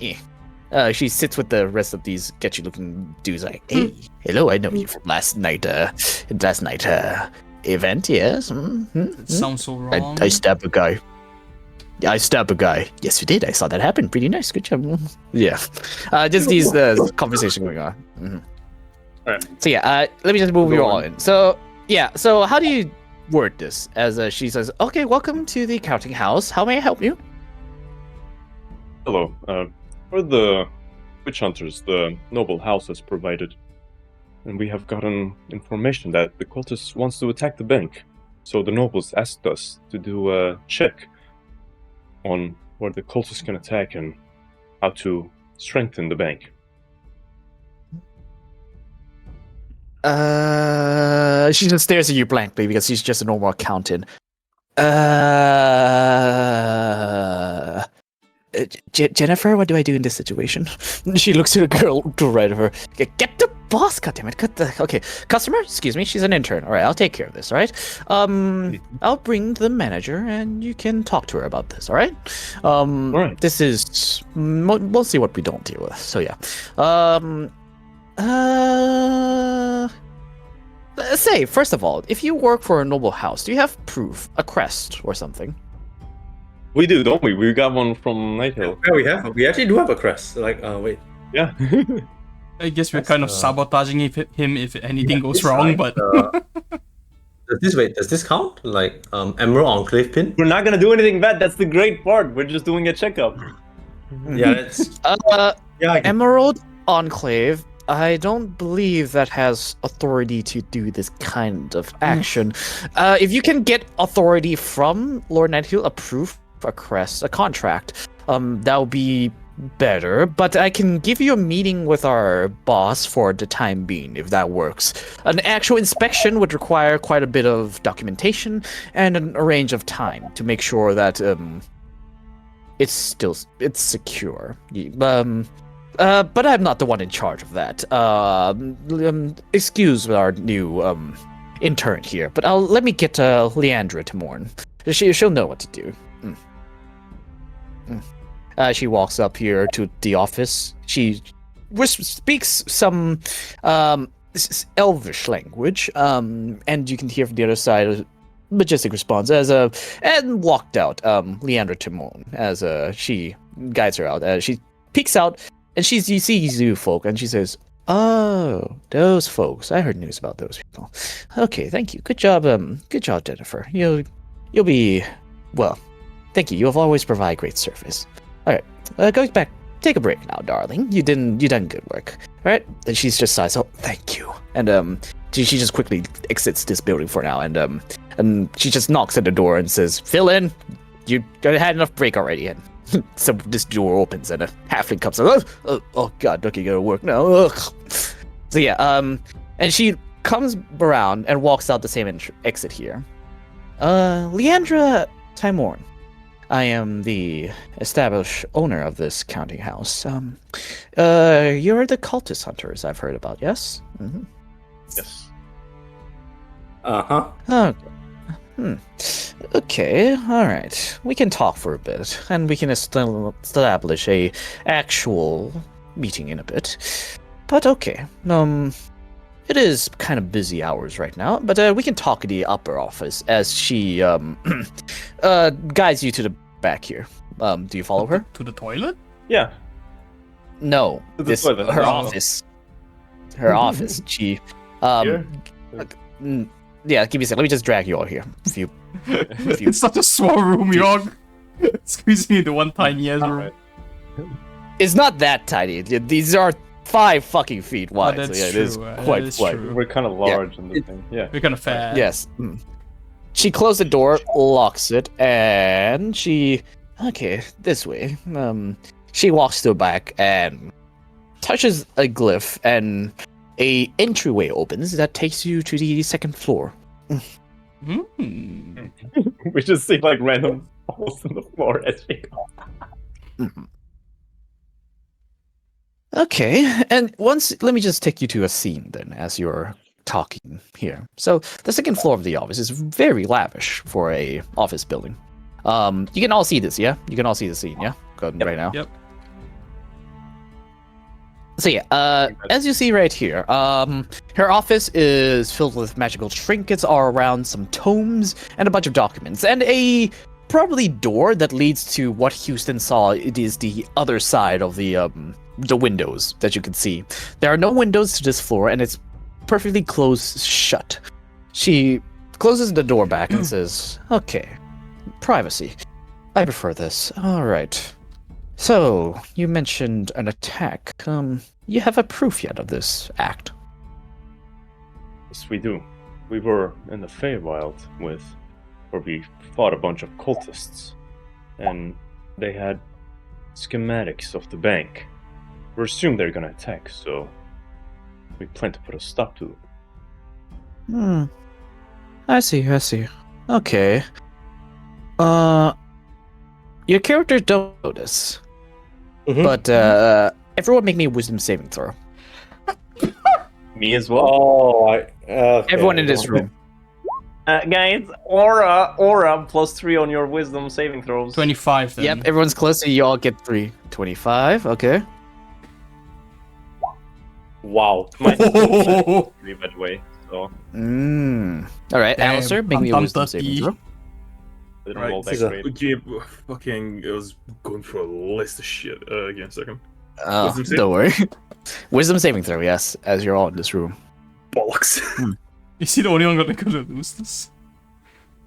She sits with the rest of these sketchy-looking dudes, like, hey, hello, I know you from last night event, yes. It sounds so wrong. I stabbed a guy. Yeah, I stabbed a guy. Yes, you did. I saw that happen. Pretty nice. Good job. Yeah. Just these conversation going on. Alright. So yeah, let me just move you all in. So yeah, so how do you word this? As she says, okay, welcome to the accounting house. How may I help you? Hello. For the witch hunters, the noble house has provided, and we have gotten information that the cultist wants to attack the bank. So the nobles asked us to do a check on where the cultists can attack and how to strengthen the bank. She just stares at you blankly because she's just a normal accountant. Jennifer, what do I do in this situation? She looks at a girl to the right of her. Get the boss, goddammit. Okay, customer, excuse me, she's an intern. All right, I'll take care of this, all right? I'll bring the manager and you can talk to her about this, all right? Right. This is mostly what we don't deal with, so yeah. Say, first of all, if you work for a noble house, do you have proof, a crest or something? We do, don't we? We got one from Nighthill. Yeah, we actually do have a crest. Like, wait. Yeah. I guess we're kind of sabotaging him if anything goes wrong, but... Does this count? Like, Emerald Enclave pin? We're not gonna do anything bad. That's the great part. We're just doing a checkup. Yeah, it's... Emerald Enclave, I don't believe that has authority to do this kind of action. If you can get authority from Lord Nighthill, a proof, a crest, a contract, that would be better. But I can give you a meeting with our boss for the time being, if that works. An actual inspection would require quite a bit of documentation and a range of time to make sure that it's secure. But I'm not the one in charge of that. Excuse our new intern here, but let me get Leandra to mourn. She'll know what to do. She walks up here to the office. She speaks some Elvish language, and you can hear from the other side a majestic response and walked out. Leandra Timon as she guides her out. She peeks out. And you see Zoo folk, and she says, "Oh, those folks. I heard news about those people. Okay, thank you. Good job, Jennifer. You'll be well. Thank you. You have always provided great service. All right, go back. Take a break now, darling. You done good work. All right." And she's just sighs. "Oh, thank you." And she just quickly exits this building for now, and she just knocks at the door and says, "Fill in. You had enough break already." And so this door opens and a halfling comes up. Oh god, okay, gotta work now. Ugh. So yeah, and she comes around and walks out the same exit here. Leandra Timorn. I am the established owner of this counting house. You're the cultist hunters I've heard about, yes? Mm-hmm. Yes. Uh-huh. Okay, alright. We can talk for a bit, and we can establish a actual meeting in a bit. But okay, it is kind of busy hours right now, but we can talk in the upper office as she guides you to the back here. Do you follow her? To the toilet? Yeah. No, To the toilet. her Oh. office. Her office. She Here? Yeah, give me a second. Let me just drag you all here. It's such a small room, Yog. Squeeze me into one tiny ass room. Alright. It's not that tiny. These are 5 fucking feet wide. that's so yeah, it is true, quite that is wide. true. We're kind of large in the thing. Yeah. We're kind of fat. Yes. She closed the door, locks it, and she... Okay, this way. She walks to the back and touches a glyph, and a entryway opens that takes you to the second floor. Hmm. We just see like random holes in the floor as we go. Okay, and let me just take you to a scene then, as you're talking here. So the second floor of the office is very lavish for a office building. You can all see this, yeah? You can all see the scene, yeah? Go ahead right now. Yep. So yeah, as you see right here, her office is filled with magical trinkets all around, some tomes, and a bunch of documents, and a probably door that leads to what Houston saw. It is the other side of the windows that you can see. There are no windows to this floor, and it's perfectly closed shut. She closes the door back and says, "Okay, privacy. I prefer this. All right. So, you mentioned an attack. You have a proof yet of this act?" Yes, we do. We were in the Feywild with where we fought a bunch of cultists, and they had schematics of the bank. We assumed they're gonna attack, so we plan to put a stop to them. I see. Okay. Your characters don't notice, but everyone make me a wisdom saving throw. Me as well. Oh, Everyone in this room. Guys, aura +3 on your wisdom saving throws. 25 then. Yep, everyone's close, so you all get 3. 25, okay. Wow. My by the way. So Alright, Damn, Alistair, make me a I'm wisdom 30. saving throw. I didn't Right, roll that this is a- great. Okay, fucking, I was going through a list of shit. Give me a second. Oh, Wisdom save? don't worry. Wisdom saving throw, yes, as you're all in this room. Bollocks. Is he the only one gonna lose this?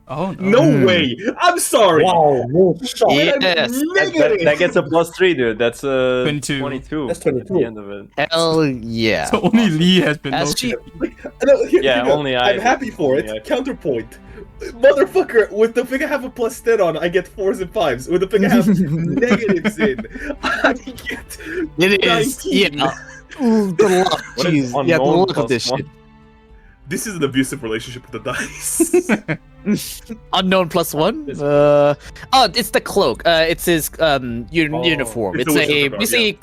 Oh no. No way! I'm sorry! Wow, no shot. Yes. That gets a +3, dude. That's 22. 22. That's At the 22. end of it. Hell yeah. So only Lee has been As noticed. Yeah, only I I'm did. happy for it. Only I- Counterpoint. Motherfucker, with the thing I have a +10 on, I get 4s and 5s. With the thing I have negatives in, I get It is, 19. yeah. Ooh, the luck, What is jeez. Yeah, the unknown luck of this +1? shit. This is an abusive relationship with the dice. Unknown +1? Oh, it's the cloak. It's his uniform. It's It's a a wizard card, basically,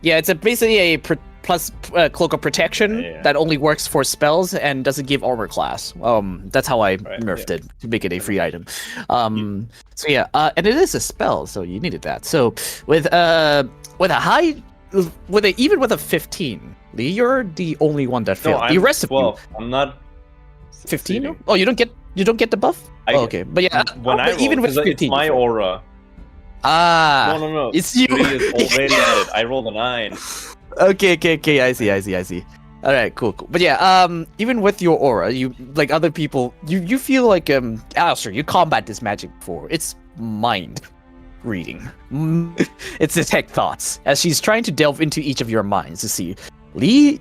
yeah, it's basically a plus cloak of protection Yeah. that only works for spells and doesn't give armor class. That's how I Right, nerfed it to make it a free item. So yeah, and it is a spell, so you needed that. So with a high, even with a 15, Lee, you're the only one that No, failed. I'm The rest of 12. I'm not 15. succeeding. Oh, you don't get the buff. I- Oh, okay, but yeah, When I but even roll, with 'cause 15, it's my you failed. aura. Ah, No. it's you. 3 is already added. I rolled a 9. Okay. I see. All right, cool. But yeah, even with your aura, you like other people, you feel like Alistair, you combat this magic before. It's mind reading. It's detect thoughts as she's trying to delve into each of your minds to see. Lee,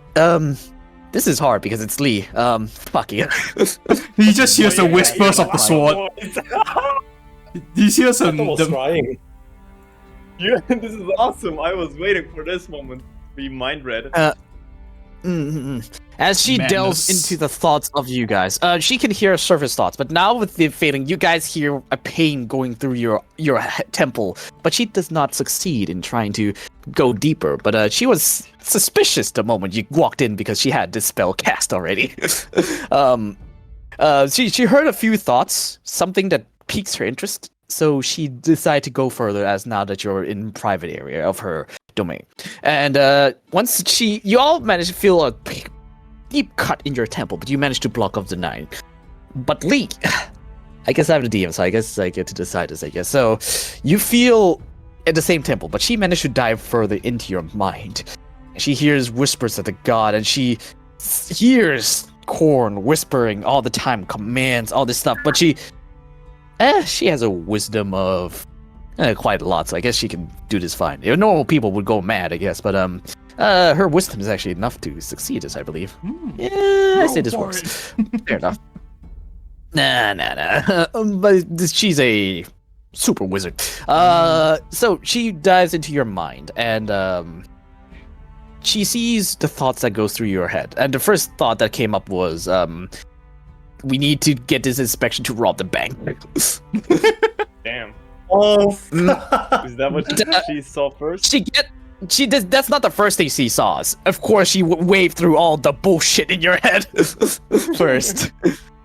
this is hard because it's Lee. Fuck you. He just hears the whispers of the sword. He hears I some. was crying. Yeah, this is awesome. I was waiting for this moment to be mind read. As she delves Madness. into the thoughts of you guys, she can hear surface thoughts, but now with the failing, you guys hear a pain going through your temple. But she does not succeed in trying to go deeper. But she was suspicious the moment you walked in because she had this spell cast already. She heard a few thoughts, something that piques her interest. So she decided to go further as now that you're in private area of her domain. And once you all managed to feel a deep cut in your temple, but you managed to block off the 9. But Lee, I guess I'm the DM, so I guess I get to decide this, I guess. So you feel at the same temple, but she managed to dive further into your mind. She hears whispers of the god, and she hears Korn whispering all the time, commands, all this stuff, but she has a wisdom of quite a lot, so I guess she can do this fine. Normal people would go mad, I guess, but her wisdom is actually enough to succeed this, I believe. Yeah, I say this for works. Fair enough. Nah. But she's a super wizard. So she dives into your mind, and she sees the thoughts that goes through your head. And the first thought that came up was, we need to get this inspection to rob the bank. Damn. Oh, Is that what she saw first? She does. That's not the first thing she saw. Of course, she waved through all the bullshit in your head first.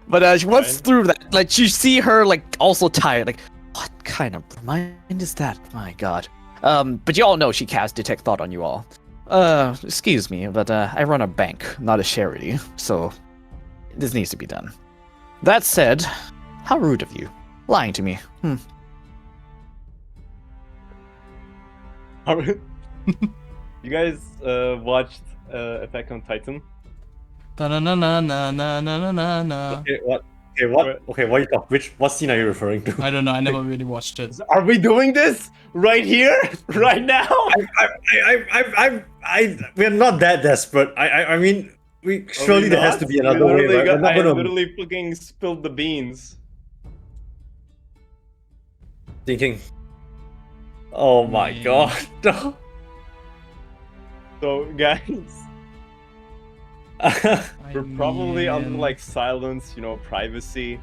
But once through that, like you see her like also tired. Like, what kind of mind is that? My God. But you all know she cast detect thought on you all. Excuse me, but I run a bank, not a charity, so this needs to be done. That said, how rude of you, lying to me. You guys watched Attack on Titan? Na-na-na-na-na-na-na-na. okay, what? Okay, what? Okay, what you talk? What scene are you referring to? I don't know. I never really watched it. Are we doing this right here, right now? We're not that desperate. I mean, surely there has to be another way. Right? We're not I gonna. literally fucking spilled the beans. Thinking, oh my god. So, guys, we're probably under like silence, you know, privacy,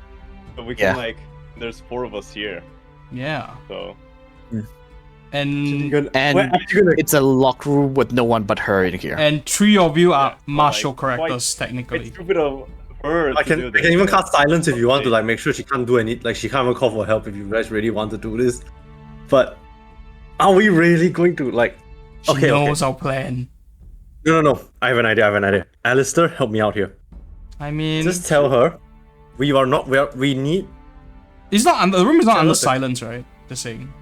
but we can like. There's 4 of us here, Yeah. so. And it's a locked room with no one but her in here. and 3 of you are Yeah, martial like, characters It's technically. stupid of her. I to do can this, even but- cast silence if you want to, like, make sure she can't do any, like, she can't even call for help if you guys really want to do this. But are we really going to, like, She knows our plan. No. I have an idea. Alistair, help me out here. I mean, Just tell her we need. it's not. The room is not Tell under us- silence, right? Just saying.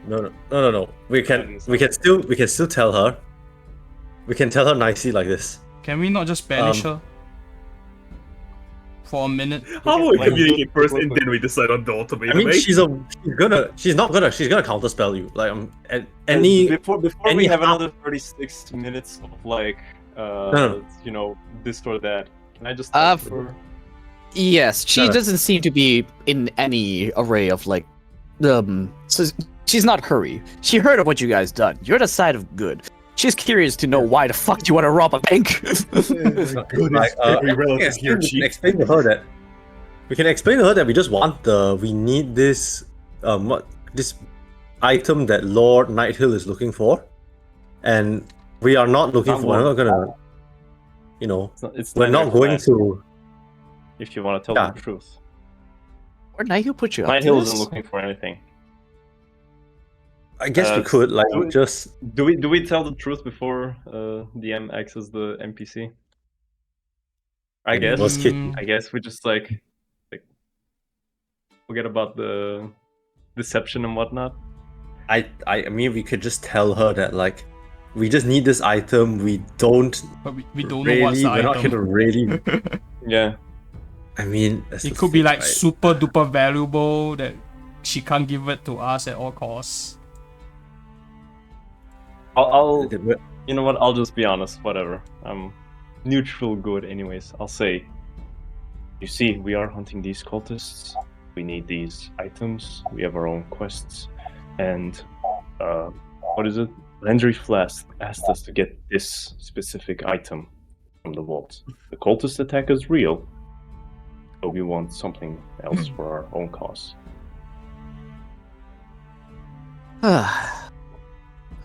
No. We can still tell her. We can tell her nicely like this. Can we not just banish her for a minute? How about we Like, communicate first and then we decide on the ultimate? I mean, she's gonna counterspell you. Like any before any we have half- another 36 minutes of like No. you know, this or that. Can I just For- Yes, she No. doesn't seem to be in any array of like, so she's not hurry. She heard of what you guys done. You're the side of good. She's curious to know why the fuck you want to rob a bank. explain to her that we just want we need this this item that Lord Nighthill is looking for, and we are not looking for. We're not gonna, you know, we're not going to. If you want to tell Yeah. the truth, Where Nigel put you up? Nighthill to isn't this? looking for anything. I guess we could do- just. Do we tell the truth before DM access the NPC? I guess. Worst case- Mm, I guess we just like forget about the deception and whatnot. I mean, we could just tell her that, like, we just need this item. We don't but we don't really. know what's the We're not item. gonna really. Yeah. I mean, that's It the could be thing, like right? super duper valuable that she can't give it to us at all costs. I'll you know what? I'll just be honest. Whatever. I'm neutral good, anyways. I'll say. You see, we are hunting these cultists. We need these items. We have our own quests, and what is it? Landry Flask asked us to get this specific item from the vault. The cultist attack is real, but we want something else for our own cause.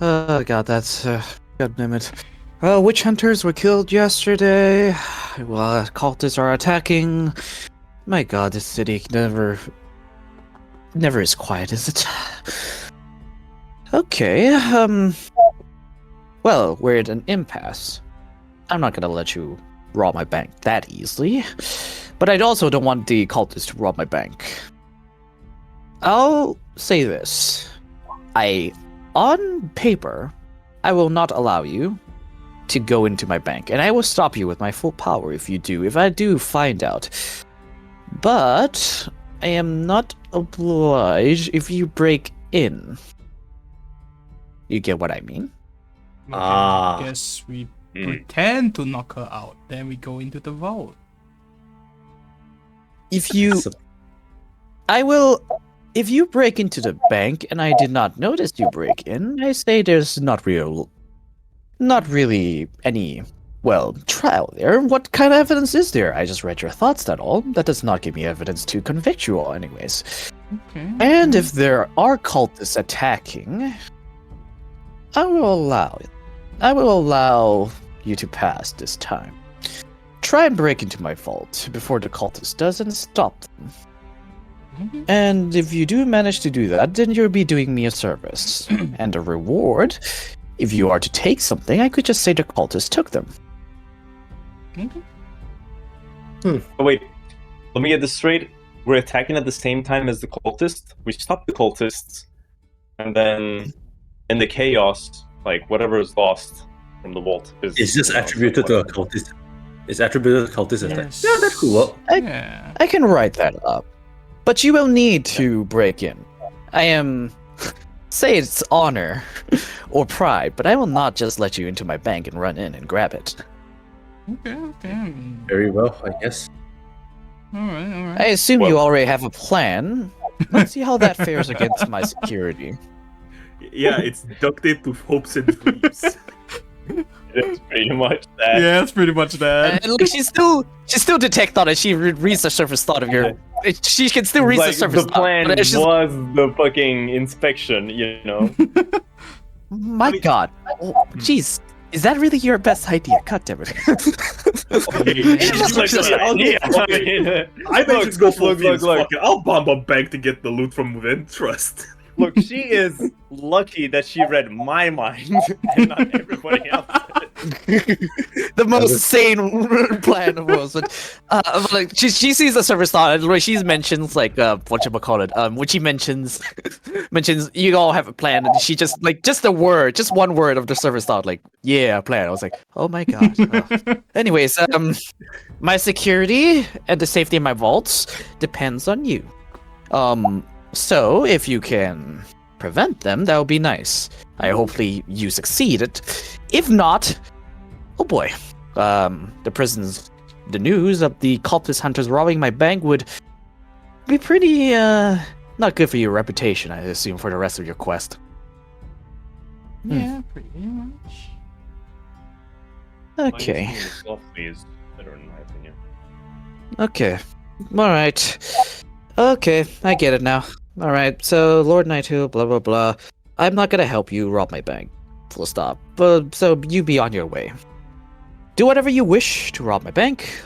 Oh god, that's god damn it. Witch hunters were killed yesterday. Well, cultists are attacking. My god, this city never is quiet, is it? Okay, well, we're at an impasse. I'm not gonna let you rob my bank that easily, but I also don't want the cultists to rob my bank. I'll say this. On paper, I will not allow you to go into my bank, and I will stop you with my full power if I do find out. But I am not obliged if you break in. You get what I mean? Okay, Ah. I guess we Mm. pretend to knock her out, then we go into the vault. If you break into the bank and I did not notice you break in, I say there's not really any, well, trial there. What kind of evidence is there? I just read your thoughts, that all. That does not give me evidence to convict you all anyways. Okay. And if there are cultists attacking, I will allow it. I will allow you to pass this time. Try and break into my vault before the cultist does and stop them. Okay. And if you do manage to do that, then you'll be doing me a service. And a reward, if you are to take something, I could just say the cultist took them. Okay. Oh wait, let me get this straight. We're attacking at the same time as the cultists. We stop the cultists, and then in the chaos, like whatever is lost from the vault is. It's just attributed to a cultist. It's attributed to cultist attack. Yes. Yeah, that could work. Yeah. I can write that up. But you will need to break in. I am... say it's honor or pride, but I will not just let you into my bank and run in and grab it. Okay. Very well, I guess. Alright. I assume you already have a plan. let's see how that fares against my security. Yeah, it's duct tape with hopes and dreams. It's pretty much that. Yeah, it's pretty much that. And look, she still detect thought, and she reads the surface thought of your. She can still read the surface the thought. plan But it's just, was the fucking inspection, you know. my God, jeez, is that really your best idea? God damn it! She's like, I think just go full look. Fuck it. I'll bomb a bank to get the loot from within. Trust. Look, she is lucky that she read my mind and not everybody else. The most sane plan of was, but like she sees the service thought and where she mentions like whatchamacallit, when she mentions you all have a plan, and she just one word of the service thought, like, yeah, plan. I was like, oh my God. Anyways, my security and the safety of my vaults depends on you. So if you can prevent them, that would be nice. Hopefully you succeed. If not, oh boy, the news of the cultist hunters robbing my bank would be pretty not good for your reputation, I assume, for the rest of your quest. Yeah, pretty much. Okay. Softly is better in my opinion. Okay. All right. Okay, I get it now. All right. So Lord Nightu, blah blah blah. I'm not gonna help you rob my bank. Full stop. But so you be on your way. Do whatever you wish to rob my bank,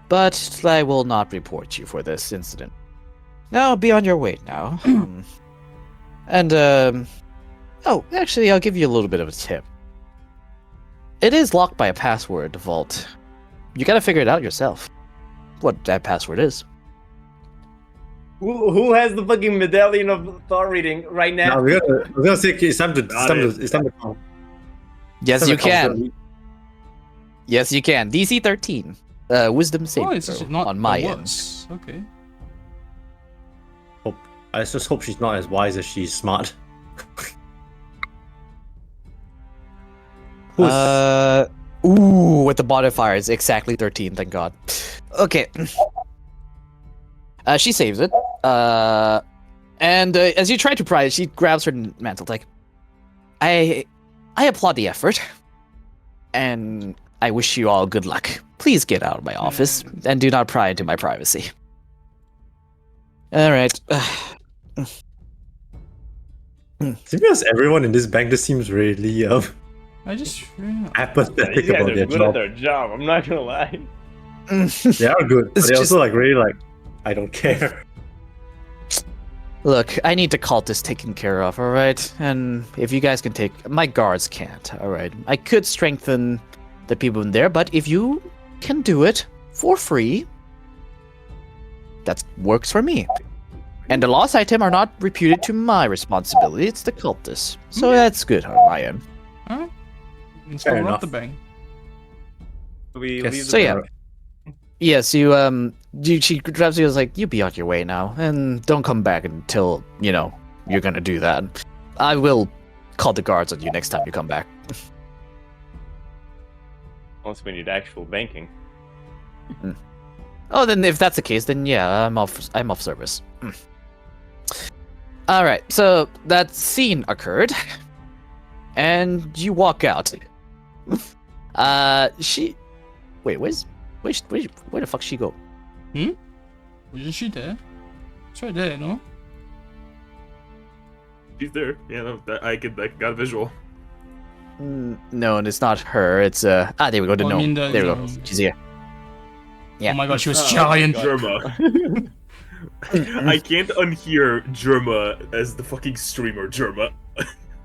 but I will not report you for this incident. Now be on your way now. And oh, actually, I'll give you a little bit of a tip. It is locked by a password, the vault. You gotta figure it out yourself. What that password is. Who has the fucking medallion of thought reading right now? I was gonna say it's time to call. Yes, you can. Yes, you can. DC 13. Wisdom saving it's throw not on my it end. was. Okay. I just hope she's not as wise as she's smart. Ooh, with the modifier, it's exactly 13, thank God. Okay. She saves it. And as you try to pry it, she grabs her mantle, like, I applaud the effort, and I wish you all good luck. Please get out of my office, and do not pry into my privacy. Alright. To be honest, everyone in this bank just seems really I just apathetic These guys about are their good job. at their job. I'm not gonna lie. They are good, but It's they're just- also like really like, I don't care. Look, I need the cultists taken care of, alright? And if you guys can take... My guards can't, alright? I could strengthen the people in there, but if you can do it for free, that works for me. And the lost item are not reputed to my responsibility, it's the cultists. So that's good on my end. Alright. Let's Fair go rob enough. the bank. We Yes. leave the So yeah. bank. Yes, she grabs you, was like, you be on your way now, and don't come back until, you're gonna do that. I will call the guards on you next time you come back. Unless we need actual banking. Oh, then if that's the case, then yeah, I'm off service. Alright, so that scene occurred, and you walk out. Wait, where the fuck she go? Isn't she there? It's right there, no? She's there. Yeah, no, I got a visual. No, and it's not her. It's there we go. The Oh, I gnome. mean There we go. the- She's here. Yeah. Oh my god, she was giant. Germa. I can't unhear Germa as the fucking streamer Germa.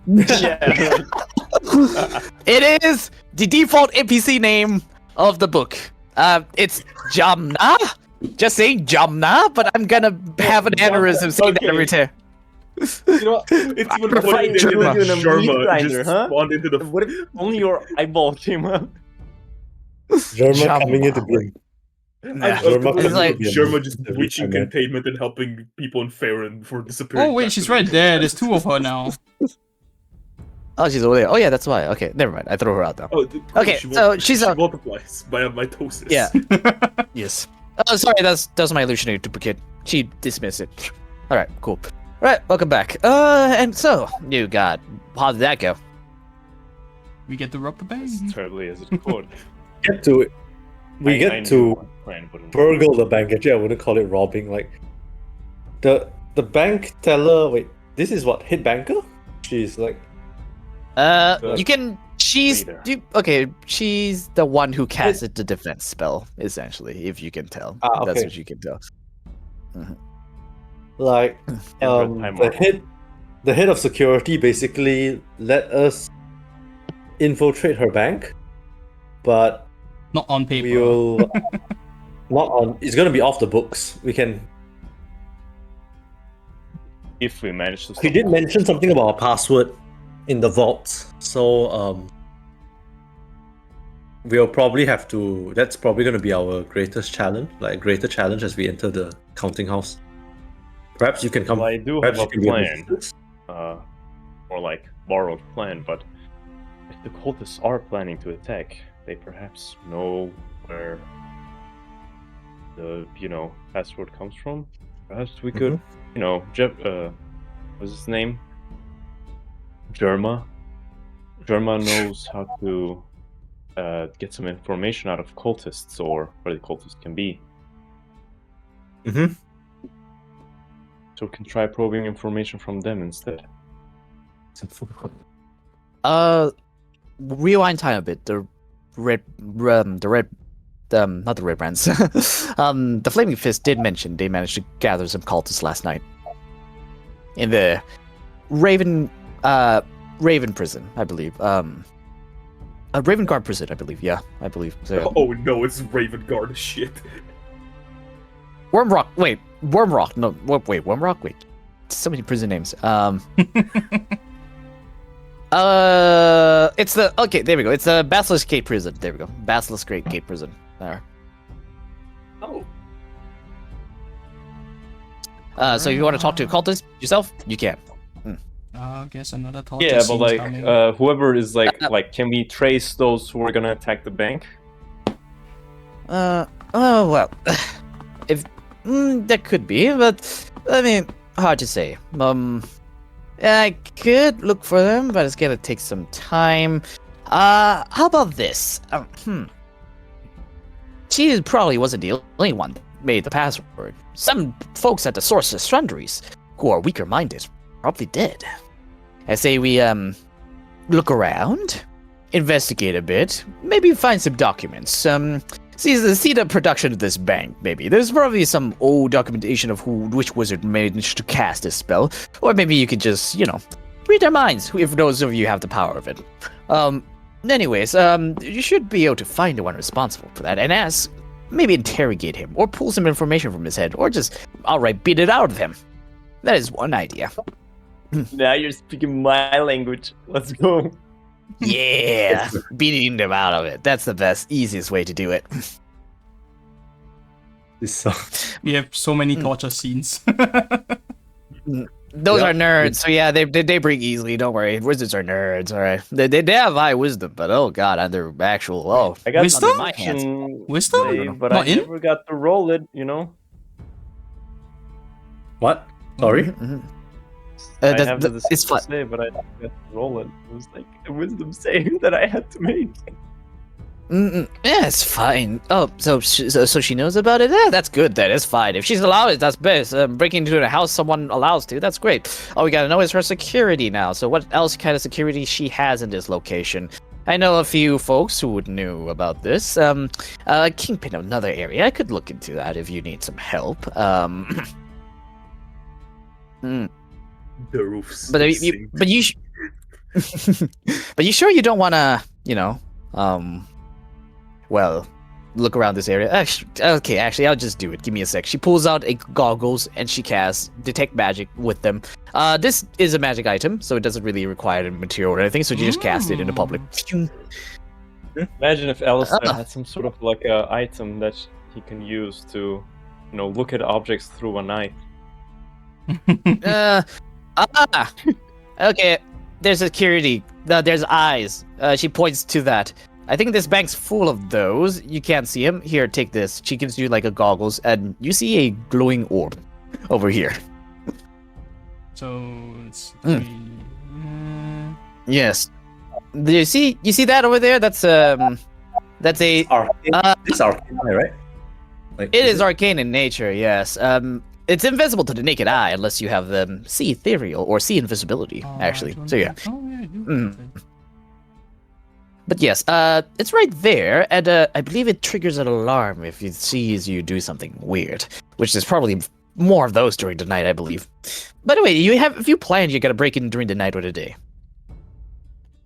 Yeah. It is the default NPC name of the book. It's Jamna. Just saying Jamna, but I'm gonna have an aneurysm saying that every time. You know what? It's even prefer funny that Germa. Doing a meat Germa grinder, just huh? spawned into the. What if only your eyeball came up? Germa coming in to be It's like- Germa just breaching containment and helping people in Farron for disappearing. Oh wait, she's right there. There's two of her now. Oh, she's over there. Oh yeah, that's why. Okay, never mind. I throw her out now. Oh, Okay, so she's she a- multiplies by mitosis. Yeah. Yes. Oh, sorry. That's my illusionary duplicate. She dismissed it. All right, cool. All right, welcome back. And so you got. How did that go? We get to rob the bank. As terribly as it could. Get to it. We I get knew to my friend wouldn't- burgle the bank. Actually, I wouldn't call it robbing. Like the bank teller. Wait, this is what, head banker? She's like, You can. She's Leader. okay. She's the one who casted the defense spell, essentially. If you can tell, that's okay. what you can tell. like Time the head of security basically let us infiltrate her bank, but Not on paper. we'll not on. It's gonna be off the books. We can. If we manage to. He did mention something about a password in the vault, so we'll probably have to. That's probably going to be our greatest challenge, like greater challenge as we enter the counting house. Perhaps you can come. Well, I do have perhaps a you can be of plan. assistance. Or like borrowed plan, but if the cultists are planning to attack, they perhaps know where the password comes from. Perhaps we could, Jeff, what's his name? Germa. Germa knows how to get some information out of cultists or where the cultists can be. Mhm. So we can try probing information from them instead. Rewind time a bit. The not the red brands. The Flaming Fist did mention they managed to gather some cultists last night in the Raven prison, I believe. Raven Guard prison, I believe. Yeah, I believe. So, Oh no, it's Raven Guard shit. Wormrock. Wait, Wormrock. No, wait, Wormrock. Wait, so many prison names. It's the okay. There we go. It's the Basilisk Gate prison. There we go. Basilisk Gate prison. There. Oh. So if you want to talk to a cultist yourself, you can. I guess another thought. Yeah, but like, whoever is like, can we trace those who are gonna attack the bank? Oh well, if that could be, but I mean, hard to say. I could look for them, but it's gonna take some time. How about this? She probably wasn't the only one that made the password. Some folks at the Sorceress Sundries, who are weaker-minded, probably did. I say we look around, investigate a bit, maybe find some documents. See the production of this bank. Maybe there's probably some old documentation of which wizard managed to cast this spell, or maybe you could just read their minds if those of you have the power of it. Anyways, you should be able to find the one responsible for that and ask, maybe interrogate him, or pull some information from his head, or just outright beat it out of him. That is one idea. Now you're speaking my language. Let's go. Yeah, beating them out of it. That's the best, easiest way to do it. We have so many torture scenes. Those are nerds, so yeah, they break easily. Don't worry, wizards are nerds. All right, they have high wisdom, but oh god, under actual I got Wisdom? my hands. Wisdom? Save, but Not I in? never got to roll it. What? Sorry. Mhm. I That's- have the it's fun. save, but I never got to roll it. It was like a wisdom save that I had to make. Yeah, it's fine. Oh, so she knows about it? Yeah, that's good then. It's fine. If she's allowed it, that's best. Breaking into a house someone allows to, that's great. All we gotta know is her security now. So what else kind of security she has in this location? I know a few folks who knew about this. Kingpin of another area. I could look into that if you need some help. The roof's But you but you sure you don't want to, well, look around this area? Actually, I'll just do it. Give me a sec. She pulls out a goggles and she casts detect magic with them. This is a magic item, so it doesn't really require a material or anything. So you just cast it in the public. Imagine if Alistair had some sort of like a item that he can use to, look at objects through a knife. Okay. There's security. There's eyes. She points to that. I think this bank's full of those. You can't see him. Here, take this. She gives you like a goggles, and you see a glowing orb over here. So it's Yes. Do you see that over there? That's a Arcane. It's arcane, right? Like, it is arcane in nature, yes. It's invisible to the naked eye unless you have see ethereal or see invisibility, actually. So yeah. Oh yeah, I do. Mm. But yes, it's right there, and I believe it triggers an alarm if it sees you do something weird, which is probably more of those during the night, I believe. By the way, if you plan, you're gonna break in during the night or the day.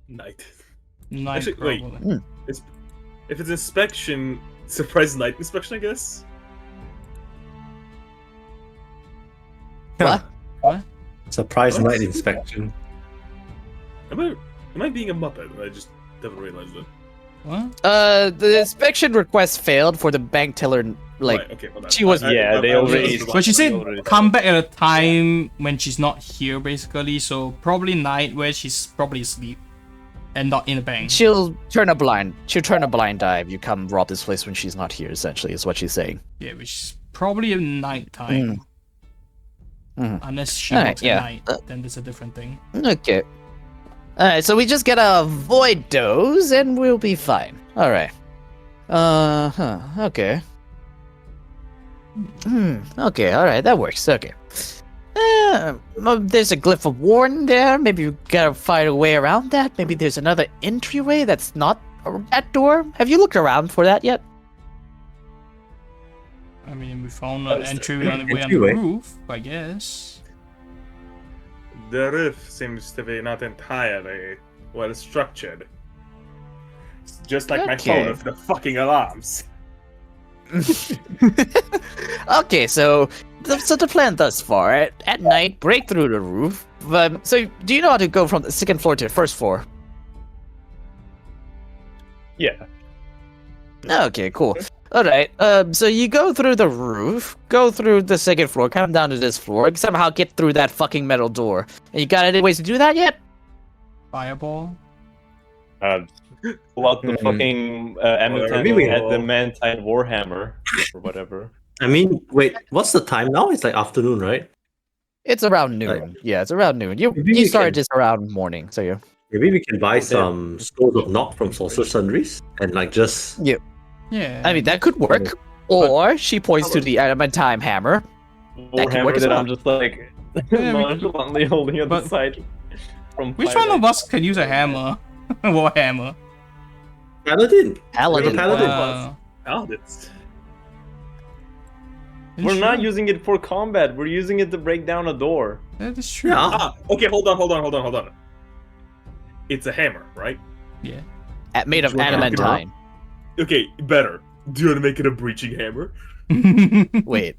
Night. Night, Actually, wait. probably. If it's inspection, surprise night inspection, I guess. What? surprise What? night inspection. Am I being a muppet? I just haven't realized it. What? The inspection request failed for the bank teller. Like, Right, okay, hold on. she was- Yeah, they already- But she said already- come back at a time when she's not here, basically. So probably night where she's probably asleep and not in the bank. she'll turn a blind eye if you come rob this place when she's not here. Essentially, is what she's saying. Yeah, which is probably at night time. Mhm. Unless she Alright, works yeah. at night, then there's a different thing. Okay. Alright, so we just gotta avoid those and we'll be fine. Alright. Okay. Okay, alright, that works. Okay. There's a glyph of warning there. Maybe we gotta find a way around that. Maybe there's another entryway that's not that door. Have you looked around for that yet? I mean, we found an entryway on the Entryway? roof, I guess. The roof seems to be not entirely well structured. It's just like my Okay. phone with the fucking alarms. Okay, so the plan thus far, at night, break through the roof. So do you know how to go from the second floor to the first floor? Yeah. Okay, cool. Alright, so you go through the roof, go through the second floor, come down to this floor, and somehow get through that fucking metal door. And you got any ways to do that yet? Fireball. Pull out the fucking maybe- adamantine warhammer or whatever. I mean, wait, what's the time now? It's like afternoon, right? It's around noon. Yeah, it's around noon. You Maybe we started can- this around morning, so yeah. Maybe we can buy Oh, some scrolls of knock from Sorcerer Sundries and like just Yeah. I mean, that could work. Or she points to the adamantine hammer. That could work Warhammer as that well. I'm just like Yeah, we- nonchalantly holding on but- the side. From Which fire. one of us can use a hammer? Warhammer. Paladin. Paladin. Paladin. Oh, that's... We're not using it for combat. We're using it to break down a door. That is true. Yeah. Ah, okay, hold on. It's a hammer, right? Yeah. Made of adamantine. Okay, better. Do you want to make it a breaching hammer? Wait.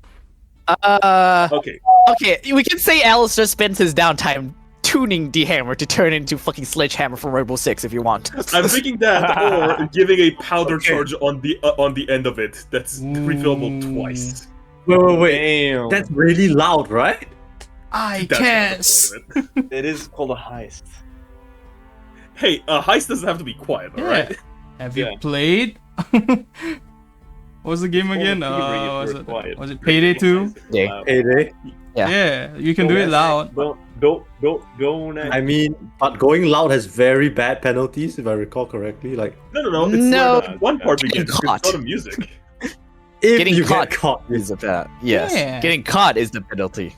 Okay. Okay, we can say Alistair spends his downtime tuning the hammer to turn into fucking sledgehammer from Rainbow Six if you want. I'm thinking that, or giving a powder charge on the end of it that's refillable twice. Wait. Damn. That's really loud, right? I That's guess. the point of it. It is called a heist. Hey, a heist doesn't have to be quiet, Yeah. alright? Have you Yeah. played? What was the game again? Was it Payday 2? Yeah. Payday. Yeah. Yeah, you can do it loud. Don't. I mean, but going loud has very bad penalties, if I recall correctly. Like, No. It's No. where the one part Getting begins. caught. It's not a music. if Getting you caught. get caught, Is the bad. Yes. Yeah. Getting caught is the penalty.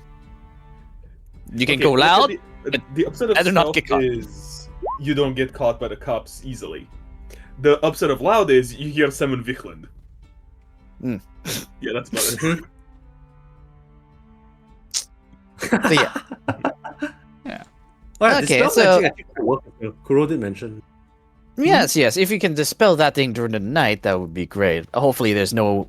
You can Okay, go look loud. at the upside of I do not stealth get caught. is you don't get caught by the cops easily. The upside of loud is you hear Simon Vichland. Mm. Yeah, that's better. So yeah. Alright, Okay, dispel so- magic, I think will work as well. Kuro did mention. Yes. If you can dispel that thing during the night, that would be great. Hopefully, there's no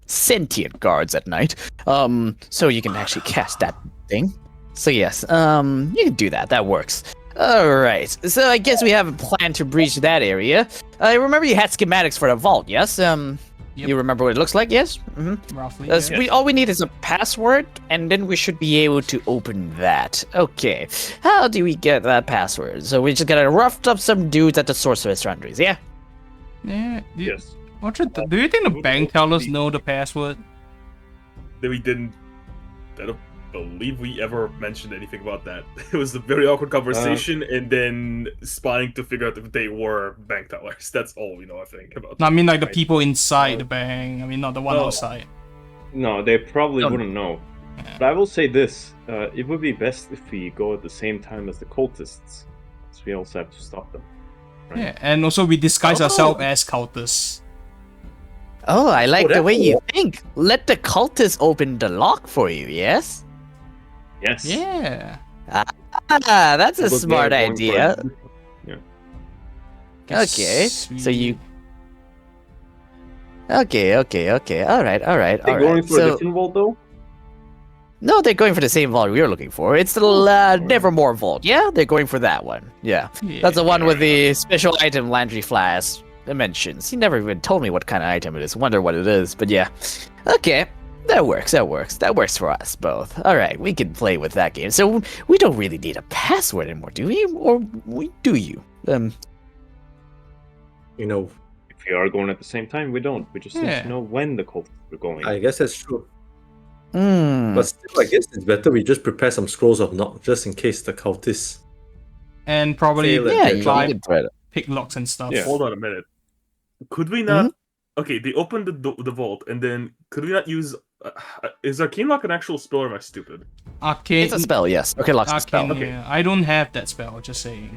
sentient guards at night. So you can actually cast that thing. So yes, you can do that. That works. All right. So I guess we have a plan to breach that area. I remember you had schematics for the vault. Yes. Yep. You remember what it looks like? Yes. Roughly. We all we need is a password, and then we should be able to open that. Okay. How do we get that password? So we just gotta rough up some dudes at the Sorcerer Sundries. Yeah. Yeah. Yes. Do you think the bank tellers know the password? That we didn't. I don't believe we ever mentioned anything about that. It was a very awkward conversation, and then spying to figure out if they were bank tellers. That's all we know, I think, about. No, I mean like the people inside the bank. I mean not the one No. outside. No, they probably No. wouldn't know. Yeah. But I will say this: it would be best if we go at the same time as the cultists, so we also have to stop them. Right? Yeah, and also we disguise Oh. ourselves as cultists. Oh, I like the that's way you cool. think. Let the cultists open the lock for you, yes? Yes. Yeah. Ah, that's a Because they are smart going for idea. a- Yeah. Okay, Guess so you... we- Okay. Alright. They're going for a So, different vault though. no, they're going for the same vault we were looking for. It's the Nevermore vault. Yeah, they're going for that one. Yeah. That's the one with the special item Landry Flask mentions. He never even told me what kind of item it is. Wonder what it is, but yeah. Okay. That works. That works for us both. Alright, we can play with that game. So we don't really need a password anymore, do we? Or do you? You know, If we are going at the same time, we don't. We just need Yeah. to know when the cultists are going. I guess that's true. Hmm. But still, I guess it's better we just prepare some scrolls of knock just in case the cultists. And probably Fail it, Yeah, then you try can thread it. pick locks and stuff. Yeah. Hold on a minute. Could we not? Okay, they opened the vault, and then could we not use? Is Arcane Lock an actual spell, or am I stupid? Arcane. It's a spell, yes. Okay, lock's a spell. Arcane, Okay. yeah. I don't have that spell, just saying.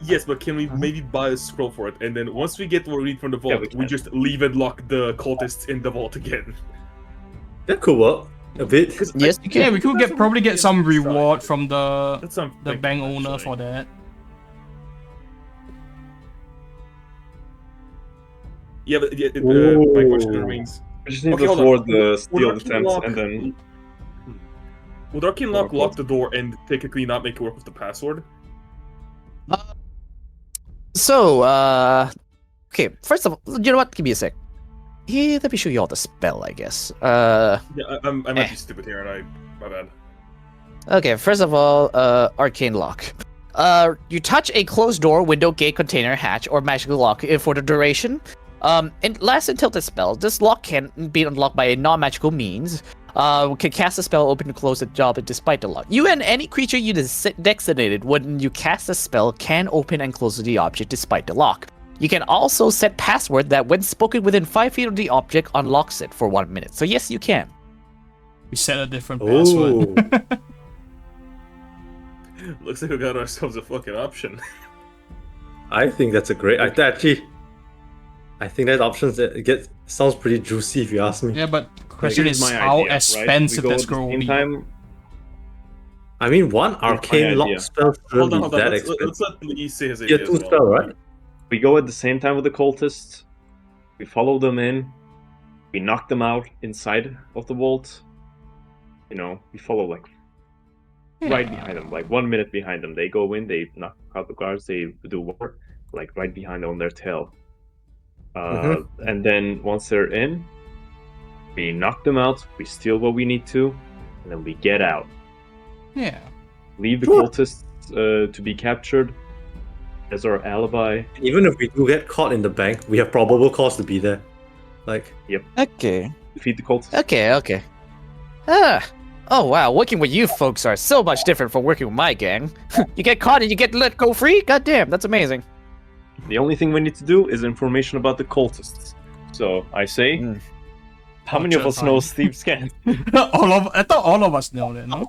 Yes, but can we maybe buy a scroll for it, and then once we get what we need from the vault, we we can. just leave and lock the cultists in the vault again? That could work a bit. 'Cause Yes, you can. Yeah, we could That's probably get some inside. reward from the That's something. bank owner for that. Yeah, but my question remains: We just need Okay, to hold on. afford the Would steal Arcane defense Lock- and then Would Arcane Lock Or lock the door and technically not make it work with the password? So, okay, first of all, you know what? Give me a sec. Here, let me show you all the spell, I guess. Yeah, I might be stupid here, and my bad. Okay, first of all, arcane lock. You touch a closed door, window, gate, container, hatch, or magical lock for the duration. And lasts until the spell. This lock can be unlocked by a non-magical means. Can cast a spell, open and close the job despite the lock. You and any creature you designated when you cast a spell can open and close the object despite the lock. You can also set password that when spoken within 5 feet of the object unlocks it for 1 minute. So yes, you can. We set a different password. Looks like we got ourselves a fucking option. I think that's a great. I think that options sounds pretty juicy if you ask me. Yeah, but question Here's is my how idea, right? expensive We go that at the scroll will same be. time. I mean, one my arcane lock idea. spell Hold shouldn't on, be hold on. that Let's expensive. let Lee say his Tier idea 2 as well. spell, right? We go at the same time with the cultists. We follow them in. We knock them out inside of the vault. You know, we follow like right behind them, like 1 minute behind them. They go in, they knock out the guards, they do work, like right behind on their tail. And then once they're in, we knock them out, we steal what we need to, and then we get out. Yeah. Leave the Sure. cultists to be captured as our alibi. Even if we do get caught in the bank, we have probable cause to be there. Like, Okay. Defeat the cultists. Okay. Oh wow, working with you folks are so much different from working with my gang. You get caught and you get let go free? God damn, that's amazing. The only thing we need to do is information about the cultists. So I say, Mm. how many of us know Steve Scan? I thought all of us know that, no?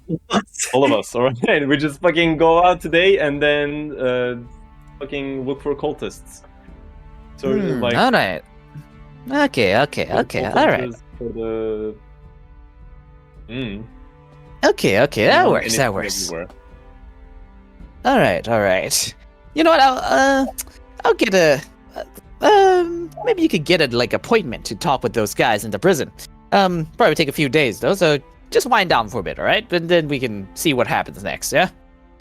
All of us, alright? We just fucking go out today and then fucking look for cultists. So like, Alright. Okay, the alright. cultists is for the. Okay, that works, anything that works. everywhere. Alright. You know what, I'll get maybe you could get a, like, appointment to talk with those guys in the prison. Probably take a few days, though, so just wind down for a bit, alright? And then we can see what happens next, yeah?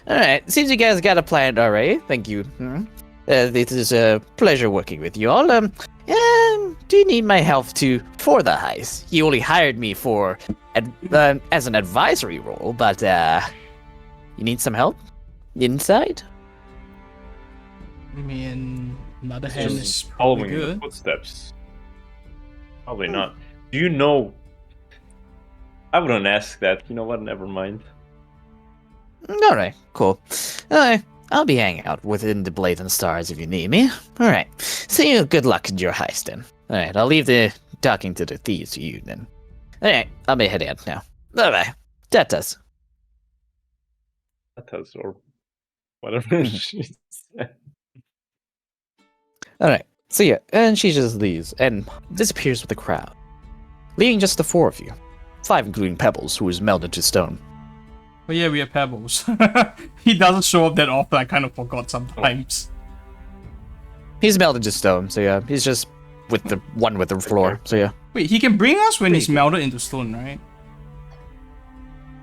Alright, seems you guys got a plan already. Thank you. It is a pleasure working with you all. Do you need my help for the heist? You only hired me for as an advisory role, but you need some help inside? I mean, another hand Just is probably following the good. footsteps. Probably not. Do you know I wouldn't ask that. You know what? Never mind. All right, cool. All right, I'll be hanging out within the Blade and Stars if you need me. All right. See you. Good luck in your heist then. All right, I'll leave the talking to the thieves to you then. All right, I'll be heading out now. Bye bye. That does. That has or whatever she said. All right. So yeah, and she just leaves and disappears with the crowd, leaving just the four of you, 5 including Pebbles, who is melted to stone. But yeah, we have Pebbles. He doesn't show up that often. I kind of forgot sometimes. He's melted to stone, so yeah, he's just with the one with the floor. So yeah, Wait, he can bring us when he's melted into stone, right?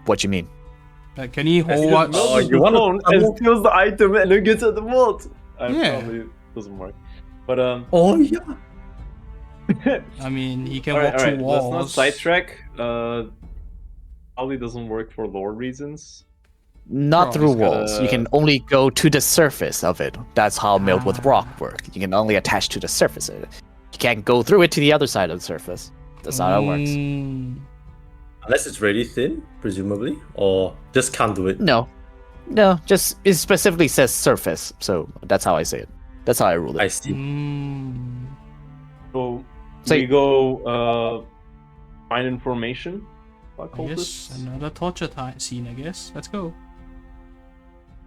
what you mean? Like, can he hold us? Oh, you want to and steals the item and then gets at the vault. Yeah. Probably doesn't work. But Oh yeah. I mean, he can alright, walk through let's not walls. sidetrack. Probably doesn't work for lore reasons. Not Oh, through he's walls. You gotta- can only go to the surface of it. That's how milled with Ah. rock work. You can only attach to the surface of it. You can't go through it to the other side of the surface. That's not how it works. Mm. Unless it's really thin, presumably, or just can't do it. No, just it specifically says surface, so that's how I say it. That's how I rule I it. see. Mm. So So- we go find information about I guess cultists. another torture scene, I guess. Let's go.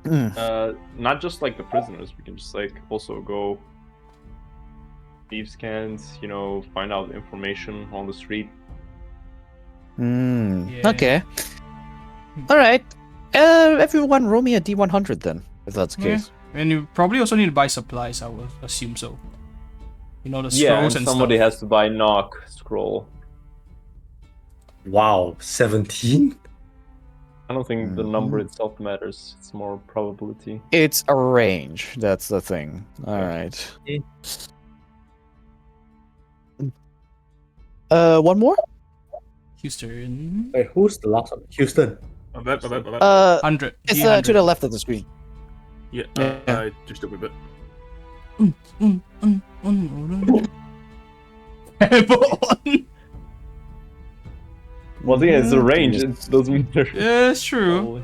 Not just like the prisoners. We can just like also go thieves' scans. You know, find out information on the street. Yeah. Okay. All right. Everyone, roll me a D100 then, if that's the Yeah. case. And you probably also need to buy supplies, I would assume so. You know, the Yeah, scrolls and and somebody stuff. has to buy knock scroll. Wow, 17? I don't think the Mhm. number itself matters. It's more probability. It's a range. That's the thing. All right. One more. Houston. Wait, who's the last one? Houston. My bad. 100. It's D100. to the left of the screen. Yeah, Yeah. just a wee bit. Well, yeah, it's a range. It doesn't matter. Yeah, it's true.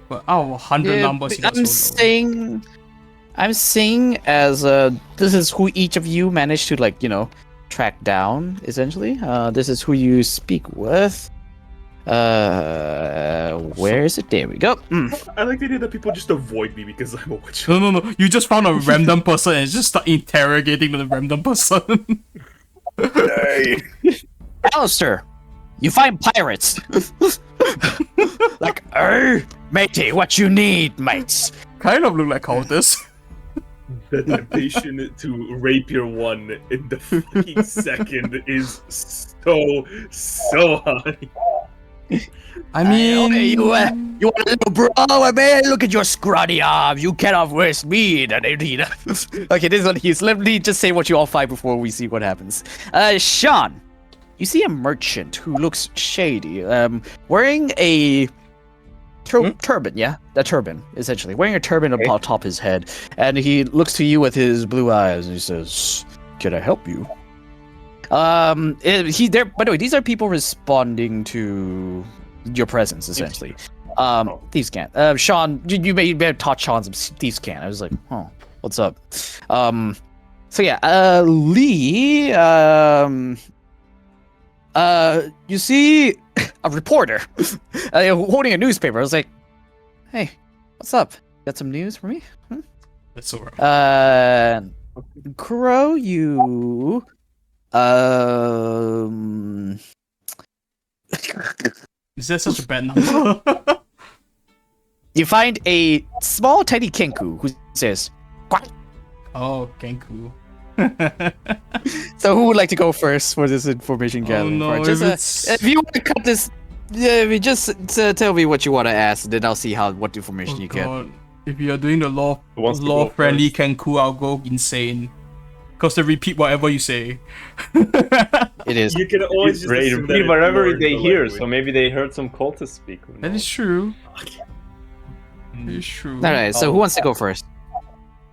But our 100 numbers, he got I'm so low. saying as this is who each of you managed to track down essentially. This is who you speak with. Where is it? There we go. I like the idea that people just avoid me because I'm a witch. No. You just found a random person and just start interrogating the random person. Alistair, you find pirates. Matey, what you need, mates? Kind of look like cultists. The temptation to rapier one in the fucking second is so high. I mean, you want a little bro? Man, look at your scrawny arm. You cannot waste me. Okay, this one. Let me just say what you all find before we see what happens. Sean, you see a merchant who looks shady. Wearing a turban, yeah, a turban, essentially. Wearing a turban on top his head, and he looks to you with his blue eyes, and he says, "Can I help you?" By the way, these are people responding to your presence, essentially. Thieves can. Sean, you may have taught Sean some thieves can. I was like, oh, what's up? So yeah, Lee, you see a reporter holding a newspaper. I was like, hey, what's up? Got some news for me? that's alright. Kuro, you Is that such a bad number? you find a small tiny kenku who says, "Quack." Oh, Genku. So who would like to go first for this information gathering no, part? Just, if it's- if you want to cut this, just tell me what you want to ask, and then I'll see what information Oh you get. god. If you're doing the Who wants to go friendly first? Kenku, I'll go insane. Cause they repeat whatever you say. It is. You can always just They assume that repeat it's whatever Lord they the hear, language. so maybe they heard some cultists speak. Who That knows? is true. That is true. All right. So who wants to go first?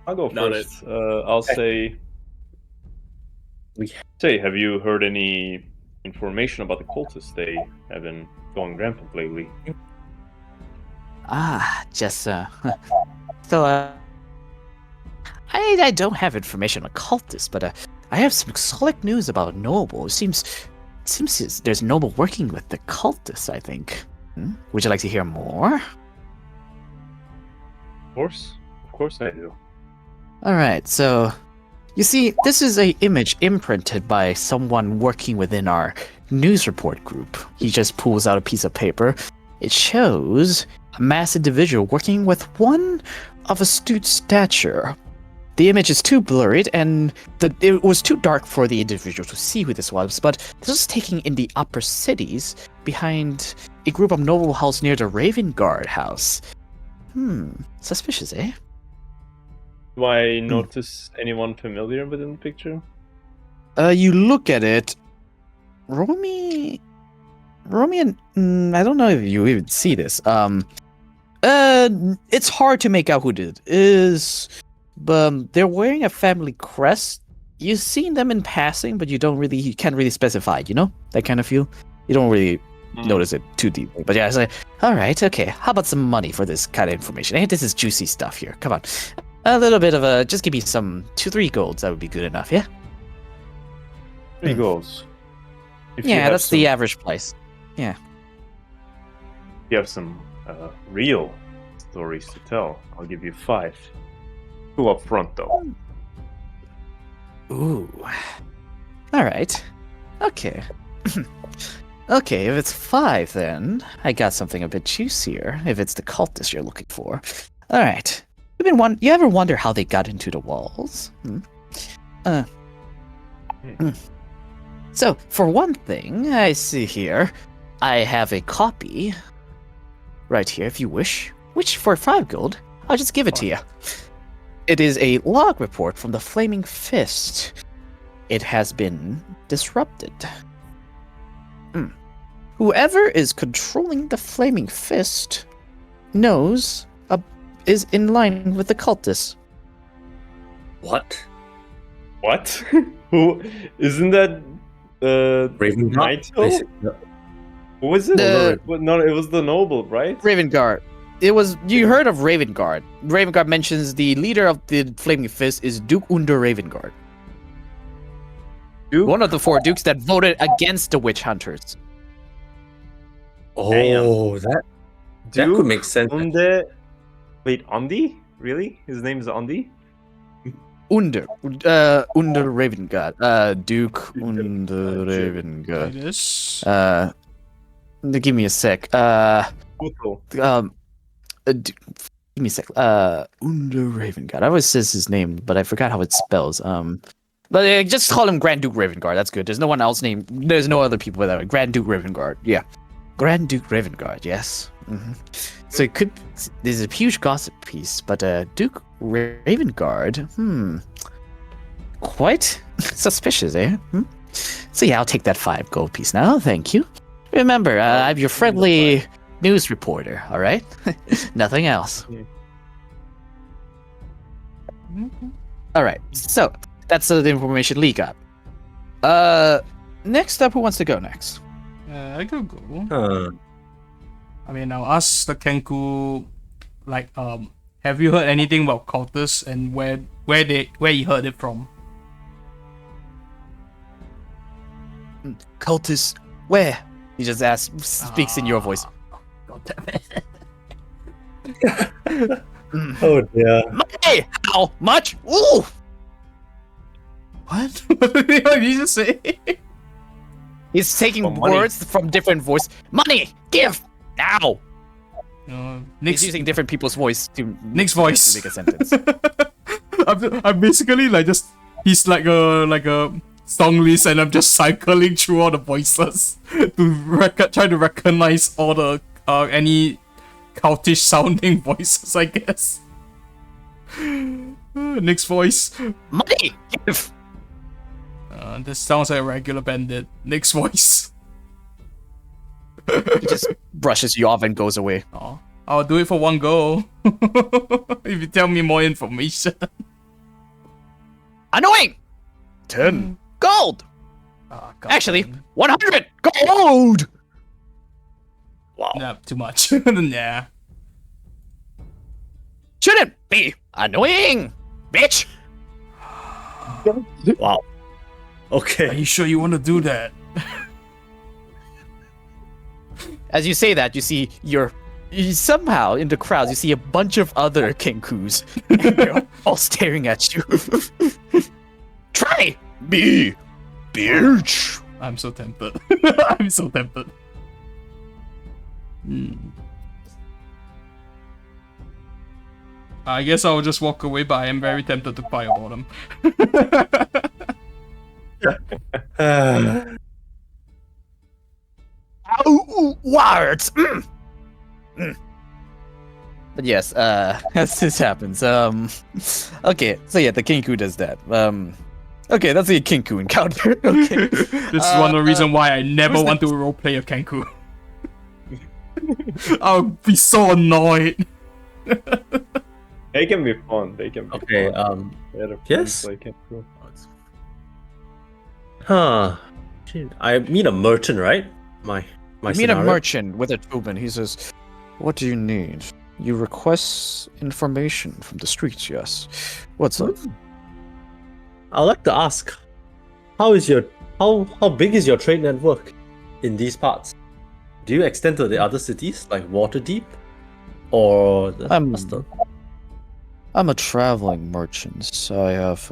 I'll go Not first. I'll say. Have you heard any information about the cultists? They have been going rampant lately. Just so I don't have information on cultists, but I have some select news about Noble. It seems there's Noble working with the cultists, I think. Would you like to hear more? Of course I do. All right, so you see, this is a image imprinted by someone working within our news report group. He just pulls out a piece of paper. It shows a masked individual working with one of astute stature. The image is too blurred, and it was too dark for the individual to see who this was, but this was taken in the upper cities behind a group of noble house near the Raven Guard house. Suspicious, eh? Do I notice anyone familiar within the picture? You look at it. Roll me and I don't know if you even see this. It's hard to make out who it is. But they're wearing a family crest. You've seen them in passing, but you can't really specify, you know? That kind of feel. You don't really notice it too deeply. But yeah, it's like, alright, okay, how about some money for this kind of information? Hey, this is juicy stuff here. Come on. A little bit of just give me some 2-3 golds, that would be good enough, yeah? 3 golds. Yeah, that's the average price. Yeah. If you have some real stories to tell, I'll give you 5. 2 up front, though. Ooh. Alright. Okay. Okay, if it's 5 then, I got something a bit juicier, if it's the cultist you're looking for. Alright. You ever wonder how they got into the walls? So, for one thing, I see here, I have a copy right here if you wish, which for 5 gold, I'll just give it to you. It is a log report from the Flaming Fist. It has been disrupted. Whoever is controlling the Flaming Fist is in line with the cultists. What? What? Who? Isn't that Raven Naito? Who was it? No, it was the noble, right? Raven Guard. You heard of Raven Guard. Raven Guard mentions the leader of the Flaming Fist is Duke Under Raven Guard. Duke? One of the 4 dukes that voted against the witch hunters. Oh, that could make sense. Wait, Undi? Really? His name is Undi? Under Raven Guard. Duke Under Raven Guard. Yes. Give me a sec. Give me a sec. Under Raven Guard. I always says his name, but I forgot how it spells. But just call him Grand Duke Raven Guard. That's good. There's no one else named. There's no other people with that. Grand Duke Raven Guard. Yeah. Grand Duke Raven Guard. Yes. So it could. There's a huge gossip piece, but Duke Raven Guard. Quite suspicious, eh? So yeah, I'll take that 5 gold piece now. Thank you. Remember, I'm your friendly news reporter. All right. Nothing else. All right. So that's the information Lee got. Next up, who wants to go next? I could go. I mean, I'll ask the Kenku, have you heard anything about cultists and where you heard it from? Cultists, where? He just speaks in your voice. God damn it. Oh dear. Hey, how much? Ooh! What? What did you just say? He's taking words from different voice. Money! Give! Now! He's using different people's voice to make a sentence. I'm basically he's like a song list, and I'm just cycling through all the voices to try to recognize all the any cultish sounding voices, I guess. Next voice. Money! Give! This sounds like a regular bandit. Next voice. He just brushes you off and goes away. Oh, I'll do it for 1 go. If you tell me more information. Annoying! 10 gold! God Actually, damn. 100 gold! Wow. Nah, too much. Nah. Shouldn't be annoying, bitch. Wow. Are Okay. you sure you want to do that? As you say that, you see somehow in the crowds, you see a bunch of other Kenkus. And they're all staring at you. Try me, bitch. I'm so tempted. I'm so tempted. I guess I'll just walk away, but I am very tempted to fireball them. Words. But yes, as this happens, okay, so yeah, the Kenku does that. Okay, that's a Kenku encounter. Okay, This is one of the reasons why I never want to roleplay a Kenku. I'll be so annoyed. They can be fun. They can be Okay. fun. They're Yes? Like, cool. Huh. I meet a merchant, right? My you meet a scenario? merchant with a turban. He says, "What do you need? You request information from the streets, yes. What's up?" I'd like to ask, how big is your trade network in these parts? Do you extend to the other cities like Waterdeep, or I'm a traveling merchant. So I have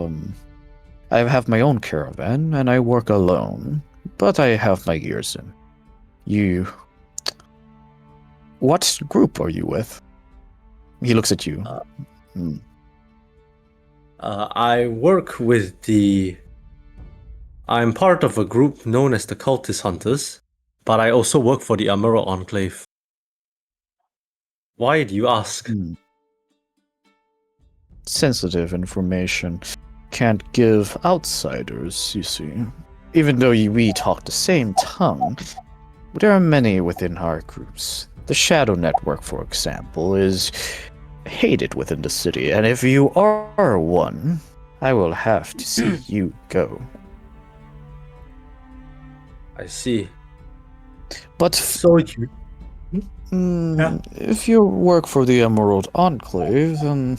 my own caravan and I work alone, but I have my gears in. What group are you with? He looks at you. I work with I'm part of a group known as the Cultist Hunters, but I also work for the Emerald Enclave. Why do you ask? Sensitive information can't give outsiders, you see. Even though we talk the same tongue, there are many within our groups. The Shadow Network, for example, is hated within the city, and if you are one, I will have to see you go. I see. But So you if you work for the Emerald Enclave, then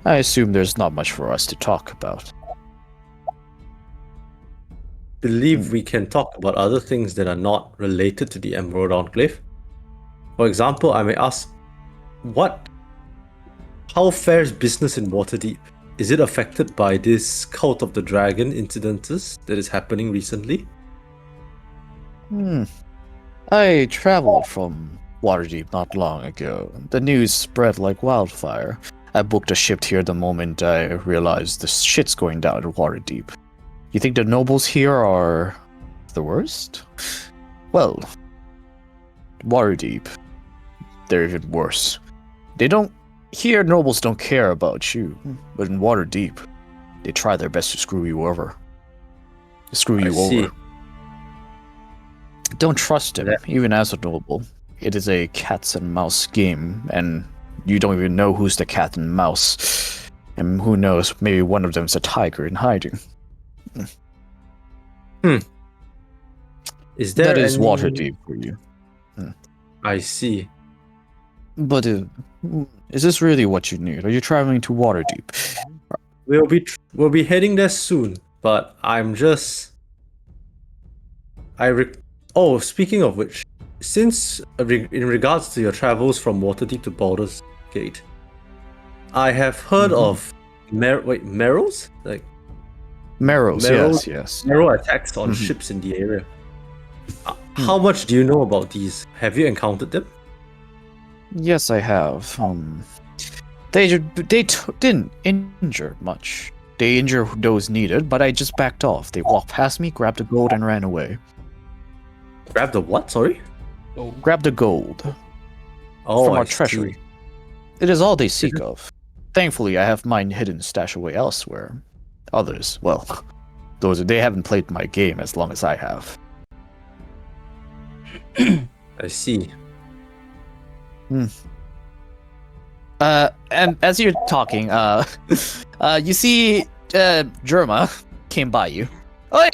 I assume there's not much for us to talk about. believe we can talk about other things that are not related to the Emerald Enclave. For example, I may ask, how fares business in Waterdeep? Is it affected by this Cult of the Dragon incidences that is happening recently? I traveled from Waterdeep not long ago. The news spread like wildfire. I booked a ship here the moment I realized the shit's going down at Waterdeep. You think the nobles here are the worst? Well, Waterdeep, they're even worse. Here nobles don't care about you, but in Waterdeep, they try their best to screw you over. Over. Don't trust him, even as a noble. It is a cats and mouse game, and you don't even know who's the cat and mouse. And who knows, maybe one of them's a tiger in hiding. Is there that is any... Waterdeep for you. I see. But is this really what you need? Are you traveling to Waterdeep? We'll be heading there soon, but I'm just... Oh, speaking of which, since in regards to your travels from Waterdeep to Baldur's Gate, I have heard of Merrows? Like Merrows, yes. Merrow attacks on ships in the area. How much do you know about these? Have you encountered them? Yes, I have. They didn't injure much. They injure those needed, but I just backed off. They walked past me, grabbed the gold, and ran away. Grabbed the what? Sorry? Grabbed the gold from our treasury. It is all they seek of. Thankfully, I have mine hidden stashed away elsewhere. Others, well, they haven't played my game as long as I have. I see. And as you're talking, you see, Germa came by you. Oi!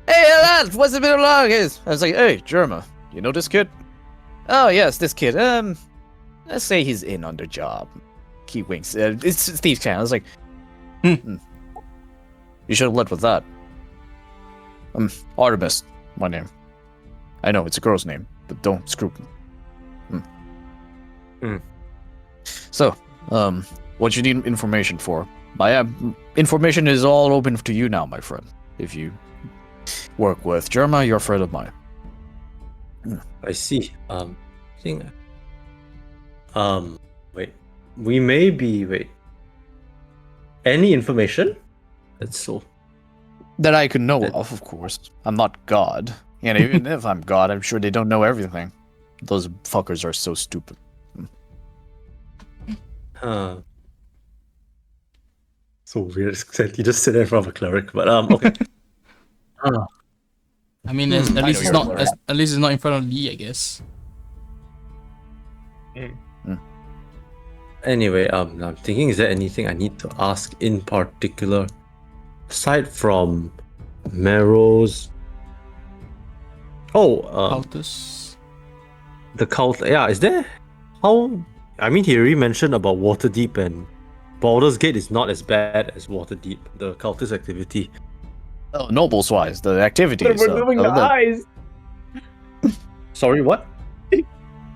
Hey, lad, what's it been long? I was like, hey, Germa, you know this kid? Oh yes, this kid. Let's say he's in on the job. He winks. It's Steve's channel. It's like, you should have led with that. Artemis, my name. I know it's a girl's name, but don't screw me. So, what you need information for? My information is all open to you now, my friend. If you work with Germa, you're a friend of mine. I see. Wait. We may be. Wait. Any information? That's so. That I can know of course. I'm not God. And even if I'm God, I'm sure they don't know everything. Those fuckers are so stupid. Huh. So weird. You just sit there in front of a cleric, but okay. I mean, at least it's not at least it's not in front of Lee, I guess. Anyway, I'm thinking, is there anything I need to ask in particular, aside from Mero's? Cultists. The cult. Yeah, is there? How? I mean, he already mentioned about Waterdeep, and Baldur's Gate is not as bad as Waterdeep. The cultist activity. Oh, nobles wise, the activities. We're doing the heist. Sorry, what?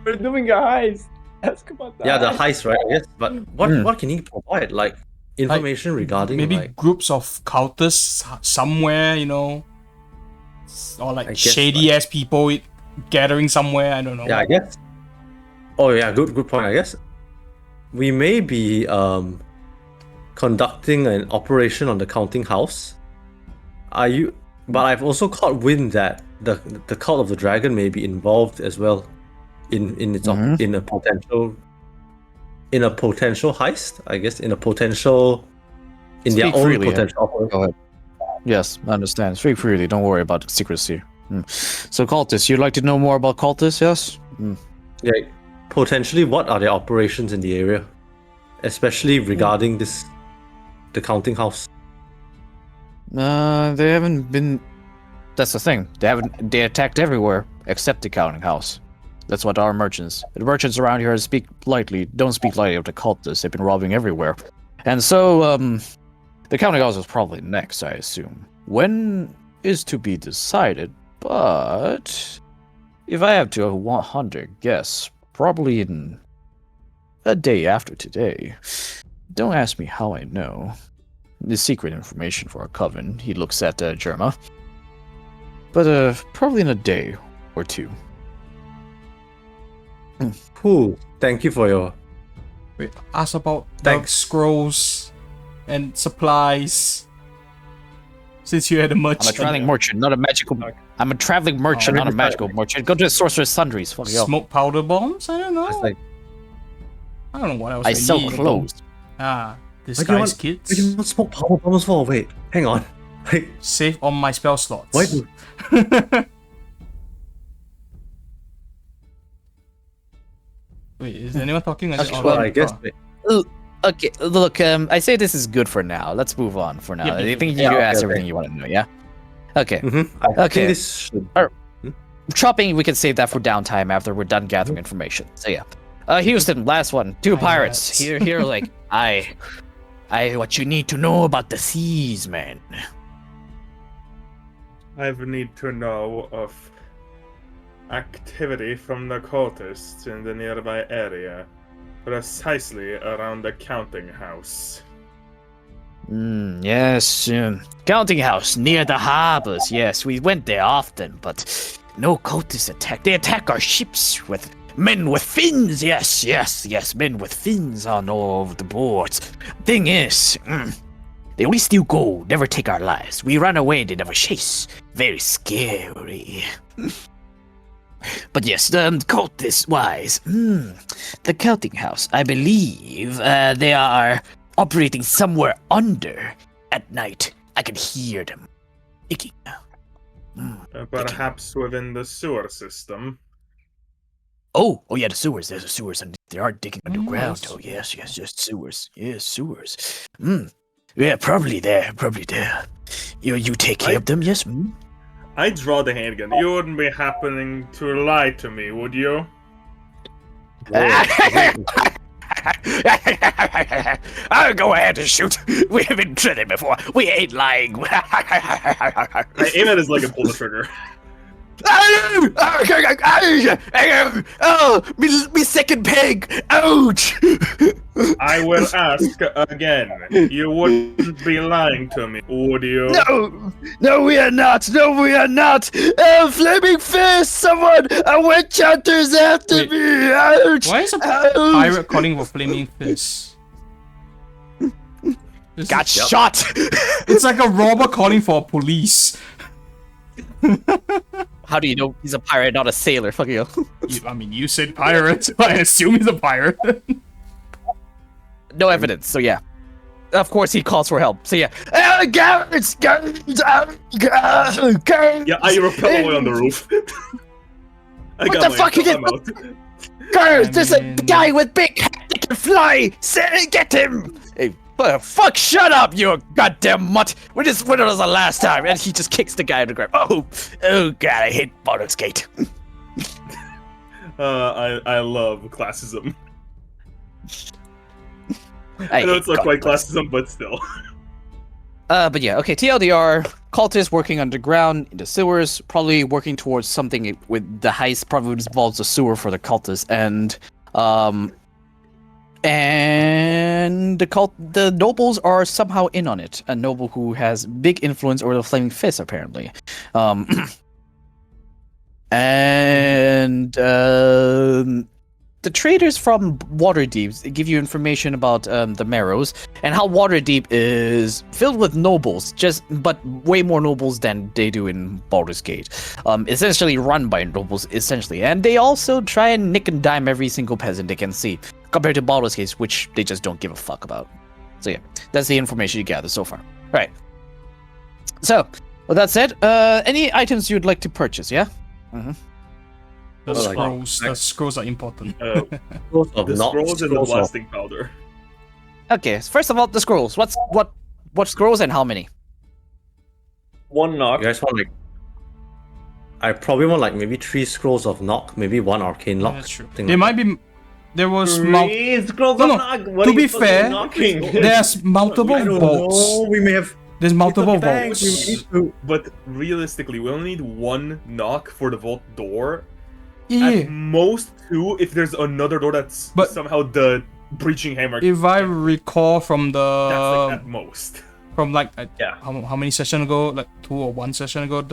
We're doing a heist. Ask about that. Yeah, the heist, right? Yes, but what can he provide? Like information regarding maybe like groups of cultists somewhere, you know, or like guess, shady ass people gathering somewhere. I don't know. Yeah, I guess. Oh yeah, good point. I guess we may be conducting an operation on the counting house. But I've also caught wind that the cult of the dragon may be involved as well in its in a potential heist. I guess in their own freely, potential operation. Go ahead. Yes, I understand. Speak freely. Don't worry about secrecy. So cultists, you'd like to know more about cultists? Yes. Yeah, potentially. What are their operations in the area, especially regarding the counting house? They haven't been. That's the thing. They attacked everywhere except the counting house. That's what our merchants. The merchants around here don't speak lightly of the cultists. They've been robbing everywhere, and so the counting house is probably next, I assume. When is to be decided, but if I have to 100 guess, probably in a day after today. Don't ask me how I know. The secret information for our coven. He looks at Germa. But probably in a day or two. Cool. Thank you for your. Wait, ask about the Thanks. scrolls and supplies. Since you had a merchant. I'm a traveling merchant, not a magical. I'm a traveling merchant, not a magical merchant. Go to the sorcerer's sundries. Fuck you. Smoke powder bombs? I don't know. It's like, I don't know what else I I sell need. clothes. Disguise What do you kits. want smoke power bombs for? Wait, hang on. Like, Save on my spell slots. why do? Wait, is anyone talking? Well, I guess. Okay, look, I say this is good for now. Let's move on for now. Yeah, I think you yeah, asked okay. everything you want to know, yeah? Okay. I Okay. think this should. Shopping, we can save that for downtime after we're done gathering information. So yeah. Houston, last one. Two pirates. Here, like, what you need to know about the seas, man. I need to know of activity from the cultists in the nearby area, precisely around the counting house. Yes. Counting house near the harbors. Yes, we went there often, but no cultists attack. They attack our ships with men with fins. Yes, men with fins on all over the boards. Thing is, they only steal gold, never take our lives. We run away, they never chase. Very scary. But yes, cultist-wise, the counting house, I believe they are operating somewhere under at night. I can hear them ticking. Perhaps within the sewer system. Oh yeah, the sewers. There's a sewers, and they are digging underground. Yes. Oh yes, sewers. Yes, sewers. Yeah, probably there. You take care of them, yes? I draw the handgun. You wouldn't be happening to lie to me, would you? I'll go ahead and shoot. We have been treated before. We ain't lying. I aim at his leg and pull the trigger. Oh, me second peg. Ouch. I will ask again. You wouldn't be lying to me, would you? No, we are not. No, we are not. Flaming fist, someone. A witch hunter's after Wait. me. Ouch. Why is a Ouch. pirate calling for flaming fists? Got shot. It's like a robber calling for police. How do you know he's a pirate, not a sailor? Fuck you. I mean, you said pirate, so I assume he's a pirate. No evidence, so yeah. Of course he calls for help, so yeah. Guards! Guards! Guards! Yeah, I rappel away on the roof. What the fuck? Guards! There's a guy with big hat that can fly! Get him! Hey, fuck, shut up, you goddamn mutt! When was the last time? And he just kicks the guy in the ground. Oh god, I hate Baldur's Gate. I love classism. I know it's not quite God. classism, but still. But yeah, okay, TLDR, cultists working underground in the sewers, probably working towards something with the heist, probably involves the sewer for the cultists, and the nobles are somehow in on it. A noble who has big influence over the Flaming Fist, apparently. The traders from Waterdeep give you information about the Marrows and how Waterdeep is filled with nobles, but way more nobles than they do in Baldur's Gate. Essentially run by nobles, essentially, and they also try and nick and dime every single peasant they can see, compared to Baldur's Gate, which they just don't give a fuck about. So yeah, that's the information you gather so far. Right. So, with that said, any items you'd like to purchase? Yeah. Mm-hmm. The scrolls are important. The scrolls and the blasting powder. Okay, first of all, the scrolls. What scrolls and how many? One knock. You guys want I probably want maybe 3 scrolls of knock, maybe 1 arcane lock. That's true. Thing There like might be. There was Scrolls No, of no. knock. What To are be you fucking fair, knocking? there's multiple I don't vaults. know, we may have. There's multiple It's the bank, vaults. we need to- But realistically, we only need 1 knock for the vault door. Yeah. At most 2 if there's another door that's But- somehow the breaching hammer. If I recall from That's like the at most. from Yeah. how many sessions ago, like 2 or 1 session ago,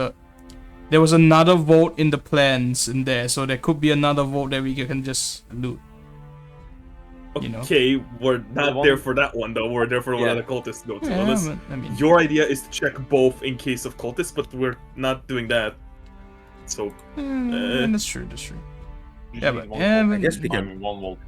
there was another vault in the plans in there, so there could be another vault that we can just loot. You know? Okay, we're not one- there for that one though. We're there for the one Yeah. that the cultists go to. Yeah, Unless but, I mean, your idea is to check both in case of cultists, but we're not doing that. So that's true. That's true. You Yeah, need but- one yeah, volt. but- I guess we I can. mean, one volt.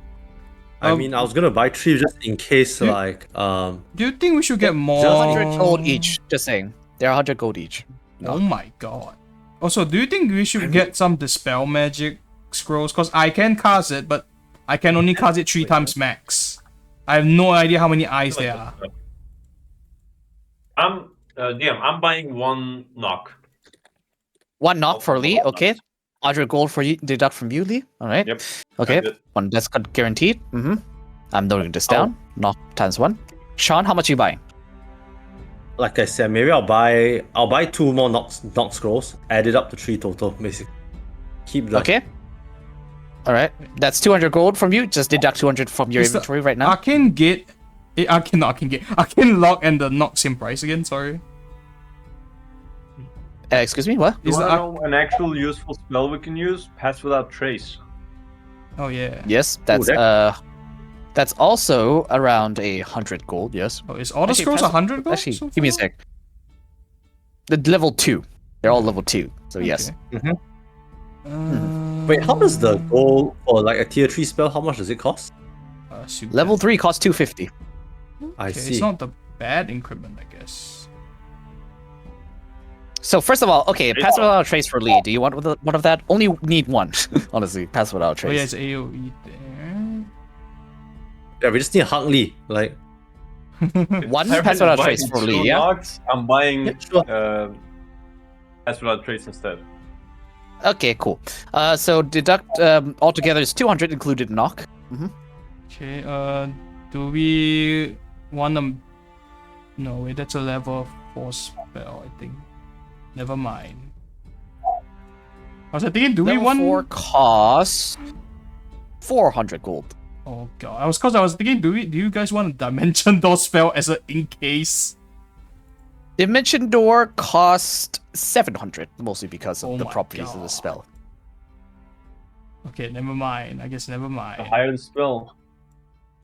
I mean, I was gonna buy 3 just in case, Do you- Do you think we should get more? 100 gold each. Just saying, they're 100 gold each. Oh my god. Also, do you think we should get some dispel magic scrolls? Cause I can cast it, but I can only cast it 3 times max. I have no idea how many eyes there are. I'm I'm buying 1 knock. 1 knock for Lee. Okay. 100 gold for you. Deduct from you, Lee. All right. Yep. Okay. That's it. 1 that's guaranteed. Mm-hmm. I'm noting this down. Knock times 1. Sean, how much are you buying? Like I said, maybe I'll buy 2 more knock scrolls, add it up to 3 total, basically. Keep the Okay. All right. That's 200 gold from you. Just deduct 200 from your Is the inventory right now. Arcane Gate. Arcane Lock and the Knock same price again, sorry. Excuse me. What? You Is the wanna know an actual useful spell we can use? Pass without trace. Oh yeah. Yes. That's also around 100 gold. Yes. Oh, is all the Actually, scrolls pass- 100 gold? Actually, so give me a far? sec. The level 2. They're all level 2. So yes. Okay. Wait, how does the gold for a tier 3 spell, how much does it cost? Super. Level 3 costs 250. I Okay, see. It's not the bad increment, I guess. So first of all, okay, pass without a trace for Lee. Do you want one of that? Only need 1, honestly. Pass without a Oh trace. yeah, it's AoE there. Yeah, we just need Hung Lee. 1 I'm pass without a buying trace for 2 Lee. Yeah. knocks. I'm buying Yeah, sure. pass without trace instead. Okay, cool. So deduct altogether is 200 included knock. Okay, do we want to... No, wait, that's a level 4 spell, I think. Never mind. I was thinking, do we Level want... 4 costs 400 gold. Oh god, I was thinking, do you guys want a dimension door spell as a in case? Dimension Door cost 700, mostly because of Oh the my properties of the God. spell. Okay, never mind. I guess never The mind. higher the spell.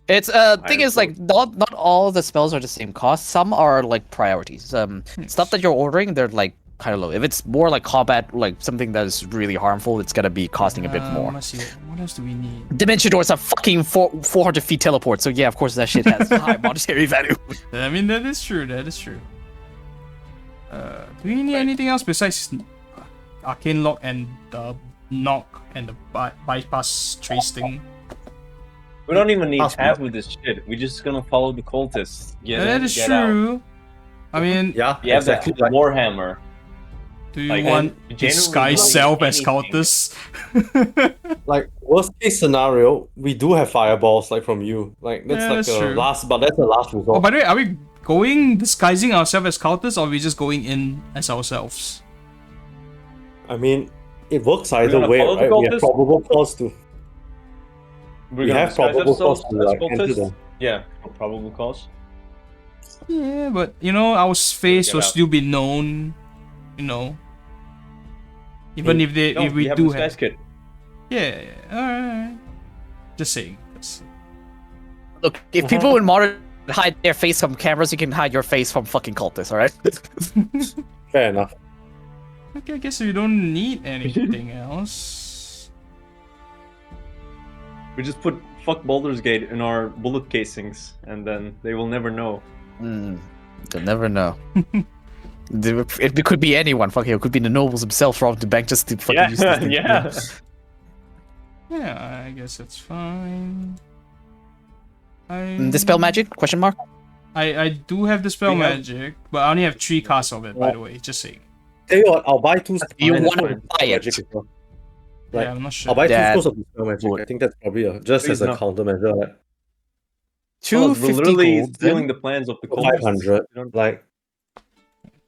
It's thing is like not all of the spells are the same cost. Some are like priorities. Stuff that you're ordering, they're like kind of low. If it's more like combat, like something that is really harmful, it's gonna be costing a bit more. Let's see. What else do we need? Dimension Doors are fucking 400 feet teleport, so yeah, of course that shit has high monetary value. I mean, that is true. That is true. Do we need anything else besides Arcane Lock and the knock and the bypass trace thing? We don't even need Pass half of this shit. We're just gonna follow the cultists. Get That in, is get out. true. I mean, Yeah, You have exactly. the Warhammer. do you Like, want and to disguise generally self as anything. cultists? Like worst case scenario, we do have fireballs like from you. Like that's Yeah, like that's a true. last, but that's the last Oh, resort. by the way, are we disguising ourselves as cultists, or are we just going in as ourselves? I mean, it works either gonna way, follow the right? We have cultists? probable cause to. We're We gonna have disguise probable cause ourselves to as like enter cultists? them. Yeah, probable cause. Yeah, but you know, our face Get will out. still be known. You know, even if they No, if we have do a disguise kit. yeah, alright. Just saying. Look, if people would modern hide their face from cameras, you can hide your face from fucking cultists, alright? Fair enough. Okay, I guess we don't need anything else. We just put fuck Baldur's Gate in our bullet casings, and then they will never know. You'll never know. It could be anyone, fucking. It could be the nobles themselves robbed the bank just to fucking use this thing. yeah. Yeah, I guess it's fine. Dispel magic? Question mark? I do have Dispel We have- magic, but I only have 3 casts of it, by the way, just saying. Tell you what, I'll buy 2 You scrolls wanna of buy it? magic as well. Right. Yeah, I'm not sure. I'll buy 2 That scrolls of dispel magic. I think that's probably just Please as a no. countermeasure. Like, We're 250 literally gold. stealing the plans of the cultists. 500. We don't- Like,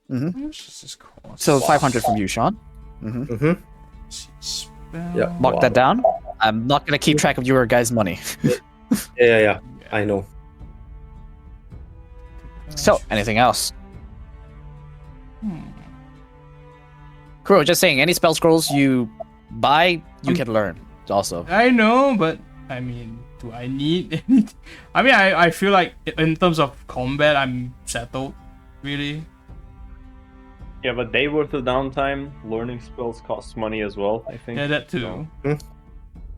How much does this cost? So 500 from you, Sean. mm-hmm. Spell. Yeah. Mark Wow. that down. I'm not gonna keep track of your guys' money. Yeah. I know. So, anything else? Hmm. Kuro, just saying, any spell scrolls you buy, you can learn. Also, I know, but I mean, do I need anything? I mean, I feel like in terms of combat, I'm settled, really. Yeah, but day worth of downtime, learning spells costs money as well, I think. Yeah, that too. So- I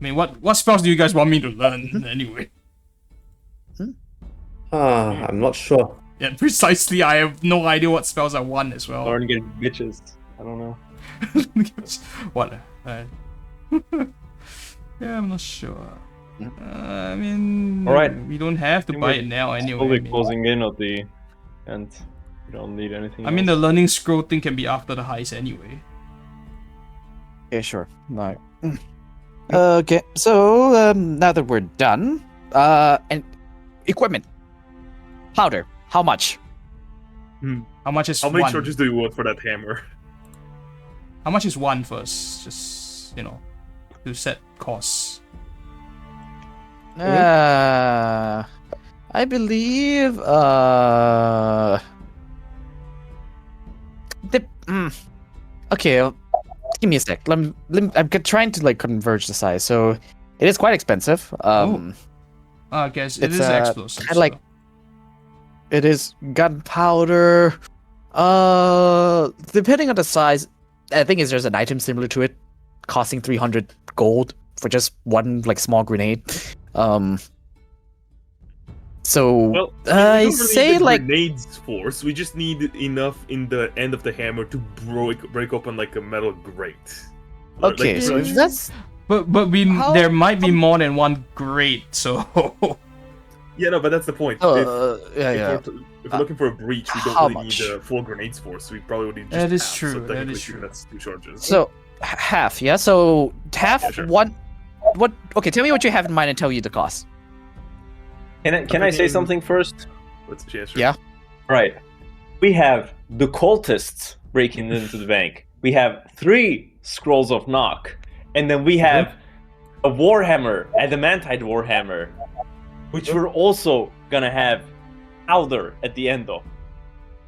mean, what spells do you guys want me to learn anyway? I'm not sure. Yeah, precisely. I have no idea what spells I want as well. Learn getting bitches. I don't know. What? Yeah, I'm not sure. I mean, Alright. we don't have to think buy we're it now anyway. Slowly I mean, closing in on the end. We don't need anything I mean, the else. learning scroll thing can be after the heist anyway. yeah, sure. No. Okay, so now that we're done, and equipment, powder. How much? How much is How many one? charges do you want for that hammer? How much is one first? Just to set costs. I believe okay, give me a sec. I'm trying to like converge the size. So it is quite expensive. I guess it It's, is explosive. kinda like- It is gunpowder. Depending on the size, I think there's an item similar to it, costing 300 gold for just one like small grenade. So Well, I we don't really say need like grenades force. We just need enough in the end of the hammer to break open like a metal grate. okay. Like, So if that's but How- there might be more than one grade, so yeah, no, but that's the point. If we're looking for a breach, we how don't really much? need full grenades force. We probably would need just That is half, true, So that is technically true. That's 2 charges. So half, yeah. So half Yeah, sure. one. What? Okay, tell me what you have in mind and tell you the cost. Can I say thinking- something first? Yeah. Right. We have the cultists breaking into the bank. We have 3 scrolls of knock, and then we have a warhammer, adamantite warhammer, which we're also gonna have powder at the end of.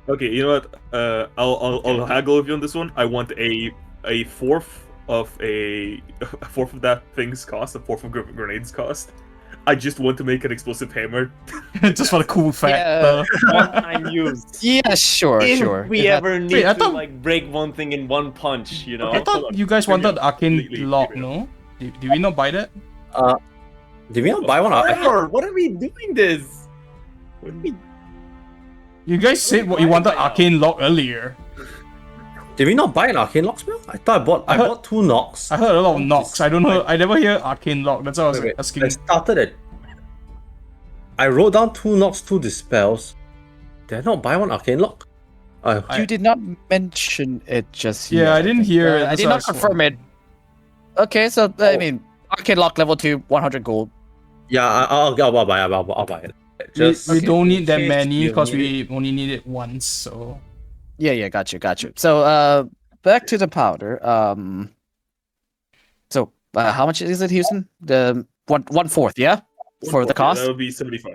Okay, you know what? I'll haggle with you on this one. I want a fourth of a fourth of that thing's cost, a fourth of grenades cost. I just want to make an explosive hammer. Just for the cool factor. One-time use. Yeah, sure, If sure. we ever need Wait, I to thought- like break one thing in one punch, you know. I hold thought on. you guys Hear me wanted out. arcane Hear lock, me out. no? Did we not buy that? Did we not buy one? I thought- Lord, what are we doing this? What are we... You guys said what you Why wanted by now? arcane lock earlier. Did we not buy an arcane lock spell? I thought I bought 2 knocks. I heard a lot of knocks. I don't know. I never hear arcane lock. That's why I was Wait, asking. I started at. I wrote down 2 knocks, 2 dispels. Did I not buy one arcane lock? You did not mention it just Yeah, yet, I didn't think. hear it, I that's did why I not saw confirm it. Okay, so I mean, arcade lock level 2, 100 gold. yeah, I'll buy it. I'll buy it. We don't need that in case many you because need we only need it once. So Yeah, got you. So back to the powder. So how much is it, Houston? The 1/4, yeah, for the cost. That would be 75.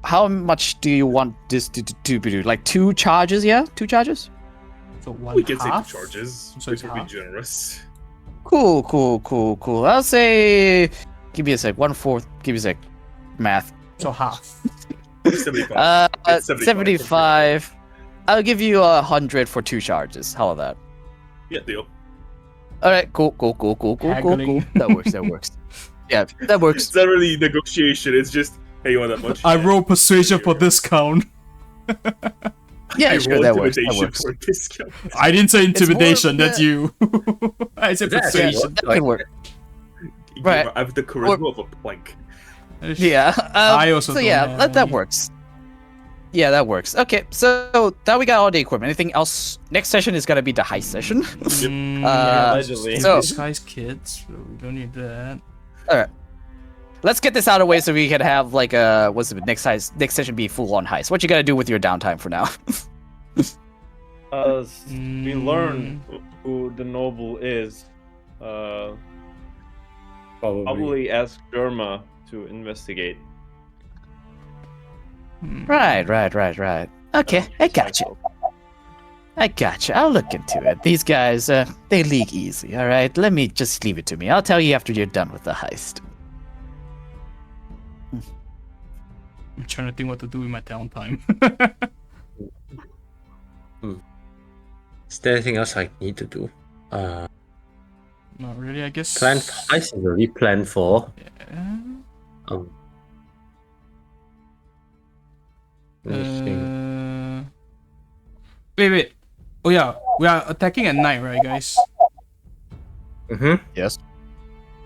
How much do you want this to be? Like 2 charges, yeah, 2 charges. so one We can say 2 half. charges. So Which it's would be half? generous. Cool. I'll say, give me a sec. 1/4. Give me a sec. Math. So half. 75. It's 75. I'll give you 100 for 2 charges. How about that? Yeah, deal. All right, cool. Haggling. That works. Yeah, that works. It's not really negotiation. It's just, hey, you want that much? I Yeah. roll persuasion for discount. Yeah, I sure, roll that works. intimidation for a discount. I didn't say intimidation. more- That's you. I said That's Yeah, persuasion. that can work. Right. I have the charisma of a plank. Yeah. I also So don't yeah, have that any. works. Yeah, that works. Okay, so now we got all the equipment. Anything else? Next session is gonna be the heist session. allegedly. so- this guy's kids. So we don't need that. All right. Let's get this out of the way so we can have like what's the next session be full on heist. What you gotta do with your downtime for now? We learn who the noble is. Probably ask Derma to investigate. Right. Okay, I got you. I'll look into it. These guys, they leak easy. All right, let me just leave it to me. I'll tell you after you're done with the heist. I'm trying to think what to do with my downtime. Is there anything else I need to do? Not really, I guess. Plan for heist is already planned for. Yeah. Let me think. Wait. Oh yeah, we are attacking at night, right, guys? Yes.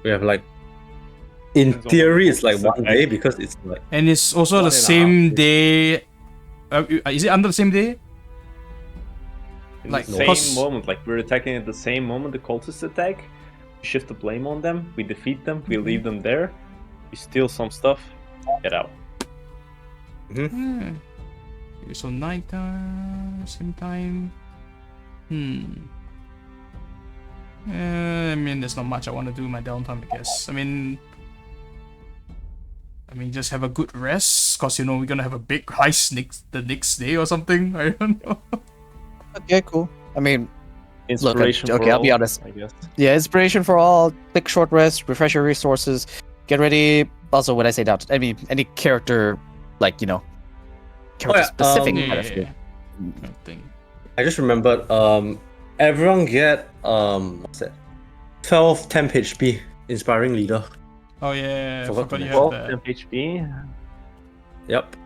We have like. In Depends on theory, what it's like focus 1 attack. day because it's like. And it's also the 1.5 same days. day. Is it under the same day? In Like, the same cause- moment, like we're attacking at the same moment the cultists attack. We shift the blame on them. We defeat them. We leave them there. We steal some stuff. Get out. Hmm. Okay, so night time, same time. I mean, there's not much I want to do in my downtime, I guess. I mean, just have a good rest, cause we're gonna have a big heist the next day or something. I don't know. Okay, cool. I mean, Inspiration. okay, for I'll be all, honest. I guess. yeah, inspiration for all. Quick short rest, refresh your resources, get ready. Also, when I say that, I mean any character, like character specific. yeah, kind of thing. Nothing. I just remembered. Everyone get what's that? 12 temp HP inspiring leader. Oh yeah, I Forgot forgot to you Well, have that. MP. Yep.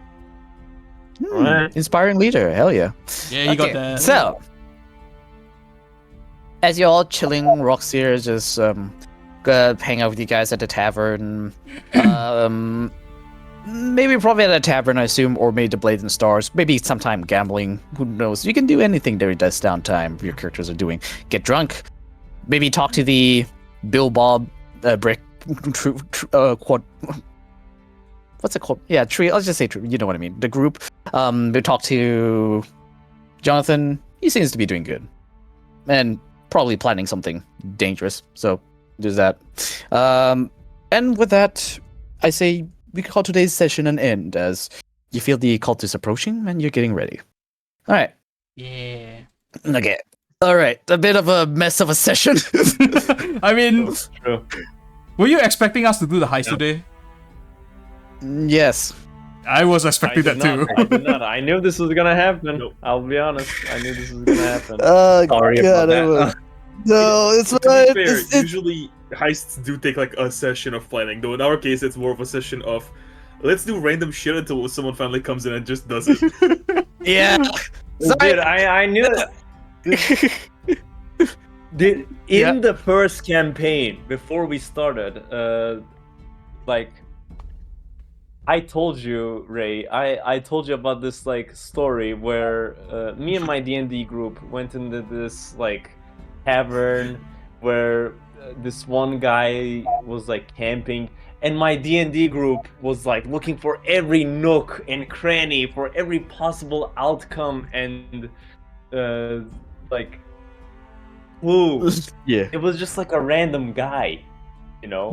Alright. Inspiring leader, hell yeah. Yeah, you got that. So, as you're all chilling, Roxir just hang out with you guys at the tavern. Maybe probably at a tavern, I assume, or maybe the Blades and Stars. Maybe sometime gambling. Who knows? You can do anything during this downtime your characters are doing. Get drunk, maybe talk to the Bill Bob brick quad. What's it called? Yeah, tree. I'll just say tree. You know what I mean. The group. We talk to Jonathan. He seems to be doing good, and probably planning something dangerous. So there's that. And with that, I say we call today's session an end, as you feel the cultists approaching and you're getting ready. All right. Yeah. Okay. All right. A bit of a mess of a session. I mean, True. were you expecting us to do the heist today? Yes. I was expecting that too. I did not. I knew this was gonna happen. Nope. I'll be honest. I knew this was gonna happen. Sorry about that. No, it's To fine. be fair, It's- usually heists do take like a session of planning, though in our case it's more of a session of let's do random shit until someone finally comes in and just does it. yeah. Dude, I knew that. Dude, in the first campaign, before we started, like, I told you, Ray, I told you about this, like, story where me and my D&D group went into this, like, tavern where this one guy was, like, camping, and my D&D group was, like, looking for every nook and cranny for every possible outcome and, like, clue. Yeah. It was just, like, a random guy, you know?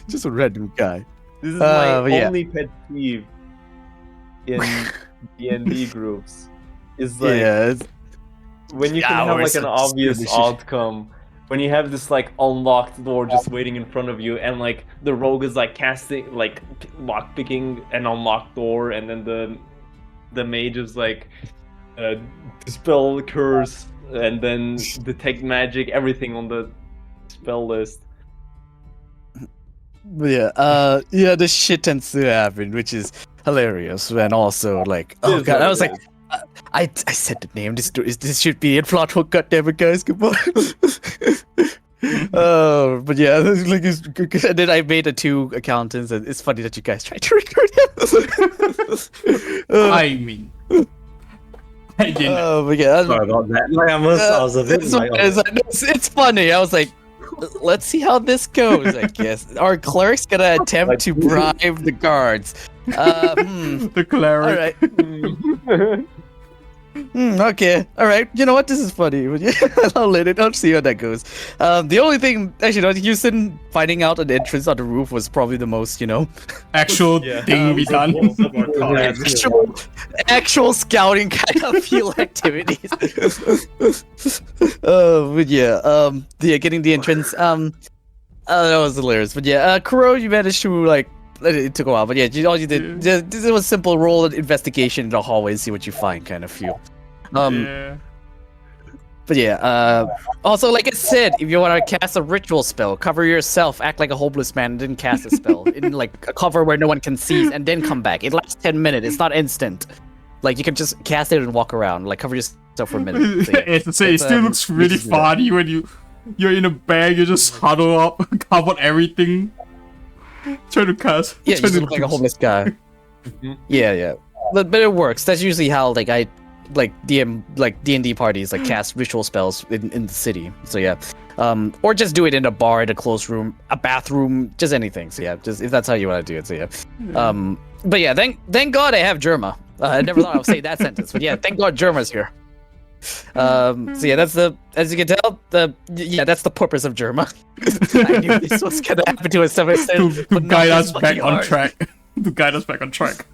Just a random guy. This is my yeah. only pet peeve in D&D groups. Is like Yeah. when you can have like hours an of obvious skirmishing. outcome. When you have this like unlocked door just waiting in front of you, and like the rogue is like casting like lock picking an unlocked door, and then the mage is like dispel curse and then detect magic, everything on the spell list. But yeah, this shit tends to happen, which is hilarious. And also, like, oh It is god, what I was it like, is. I said the name. This should be in plot hook. Goddammit, guys, come on. But yeah, like, and then I made the two accountants, and it's funny that you guys tried to record him. I mean, I didn't. But yeah, Sorry about that. Like, I was a bit like, it's funny. I was like, let's see how this goes. I guess our cleric's gonna attempt to bribe the guards. The cleric. All right. Okay. All right. You know what? This is funny. But yeah, I'll let it. I'll see how that goes. The only thing, actually, no, Houston finding out an entrance on the roof was probably the most, Actual thing we done. actual scouting kind of field activities. But yeah, getting the entrance. That was hilarious. But yeah, Kuro, you managed to like. It took a while, but yeah, all you did, it was simple roll an investigation in the hallway and see what you find kind of feel. Yeah. But yeah, also like I said, if you want to cast a ritual spell, cover yourself, act like a homeless man, and then cast a spell in like a cover where no one can see, and then come back. It lasts 10 minutes. It's not instant. Like you can just cast it and walk around, like cover yourself for a minute. So, yeah. It still looks really funny when you're in a bag, you just huddle up, cover everything. Try to cast. Yeah, you just look like a homeless guy. Yeah. But it works. That's usually how like I like D&D parties like cast ritual spells in the city. So yeah. Or just do it in a bar, in a closed room, a bathroom, just anything. So yeah, just if that's how you want to do it. So yeah. But yeah, thank God I have Germa. I never thought I would say that sentence, but yeah, thank God Germa's here. So yeah, that's as you can tell, that's the purpose of Germa. I knew this was gonna happen to us some extent, to guide us back on track. To guide us back on track.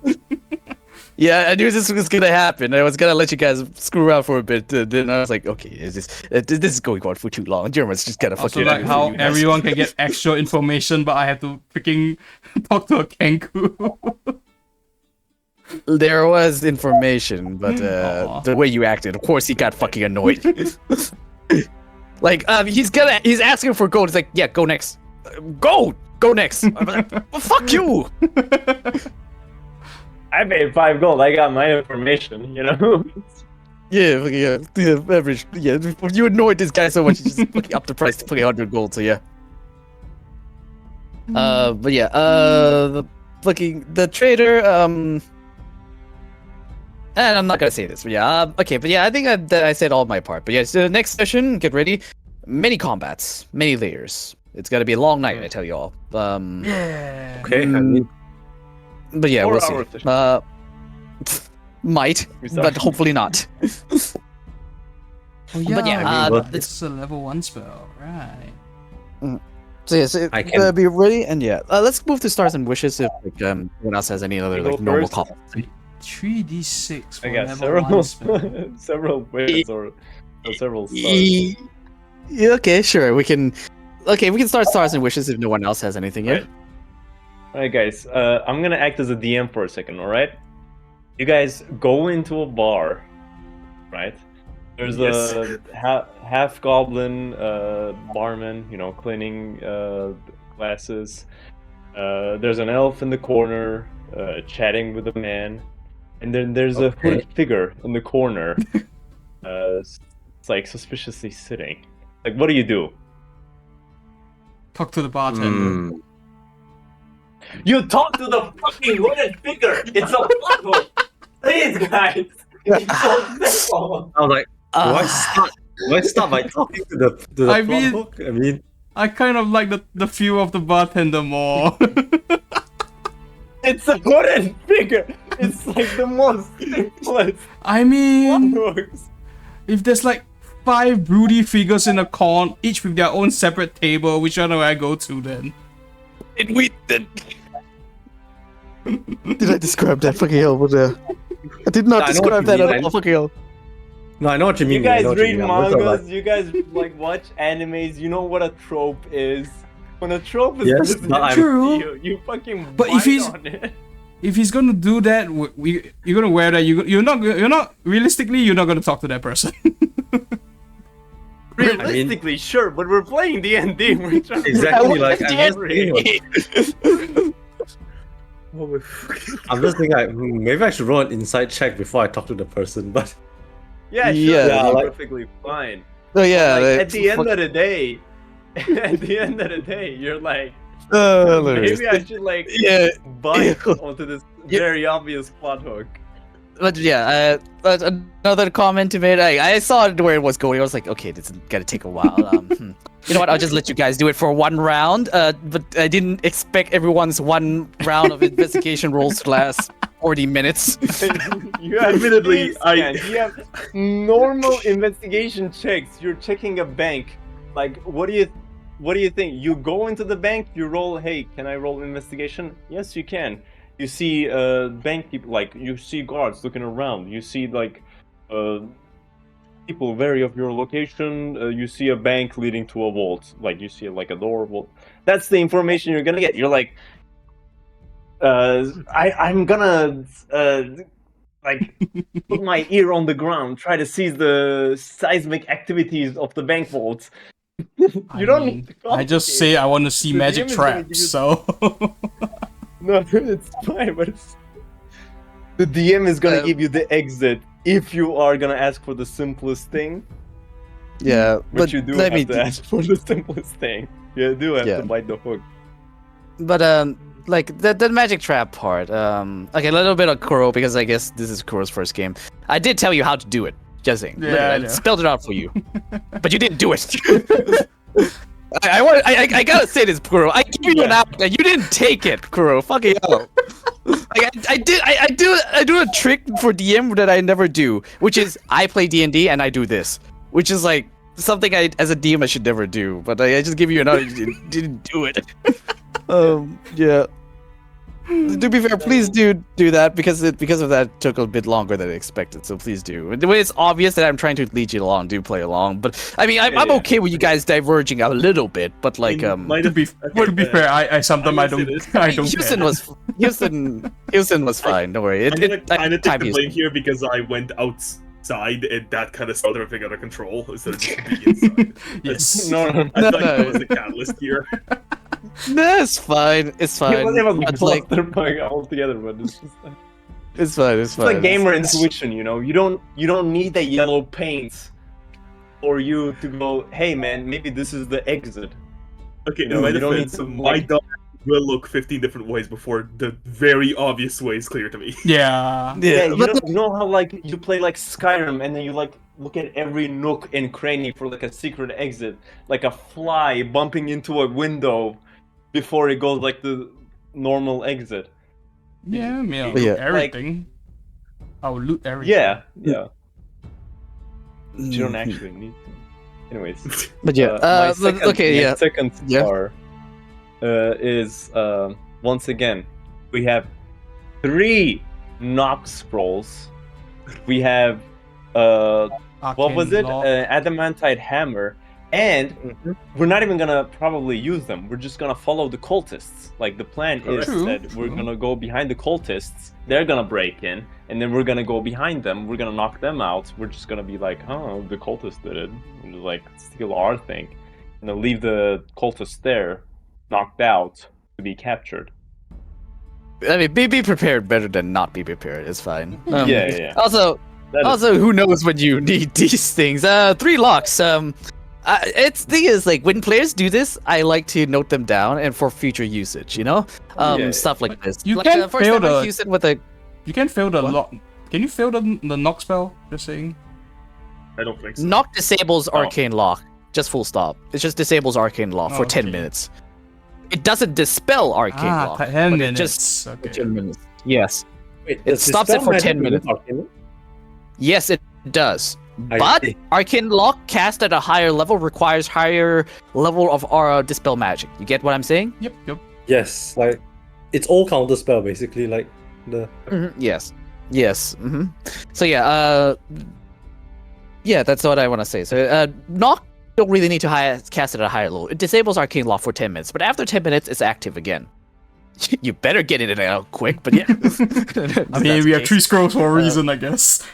Yeah, I knew this was gonna happen. I was gonna let you guys screw around for a bit. Then I was like, okay, this is going on for too long. Germa's just kind of Also, fucking. like how everyone can get extra information, but I have to freaking talk to a kangaroo. There was information, but the way you acted, of course, he got fucking annoyed. Like, he's asking for gold. He's like, yeah, go next. Go next. I'm like, well, fuck you. I paid 5 gold. I got my information, you know? Yeah, average. Yeah, you annoyed this guy so much, you just fucking up the price to fucking 100 gold. So yeah. But yeah, the trader. And I'm not gonna say this, but yeah, okay, but yeah, I think that I said all my part. But yeah, so next session, get ready. many combats, many layers. It's gonna be a long night, I tell you all. Yeah. Okay, I mean, But yeah, 4 we'll see. hours. Might, but hopefully not. Oh yeah, But yeah, this is a level 1 spell, right? So yeah, so I can- be ready, and yeah, let's move to stars and wishes if like anyone else has any other You go like normal first. comments. 3d6 for I got level 1 spell. several ways or several stars. Yeah, okay, sure. We can start stars and wishes if no one else has anything yet. Right. Alright guys, I'm gonna act as a DM for a second, alright? You guys go into a bar, right? There's a half goblin barman, you know, cleaning glasses. There's an elf in the corner, chatting with a man. And then there's a hooded figure in the corner. It's like suspiciously sitting. Like, what do you do? Talk to the bartender. You talk to the fucking hooded figure. It's a puzzle. Please, guys. It's so simple. I was like, do I start by talking to the I plot mean- hook? I mean, I kind of like the feel of the bartender more. It's a hooded figure! It's like the most simplest I mean, hooks. if there's like 5 broody figures in a corner, each with their own separate table, which one do I go to then? Did I describe that? Fucking hell! I did not I know what describe you that mean, at all. man. Fucking hell! no, I know what you mean. You I guys know what you read mean. I'm just mangas, like, you guys like watch animes, you know what a trope is. When a trope is Yes, presented but I'm- to True. you fucking But if bite he's- on it. If he's gonna do that, you're gonna wear that. You're not realistically. You're not gonna talk to that person. Realistically, sure, but we're playing D&D. We're trying to Exactly, like, I'm just D&D. thinking, I'm just thinking, like, maybe I should roll an insight check before I talk to the person, but Yeah, sure, Yeah, that's like- perfectly fine. Oh yeah. Like, at the end of the day, you're like, maybe I should like Yeah. bite onto this Yeah. very obvious plot hook. But yeah, but another comment to make. I saw where it was going. I was like, okay, this is gonna take a while. You know what? I'll just let you guys do it for one round. But I didn't expect everyone's one round of investigation rolls to last 40 minutes. You have Admittedly, you have normal investigation checks. You're checking a bank. Like, what do you think? You go into the bank, you roll. Hey, can I roll investigation? Yes, you can. You see bank people, like you see guards looking around. You see like people vary of your location. You see a bank leading to a vault. Like you see like a door vault. That's the information you're gonna get. You're like, I'm gonna like put my ear on the ground, try to seize the seismic activities of the bank vaults. You don't need to I just complicate. say I want to see The magic DM is gonna give traps. you- So No, it's fine, but the DM is gonna give you the exit if you are gonna ask for the simplest thing. Yeah, But but you do let have me. to ask for the simplest thing. You do have Yeah. to bite the hook. But like the magic trap part. Okay, a little bit of Kuro because I guess this is Kuro's first game. I did tell you how to do it. Just saying. Yeah, Literally, I I know. spelled it out for you, but you didn't do it. I gotta say this, Kuro. I give you an out, and you didn't take it, Kuro. Fucking hell. Like, I do a trick for DM that I never do, which is I play D&D and I do this, which is like something I as a DM I should never do. But I just give you an out, you didn't do it. Yeah. To be fair, please do that because of that it took a bit longer than I expected. So please do. The way it's obvious that I'm trying to lead you along, do play along. But I mean, I'm Yeah. okay with you guys diverging a little bit. But like, to be fair, I sometimes I don't Houston care. was Houston was fine. Don't worry. I'm gonna kind of take time the is- blame here because I went outside and that kind of started everything out of control instead of just being inside. Yes. No, I No, thought that no. was the catalyst here. No, it's fine. It's fine. it was But, like, clusterfuck altogether, but it's just like, it's fine. It's it's fine. like gamer intuition, you know. You don't need the yellow paint for you to go. Hey man, maybe this is the exit. Okay, No, in my you don't defense, need to, my like- dog will look 15 different ways before the very obvious way is clear to me. Yeah. Yeah, but you know how like you play like Skyrim and then you like look at every nook and cranny for like a secret exit, like a fly bumping into a window before it goes like the normal exit. Yeah, I mean, I'll Yeah. loot everything. I'll loot everything. Yeah. You don't actually need to. Anyways. But yeah, my second, okay, my yeah. second Yeah. star is once again we have 3 knock scrolls. We have what was it? Adamantite hammer, and we're not even gonna probably use them. We're just gonna follow the cultists. Like the plan is True, that we're true. gonna go behind the cultists. They're gonna break in, and then we're gonna go behind them. We're gonna knock them out. We're just gonna be like, oh, the cultists did it. And just, like steal our thing, and then leave the cultists there, knocked out to be captured. I mean, be prepared better than not be prepared. It's fine. Yeah. Also, who knows when you need these things? 3 locks. It's thing is like when players do this, I like to note them down and for future usage. You know, stuff like this. You like, can for fail example, the- use it with a. You can fail the What? lock. Can you fail the knock spell? Just saying. I don't think so. Knock disables arcane lock. Just full stop. It just disables arcane lock for 10 okay. minutes. It doesn't dispel arcane lock. 10 but minutes. It just Okay. 10 minutes. Yes. Wait, It does stops it Dispel for Magic 10 minutes. remove Arcane? Yes, it does. I But see. arcane lock cast at a higher level requires higher level of dispel magic. You get what I'm saying? Yep. Yes, like it's all counter spell basically. Like the Yes. So yeah, that's what I want to say. So knock don't really need to cast it at a higher level. It disables arcane lock for 10 minutes, but after 10 minutes, it's active again. You better get it out quick, but yeah. I mean, we have 3 scrolls for a reason, I guess.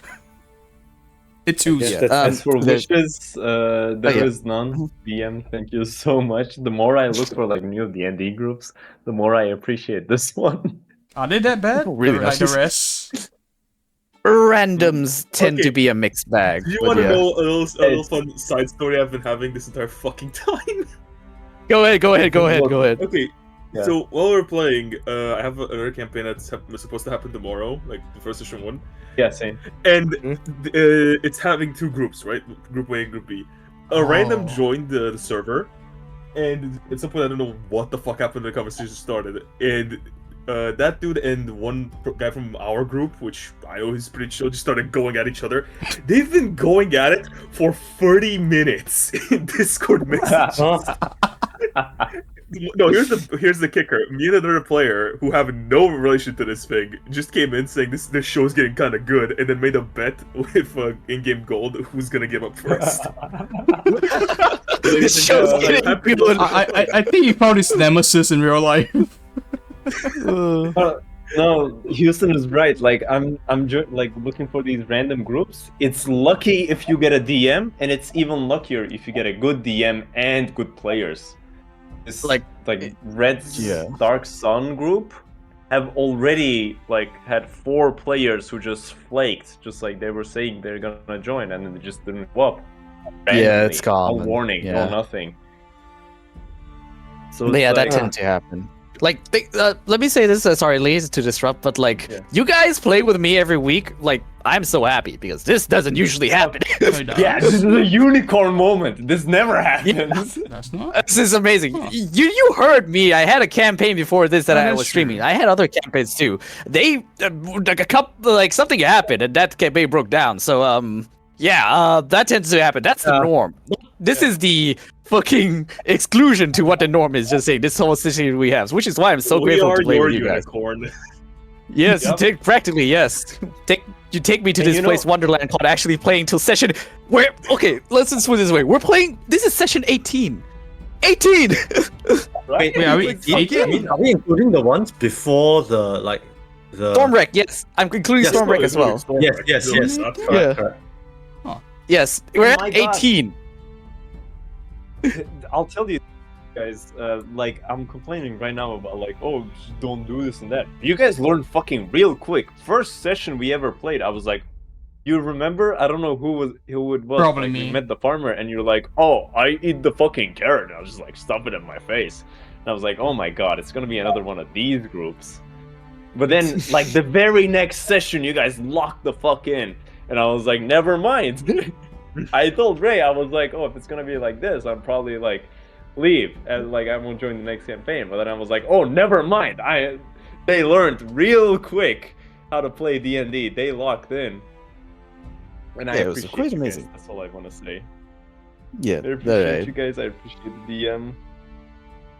It's 2. guess Yeah, that's- As for there's- wishes, there yeah. is none. DM, thank you so much. The more I look for like new D&D groups, the more I appreciate this one. Are they that bad? Really Like the nice. rest? Randoms tend Okay. to be a mixed bag. Do you but want to yeah. know a little fun side story I've been having this entire fucking time? Go ahead. Okay, Yeah. so while we're playing, I have another campaign that's supposed to happen tomorrow, like the first session 1. Yeah, same. And it's having 2 groups, right? Group A and Group B. A random joined the server, and at some point I don't know what the fuck happened. The conversation started, and that dude and one guy from our group, which I know is pretty chill, just started going at each other. They've been going at it for 30 minutes in Discord messages. No, here's the kicker. Me and another player who have no relation to this thing just came in saying this show's getting kind of good, and then made a bet with in-game gold who's gonna give up first. This show's getting good. I think he found his nemesis in real life. No, Houston is right. Like I'm like looking for these random groups. It's lucky if you get a DM, and it's even luckier if you get a good DM and good players. It's Like- Red's Yeah. Dark Sun group have already like had 4 players who just flaked, just like they were saying they're gonna join, and then they just didn't show up. Yeah, it's Randomly. common. No warning, Yeah. no nothing. So Yeah, it's that like, tends to happen. Like, let me say this. Sorry, Lee, to disrupt, but like, Yeah. you guys play with me every week. Like, I'm so happy because this doesn't usually happen. yeah, this is a unicorn moment. This never happens. That's not. This is amazing. You heard me. I had a campaign before this that Oh, I that's was streaming. true. I had other campaigns too. They like a couple like something happened and that campaign broke down. So that tends to happen. That's the norm. This is the fucking exclusion to what the norm is. Just saying this whole situation we have, which is why I'm so We grateful are to play your with you guys. unicorn. Yes, Yep. practically yes. You take me to And this you know- place Wonderland called actually playing till session where let's just put it this way. We're playing this is session 18. 18! Right? Wait, are we Like, 18? I mean, are we including the ones before the Stormwreck, yes. I'm including Yes, Stormwreck as well. Yes. Yeah. correct. Yes, we're Oh at my God. 18. I'll tell you guys, like I'm complaining right now about like, oh, just don't do this and that. You guys learned fucking real quick. First session we ever played, I was like, you remember? I don't know who it was. Probably like, me. We met the farmer, and you're like, oh, I eat the fucking carrot. I was just like, stop it in my face. And I was like, oh my god, it's gonna be another one of these groups. But then, like, the very next session, you guys locked the fuck in. And I was like, never mind. I told Ray, I was like, oh, if it's gonna be like this, I'm probably like, leave. And like, I won't join the next campaign. But then I was like, oh, never mind. They learned real quick how to play D&D. They locked in. And I appreciate quite you amazing. guys. That's all I want to say. Yeah, I appreciate you guys. I appreciate the DM.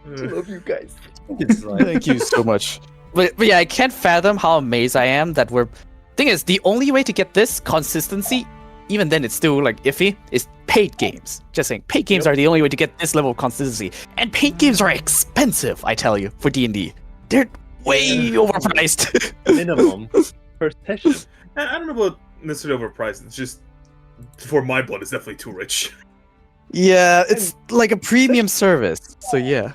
I love you guys. Thank you so much. But yeah, I can't fathom how amazed I am that we're. Thing is, the only way to get this consistency, even then it's still like iffy, is paid games. Just saying, paid games are the only way to get this level of consistency. And paid games are expensive, I tell you, for D&D. They're way overpriced. Minimum per session. I don't know about necessarily overpriced. It's just for my blood, it's definitely too rich. Yeah, it's like a premium service. So yeah.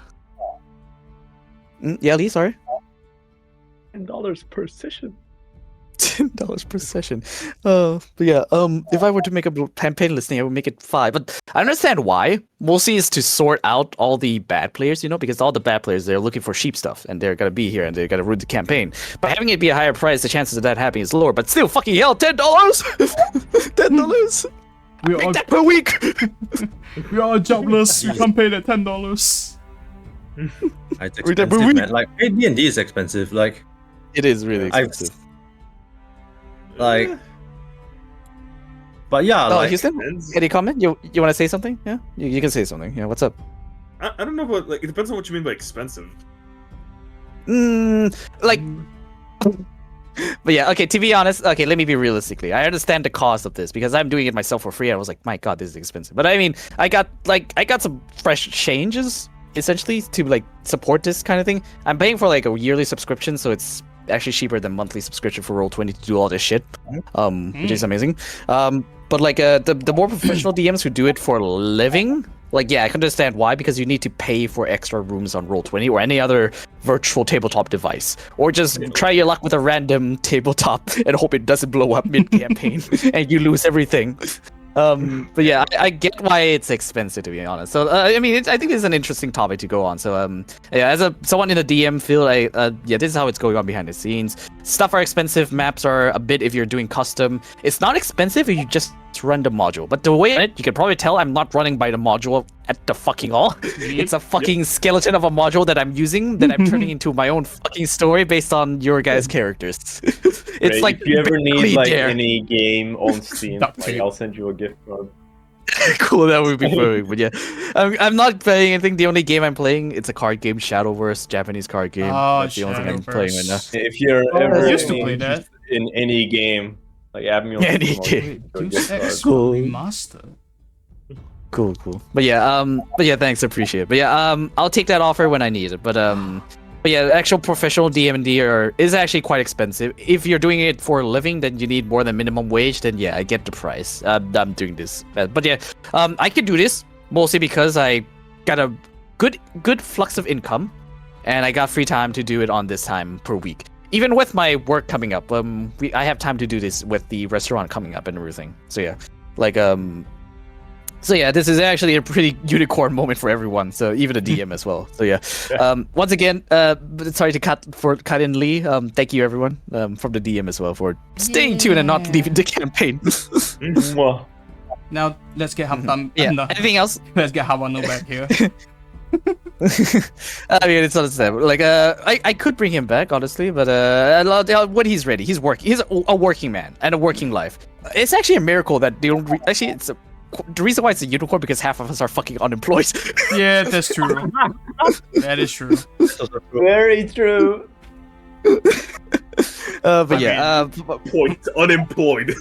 Yeah, Lee, sorry. $10 per session. $10 per session. But yeah, if I were to make a campaign listing, I would make it 5. But I understand why. Mostly is to sort out all the bad players, you know, because all the bad players, they're looking for cheap stuff and they're gonna be here and they're gonna ruin the campaign. By having it be a higher price, the chances of that happening is lower. But still, fucking hell, $10. $10. We Make are that per week. we are jobless. We can't pay that $10. It's expensive, man. Like D&D is expensive. Like It is really expensive. Like, but yeah, Oh, like Houston, any comment? You want to say something? Yeah, you can say something. Yeah, what's up? I don't know about, like, it depends on what you mean by expensive. Like, but yeah, okay, to be honest, okay, let me be realistically. I understand the cost of this because I'm doing it myself for free. I was like, my god, this is expensive. But I mean, I got some fresh changes essentially to like support this kind of thing. I'm paying for like a yearly subscription, so it's actually cheaper than monthly subscription for Roll20 to do all this shit, which is amazing. But like the more professional DMs who do it for a living, like, yeah, I can understand why, because you need to pay for extra rooms on Roll20 or any other virtual tabletop device, or just try your luck with a random tabletop and hope it doesn't blow up mid-campaign and you lose everything. But yeah, I get why it's expensive, to be honest. So I mean, I think it's an interesting topic to go on. So yeah, as someone in the DM field, yeah, this is how it's going on behind the scenes. Stuff are expensive. Maps are a bit if you're doing custom. It's not expensive if you just run the module. But the way you can probably tell, I'm not running by the module at the fucking all. It's a fucking skeleton of a module that I'm using that I'm turning into my own fucking story based on your guys' characters. It's like, if you ever need like there. any game on Steam, like, I'll send you a gift card. Cool, that would be perfect. But yeah, I'm not playing anything. The only game I'm playing, it's a card game, Shadowverse, Japanese card game. Oh, That's the only thing I'm playing right now. If you're I ever used to play that. in any game, like add me on Any Steam, I'll game. give you a gift card. Cool. Remaster. Cool. But yeah, thanks, appreciate it. But yeah, I'll take that offer when I need it. But yeah, actual professional DM&D is actually quite expensive. If you're doing it for a living, then you need more than minimum wage. Then yeah, I get the price. I'm doing this. But yeah, I can do this mostly because I got a good flux of income, and I got free time to do it on this time per week. Even with my work coming up, I have time to do this with the restaurant coming up and everything. So yeah, like So yeah, this is actually a pretty unicorn moment for everyone. So even the DM as well. So yeah, once again, sorry to cut in Lee. Thank you everyone from the DM as well for staying tuned and not leaving the campaign. Now let's get Hamdan. Yeah. Anything else? Let's get Havano back here. I mean, it's understandable. Like, I could bring him back, honestly, but when he's ready, he's a working man and a working life. It's actually a miracle that they don't. Actually, it's the reason why it's a unicorn because half of us are fucking unemployed. Yeah, that's true. That is true. Very true. But yeah, Point unemployed.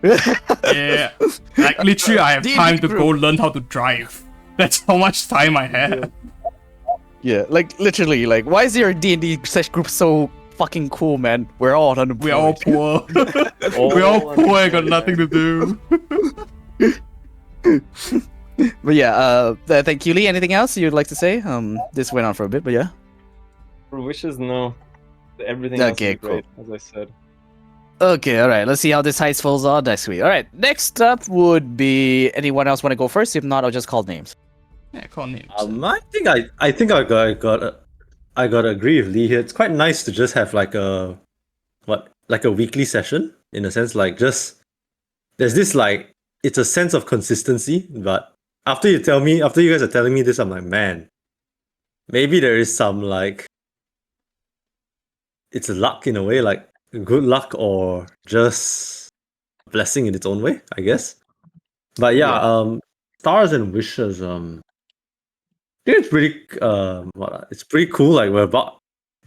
Yeah, like literally, I have time to go learn how to drive. That's how much time I have. Yeah, like literally, like why is your D&D sesh group so fucking cool, man? We're all unemployed. We're all poor. We're all poor. I got nothing to do. But yeah, thank you, Lee. Anything else you'd like to say? This went on for a bit, but yeah. For wishes, no. Everything else is great, as I said. Okay, all right. Let's see how this heist falls on next week. All right, next up would be anyone else want to go first? If not, I'll just call names. Yeah, call names. I think I gotta agree with Lee here. It's quite nice to just have like a weekly session in a sense. Like just there's this like it's a sense of consistency. But after you guys are telling me this, I'm like, man, maybe there is some like it's luck in a way, like good luck or just a blessing in its own way, I guess. But yeah. Stars and wishes. It's pretty it's pretty cool. Like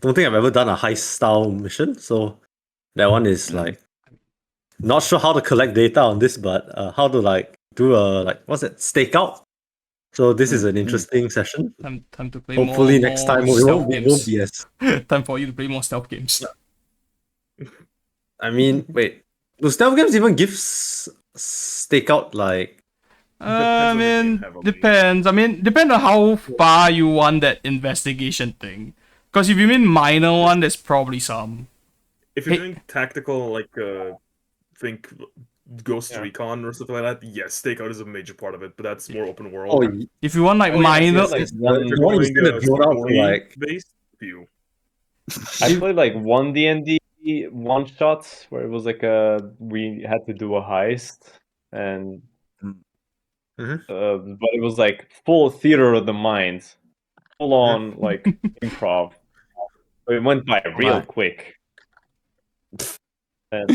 don't think I've ever done a heist style mission, so that one is like not sure how to collect data on this, but how to like do a like what's it stakeout. So this is an interesting session. Time to play Hopefully more next time we stealth won't be as. Time for you to play more stealth games. I mean, wait, do stealth games even give stakeout like? I mean, depends. I mean, depend on how far you want that investigation thing. Because if you mean minor one, there's probably some. If you're doing tactical, like think Ghost Recon or something like that, yes, stakeout is a major part of it, but that's more open world. Oh, if you want like minor, if you're going like based view. I played like one D&D one shots where it was like we had to do a heist and but it was like full theater of the mind, full on like improv. It went by real quick. All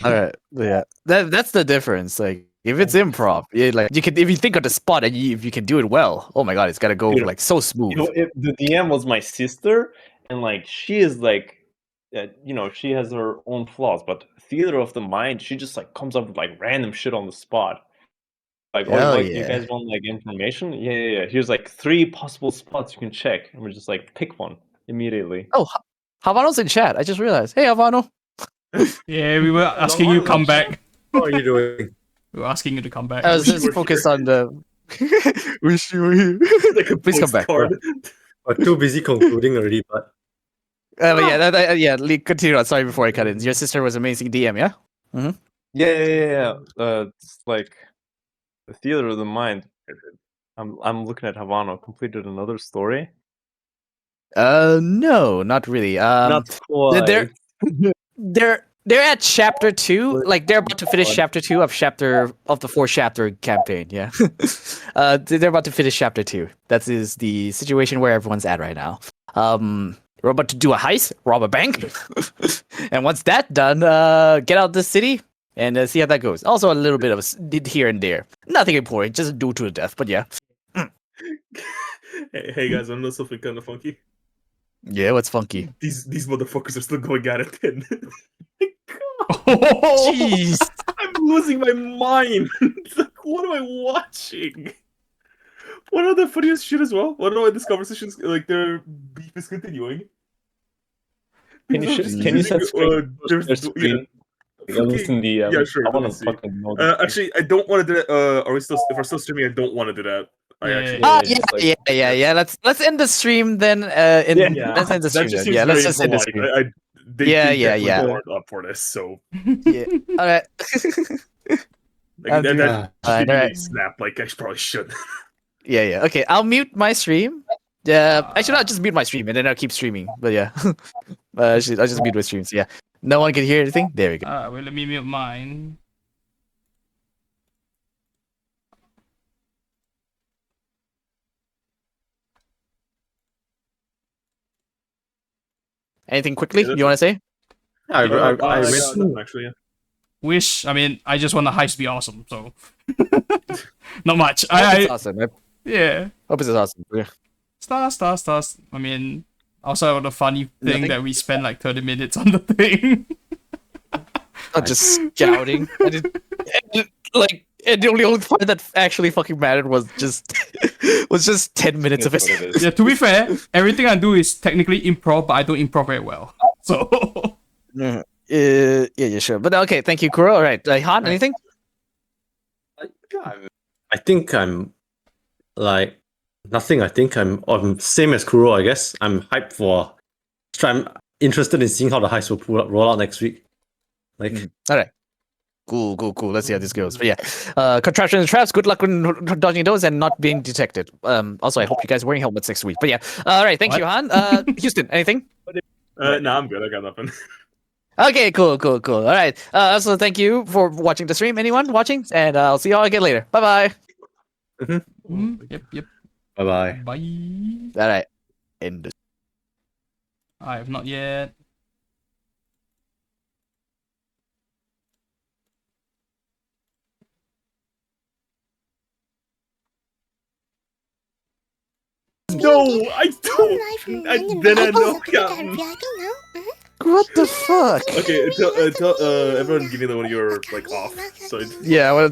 right, yeah, that's the difference. Like if it's improv, like you can if you think of the spot and if you can do it well, oh my god, it's gotta go like so smooth. You know, if the DM was my sister, and like she is like, she has her own flaws, but theater of the mind, she just like comes up with like random shit on the spot. Like, you guys want like information? Yeah. Here's like 3 possible spots you can check, and we're just like pick one immediately. Oh, Havano's in chat. I just realized. Hey, Havano. Yeah, we were asking you to come back. How are you doing? We were asking you to come back. I was just focused on the. Wish you were here. Like Please come back. We're too busy concluding already, but. But yeah, Lee, continue on. Sorry, before I cut in. Your sister was amazing DM, yeah? Mm-hmm. Yeah. It's like the theater of the mind. I'm looking at Havano. Completed another story. No, not really. Not quite. They're at chapter 2. Like they're about to finish chapter 2 of the 4-chapter campaign. Yeah. They're about to finish chapter 2. That is the situation where everyone's at right now. We're about to do a heist, rob a bank, and once that's done, get out of the city and see how that goes. Also, a little bit of here and there, nothing important, just do to the death. But yeah. Hey guys, I know something kind of funky. Yeah, what's funky? These motherfuckers are still going at it. Then. Jeez, I'm losing my mind. Like, what am I watching? One of the funniest shit as well. One of this conversations, like their beef is continuing. Can you set screen? Yeah, sure. I want to fucking know. Actually, I don't want to do that. Are we still? If we're still streaming, I don't want to do that. Yeah. Let's end the stream then. Let's end the stream. Then. Yeah, let's just end the stream. Yeah. Up for this, so. Yeah. All right. That snap. Like I probably should. Yeah. Okay, I'll mute my stream. Yeah, I should not just mute my stream and then I'll keep streaming. But yeah, I'll just mute my streams. Yeah, no one can hear anything. There we go. Well, let me mute mine. Anything quickly you want to say? I actually. Yeah. Wish. I mean, I just want the heist to be awesome. So, not much. It's awesome. Yeah. Hope it's awesome. Yeah. Stars. I mean, also the funny thing that we spent like 30 minutes on the thing. Just scouting. And the only part that actually fucking mattered was just 10 minutes of it. Yeah, to be fair, everything I do is technically improv, but I don't improv very well. So. Yeah, sure. But okay, thank you, Kuro. All right, Han, anything? I think I'm like nothing. I think I'm same as Kuro. I guess I'm hyped for. I'm interested in seeing how the heist will roll out next week. Like, all right. Cool. Let's see how this goes. But yeah, contraption and traps. Good luck when dodging those and not being detected. Also, I hope you guys are wearing helmets next week. But yeah, all right. Thanks, Johan. Houston, anything? No, I'm good. I got nothing. Okay, cool. All right. Also, thank you for watching the stream. Anyone watching? And I'll see y'all again later. Bye bye. Yep. Bye-bye. Bye. All right. End. I have not yet. No, I don't. Then I know. What the fuck? Okay, tell everyone give me the one you're like off. So Yeah, well,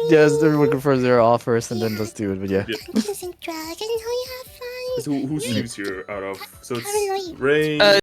yes, everyone confirms they're off first, and then let's do it. But yeah. So who streams here out of? So it's Rain.